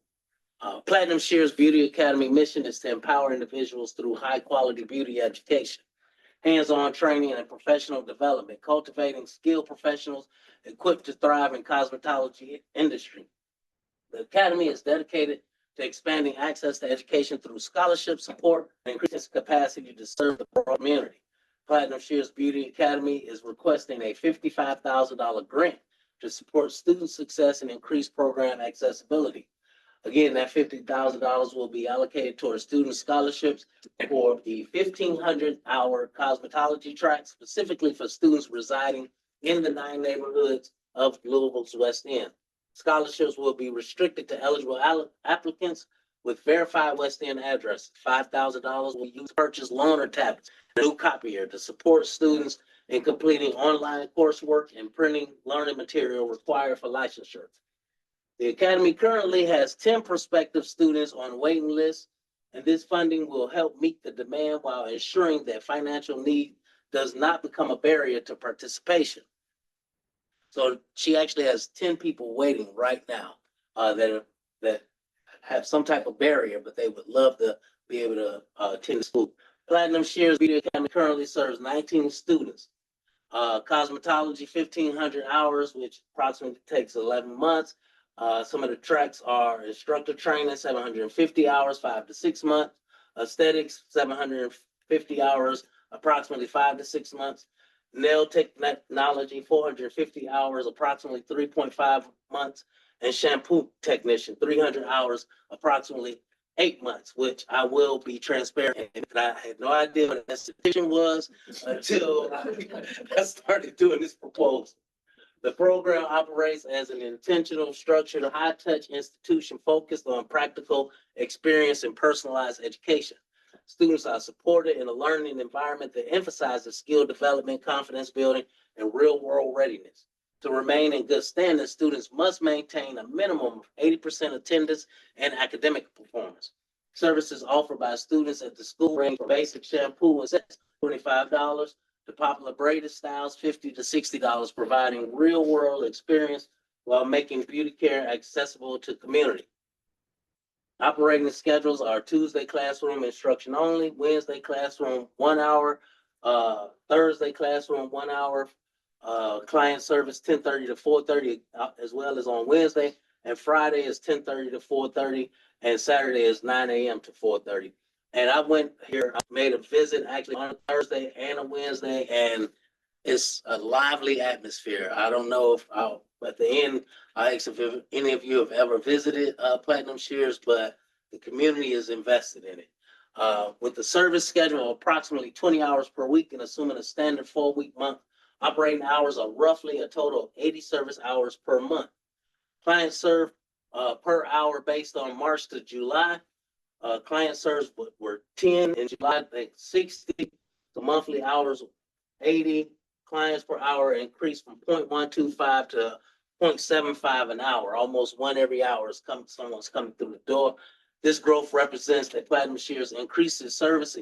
Platinum Shears Beauty Academy mission is to empower individuals through high-quality beauty education, hands-on training and professional development, cultivating skilled professionals equipped to thrive in cosmetology industry. The Academy is dedicated to expanding access to education through scholarship support and increasing capacity to serve the broad community. Platinum Shears Beauty Academy is requesting a $55,000 grant to support student success and increase program accessibility. Again, that $50,000 will be allocated towards student scholarships for the 1,500-hour cosmetology track, specifically for students residing in the 9 neighborhoods of Louisville's West End. Scholarships will be restricted to eligible applicants with verified West End addresses. $5,000 will be used to purchase loaner tablets, a new copier to support students in completing online coursework and printing learning material required for licensure. The Academy currently has 10 prospective students on waiting lists, and this funding will help meet the demand while ensuring that financial need does not become a barrier to participation. So she actually has 10 people waiting right now that have some type of barrier, but they would love to be able to attend the school. Platinum Shears Beauty Academy currently serves 19 students. Cosmetology, 1,500 hours, which approximately takes 11 months. Some of the tracks are instructor training, 750 hours, 5 to 6 months. Aesthetics, 750 hours, approximately 5 to 6 months. Nail technology, 450 hours, approximately 3.5 months. And shampoo technician, 300 hours, approximately 8 months, which I will be transparent. And I had no idea what an esthetician was until I started doing this proposal. The program operates as an intentional, structured, high-touch institution focused on practical experience and personalized education. Students are supported in a learning environment that emphasizes skill development, confidence building, and real-world readiness. To remain in good standing, students must maintain a minimum of 80% attendance and academic performance. Services offered by students at the school range from basic shampoo and sets, $25, to popular braided styles, $50 to $60, providing real-world experience while making beauty care accessible to community. Operating schedules are Tuesday classroom instruction only, Wednesday classroom 1 hour, Thursday classroom 1 hour, client service 10:30 to 4:30, as well as on Wednesday, and Friday is 10:30 to 4:30, and Saturday is 9 a.m. to 4:30. And I went here, I made a visit actually on a Thursday and a Wednesday, and it's a lively atmosphere. I don't know if at the end, I asked if any of you have ever visited Platinum Shears, but the community is invested in it. With the service schedule of approximately 20 hours per week and assuming a standard 4-week month, operating hours are roughly a total of 80 service hours per month. Clients served per hour based on March to July. Client serves were 10 in July, I think 60. The monthly hours 80. Clients per hour increased from 0.125 to 0.75 an hour. Almost one every hour is someone's coming through the door. This growth represents that Platinum Shears increases service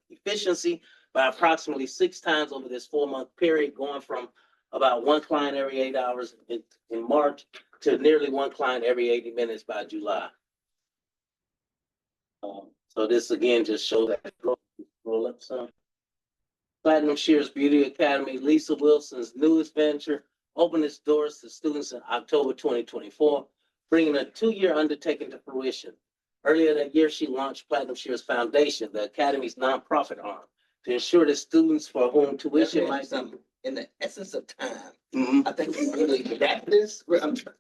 efficiency by approximately 6 times over this 4-month period, going from about 1 client every 8 hours in March to nearly 1 client every 80 minutes by July. So this again just shows that roll up some. Platinum Shears Beauty Academy, Lisa Wilson's newest venture, opened its doors to students in October 2024, bringing a 2-year undertaking to fruition. Earlier that year, she launched Platinum Shears Foundation, the Academy's nonprofit arm, to ensure that students for whom tuition might be. In the essence of time, I think we really got this.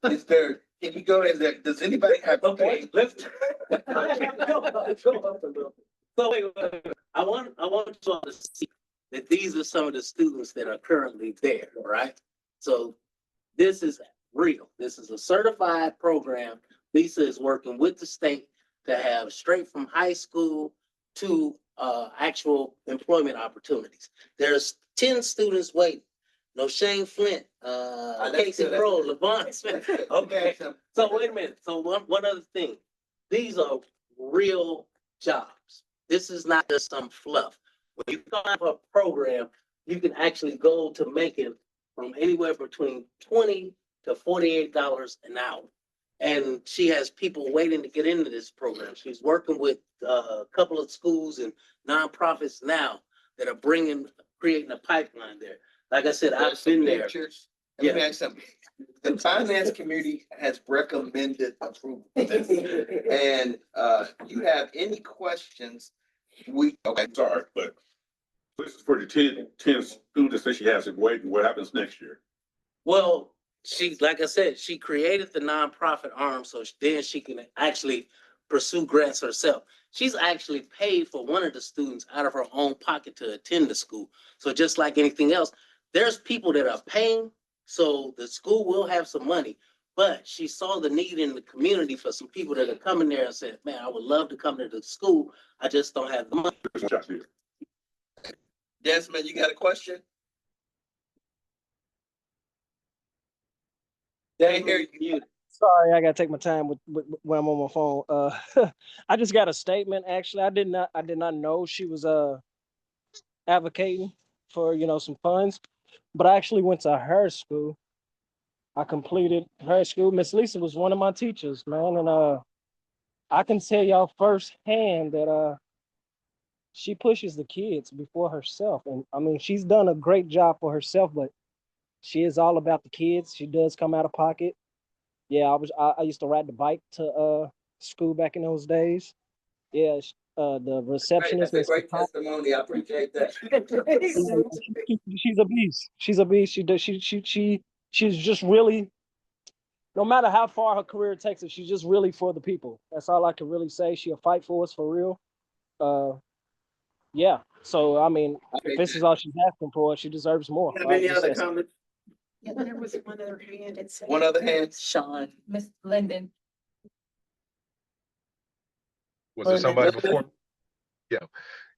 Is there, can you go, does anybody have? Okay, let's. So wait, I want you all to see that these are some of the students that are currently there, right? So this is real. This is a certified program. Lisa is working with the state to have straight from high school to actual employment opportunities. There's 10 students waiting. No Shane Flint, Casey Pro, Levon Smith. Okay, so wait a minute. So one other thing. These are real jobs. This is not just some fluff. When you have a program, you can actually go to making from anywhere between $20 to $48 an hour. And she has people waiting to get into this program. She's working with a couple of schools and nonprofits now that are creating a pipeline there. Like I said, I've been there. Let me ask something. The finance committee has recommended approval of this. And you have any questions? Okay, Sorry, but this is for the 10 students that she has in waiting. What happens next year? Well, like I said, she created the nonprofit arm so then she can actually pursue grants herself. She's actually paid for one of the students out of her own pocket to attend the school. So just like anything else, there's people that are paying, so the school will have some money. But she saw the need in the community for some people that are coming there and said, man, I would love to come to the school. I just don't have the money. Desmond, you got a question? Sorry, I gotta take my time with when I'm on my phone. I just got a statement. Actually, I did not know she was advocating for, some funds. But I actually went to her school. I completed her school. Miss Lisa was one of my teachers, man. And I can tell y'all firsthand that she pushes the kids before herself. And I mean, she's done a great job for herself, but she is all about the kids. She does come out of pocket. Yeah, I used to ride the bike to school back in those days. Yeah, the receptionist. That's a Miss great Pataki, testimony. I appreciate that. she's a beast. She's a beast. She's just really, no matter how far her career takes her, she's just really for the people. That's all I can really say. She'll fight for us for real. Yeah. So I mean, if this is all she's asking for, she deserves more. Have any other comments? Yeah, there was one other hand. It said. One other hand? Sean, Miss Linden. Was there somebody before?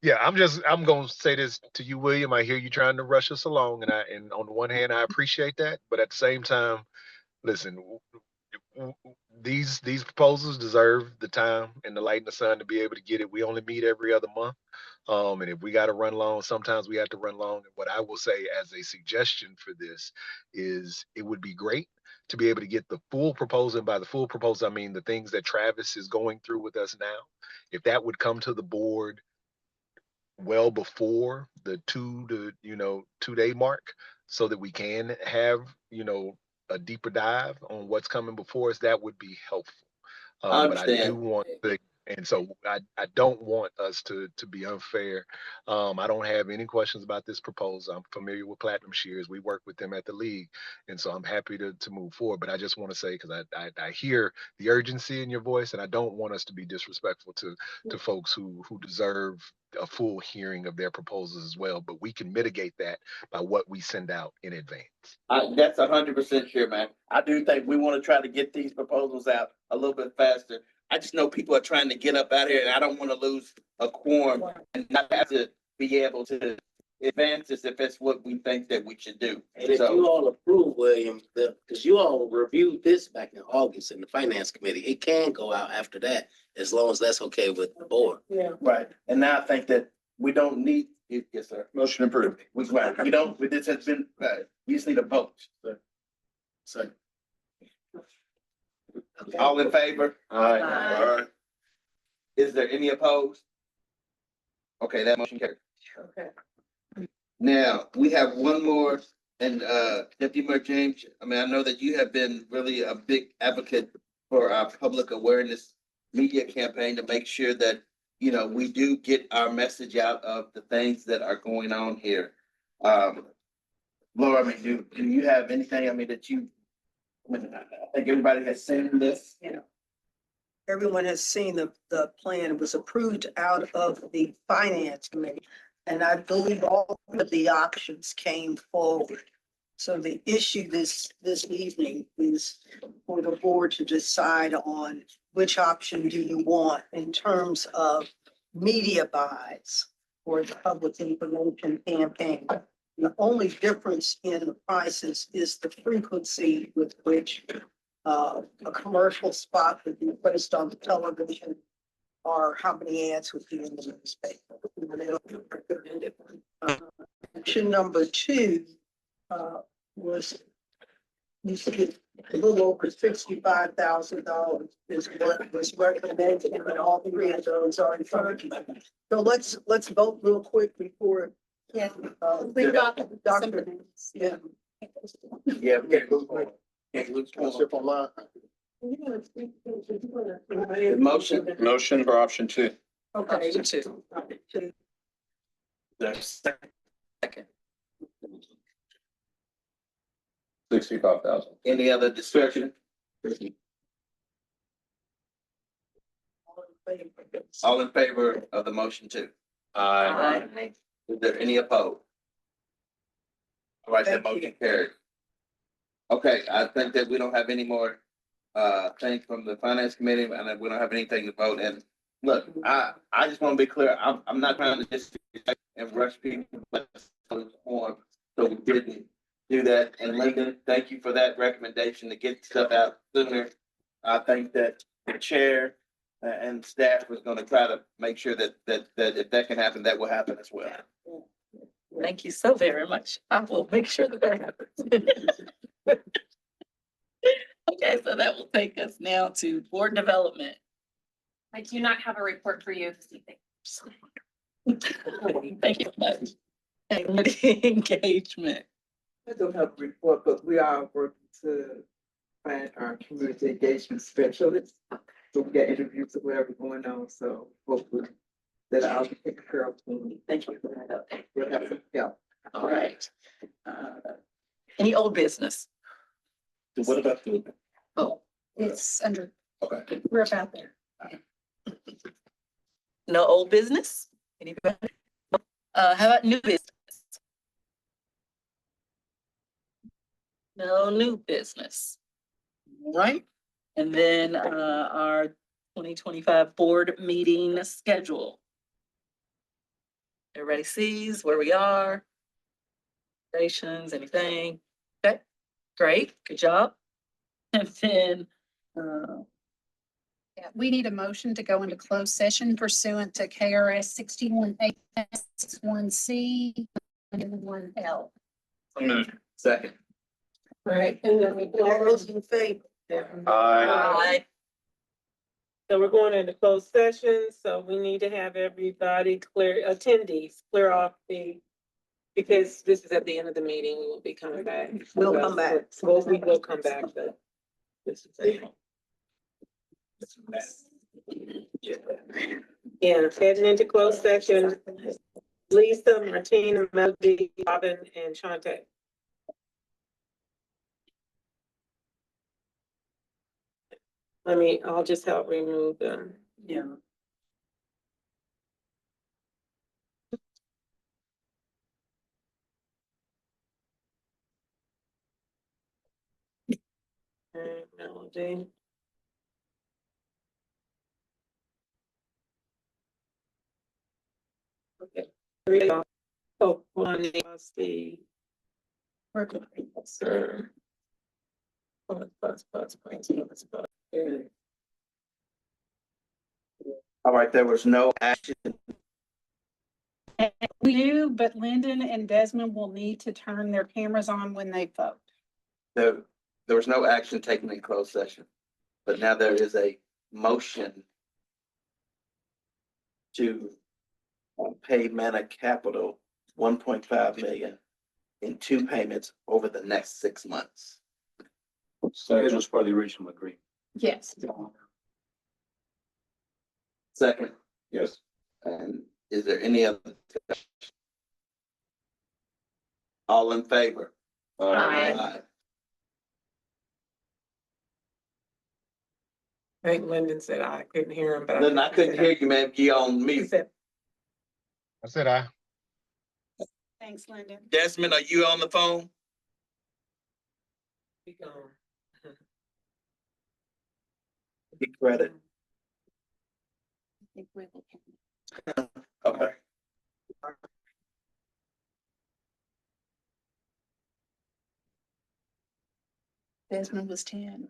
Yeah, I'm gonna say this to you, William. I hear you trying to rush us along, and on the one hand, I appreciate that, but at the same time, listen, these proposals deserve the time and the light and the sun to be able to get it. We only meet every other month. And if we got to run long, sometimes we have to run long. And what I will say as a suggestion for this is it would be great to be able to get the full proposal. And by the full proposal, I mean the things that Travis is going through with us now. If that would come to the board well before the 2-day mark, so that we can have, a deeper dive on what's coming before us, that would be helpful. But I do want to, and so I don't want us to be unfair. I don't have any questions about this proposal. I'm familiar with Platinum Shears. We work with them at the league. And so I'm happy to move forward. But I just want to say, because I hear the urgency in your voice, and I don't want us to be disrespectful to folks who deserve a full hearing of their proposals as well. But we can mitigate that by what we send out in advance. That's 100% sure, man. I do think we want to try to get these proposals out a little bit faster. I just know people are trying to get up out here, and I don't want to lose a quorum and not have to be able to advance this if it's what we think that we should do. And if you all approve, William, because you all reviewed this back in August in the finance committee, it can go out after that, as long as that's okay with the board. Yeah. Right. And now I think that we don't need, yes, sir. Motion approved. We don't, this has been, we just need a vote. So. All in favor? Aye. Aye. Is there any opposed? Okay, that motion carried. Okay. Now, we have one more, and Deputy Mayor James, I know that you have been really a big advocate for our public awareness media campaign to make sure that, we do get our message out of the things that are going on here. Laura, do you have anything, that you, I think everybody has seen this? Yeah. Everyone has seen the plan. It was approved out of the finance committee. And I believe all of the options came forward. So the issue this evening is for the board to decide on which option do you want in terms of media buys for the public information campaign. The only difference in the prices is the frequency with which a commercial spot would be placed on the television or how many ads would be in the newspaper. Option number 2 was you see a little over $65,000 is what was recommended, and all 3 of those are in front of you. So let's vote real quick before. Yeah. We got Dr. Yeah. Yeah, we can't lose one. Can't lose one. Motion for option 2. Okay. Option 2. Second. 65,000. Any other discussion? All in favor of the motion 2? Aye. Is there any opposed? All right, that motion carried. Okay, I think that we don't have any more things from the finance committee, and that we don't have anything to vote. And look, I just want to be clear. I'm not trying to just and rush people, so we didn't do that. And Lyndon, thank you for that recommendation to get stuff out sooner. I think that the chair and staff was going to try to make sure that if that can happen, that will happen as well. Thank you so very much. I will make sure that happens. Okay, so that will take us now to board development. I do not have a report for you this evening. Thank you much. Community engagement. I don't have a report, but we are working to find our community engagement specialist. So we got interviews or whatever going on, so hopefully that I'll be taking care of. Thank you for that update. We'll have some help. All right. Any old business? What about the? Oh, it's under, Okay. we're about there. No old business? Anybody? How about new business? No new business. Right? And then, our 2025 board meeting schedule. Everybody sees where we are? Stations, anything? Okay, great, good job. And then, Yeah, we need a motion to go into closed session pursuant to KRS 61A61C and 1L. Second. right, and then we. All those in favor? Aye. So we're going into closed session, so we need to have everybody clear, attendees, clear off because this is at the end of the meeting, we will be coming back. We'll come back. Well, we will come back, but this is it. Yeah, heading into closed session, Lisa, Martina, Melody, Robin, and Shante. I'll just help remove them. Yeah. Melody. Okay. Oh, one is the. Sir. All right, there was no action. We do, but Lyndon and Desmond will need to turn their cameras on when they vote. There was no action taken in closed session, but now there is a motion to pay Manna Capital 1.5 million in 2 payments over the next 6 months. So it was part of the original agreement. Yes. Second, Yes. and is there any other discussion? All in favor? Aye. I think Lyndon said I couldn't hear him, but. Then I couldn't hear you, man. You on He mute. said, I said aye. Thanks, Lyndon. Desmond, are you on the phone? "Be gone." Get credit. I think we will. Okay. Desmond was 10.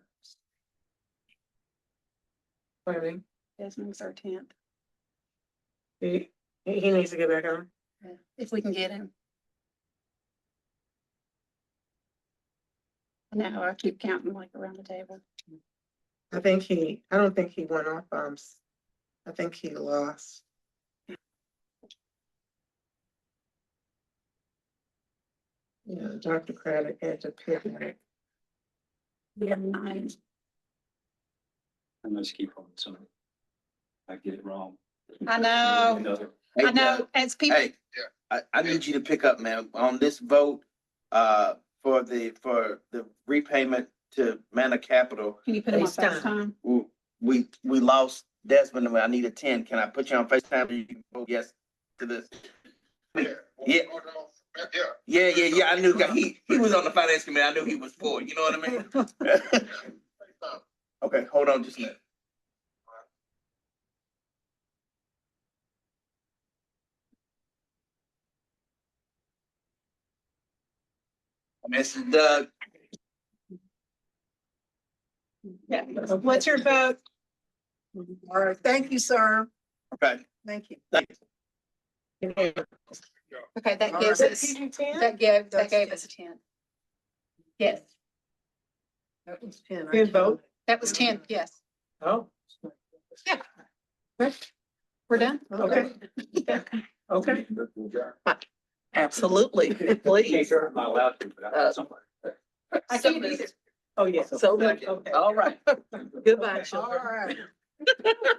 Pardon Desmond was our 10th. me? He needs to get back on. If we can get him. No, I keep counting like around the table. I don't think he went off, I think he lost. Yeah, Dr. Craddock had to pick it. We have 9. I'm gonna just keep on, so I get it wrong. I know, Hey, I know, as people, Hey, I need you to pick up, man, on this vote, for the repayment to Manna Capital. can you put him on FaceTime. FaceTime? We lost Desmond, and I need a 10. Can I put you on FaceTime? You can vote yes to this. Yeah. Yeah. I knew he was on the finance committee. I knew he was for it. You know what I mean? Okay, hold on just a minute. Mr. Doug. Yeah. What's your vote? All right, thank you, sir. Okay. Thank you. Okay, that All gives right. us, PG-10? that gave us a 10. Yes, That was 10. Ten vote? that was 10, yes. Oh. Yeah. We're done? Okay. Okay. Absolutely, please. I'm not allowed to, but I got somebody. I can't either. Oh, yes. So, Okay. all right. Goodbye, All children. right.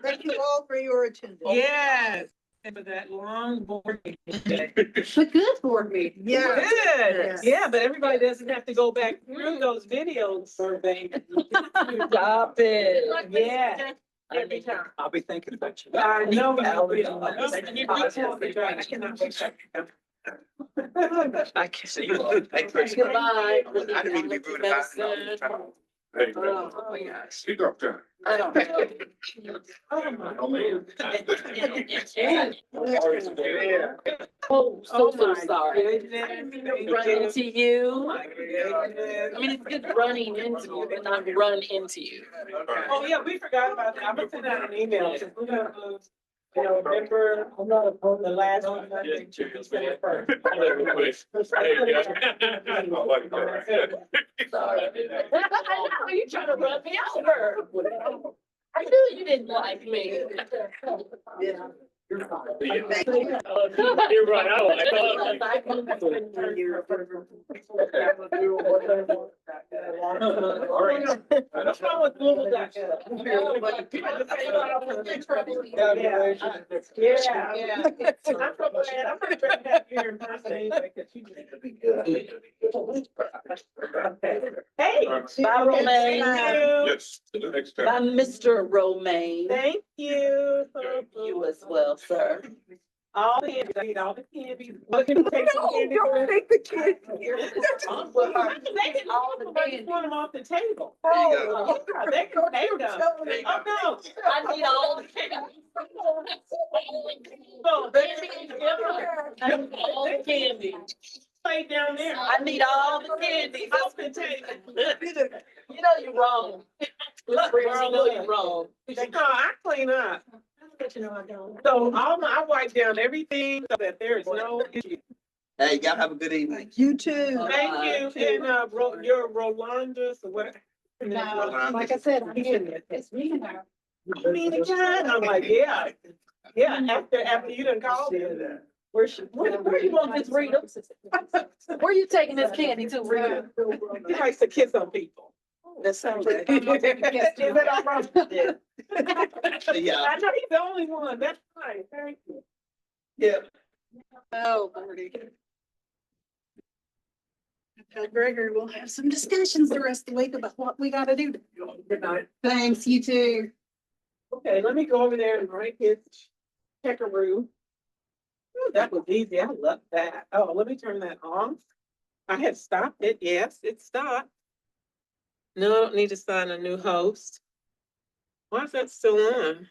Thank you all for your attendance. Yes. And for that long board meeting today. But good board meeting. Yeah. Good. Yes. Yeah, but everybody doesn't have to go back through those videos survey. Stop it. Yeah. Every time. I'll be thinking about you. I know. I I cannot wait. I can't See you. Thanks, Chris. Goodbye. I didn't mean to be rude about it. Hey, Oh, my gosh. you doctor. I don't. Oh, so sorry. Run into you. I mean, it's good running into you, but not run into you. Oh, yeah, we forgot about that. I'm gonna send out an email. Cause we're gonna, remember, I'm not on the last one. I think December 1st. Sorry. I know, you're trying to run me over. I knew you didn't like me. Yeah. You're fine. You're right. What's wrong with Google Docs? Yeah. I'm so glad. I'm gonna bring that here in person anyway, 'cause you just. Hey. Bye, Romaine. Thank you. Yes, to the next By time. Mr. Romaine. Thank you. You as well, sir. All the candy, I need all the candy. Take some candy. Don't take the kids here. They can all the candy. Want them off the table. Oh, Yeah, they can take them. Oh, no. I need all the candy. Oh, I need all the candy. Play down there. I need all the candy. Off the table. You know you're wrong. Miss Briggs, you know you're wrong. No, I clean up. So I wipe down everything so that there is no issue. Hey, y'all have a good evening. You too. Thank you, and, your Rolanda's, what? Like I said, it's me and her. You mean again? I'm like, yeah, after you done called me. Where you want this Rita? Where you taking this candy to, Rita? He likes to kiss on people. That sounds like. Is it all right? Yeah. I know he's the only one, that's fine, thank you. Yeah. Oh, Lordy. Gregory, we'll have some discussions the rest of the week about what we gotta do. Good night. Thanks, you too. Okay, let me go over there and write his checkaroo. Ooh, that was easy, I love that. Oh, let me turn that off. I had stopped it, yes, it stopped. No, I don't need to sign a new host. Why is that still on?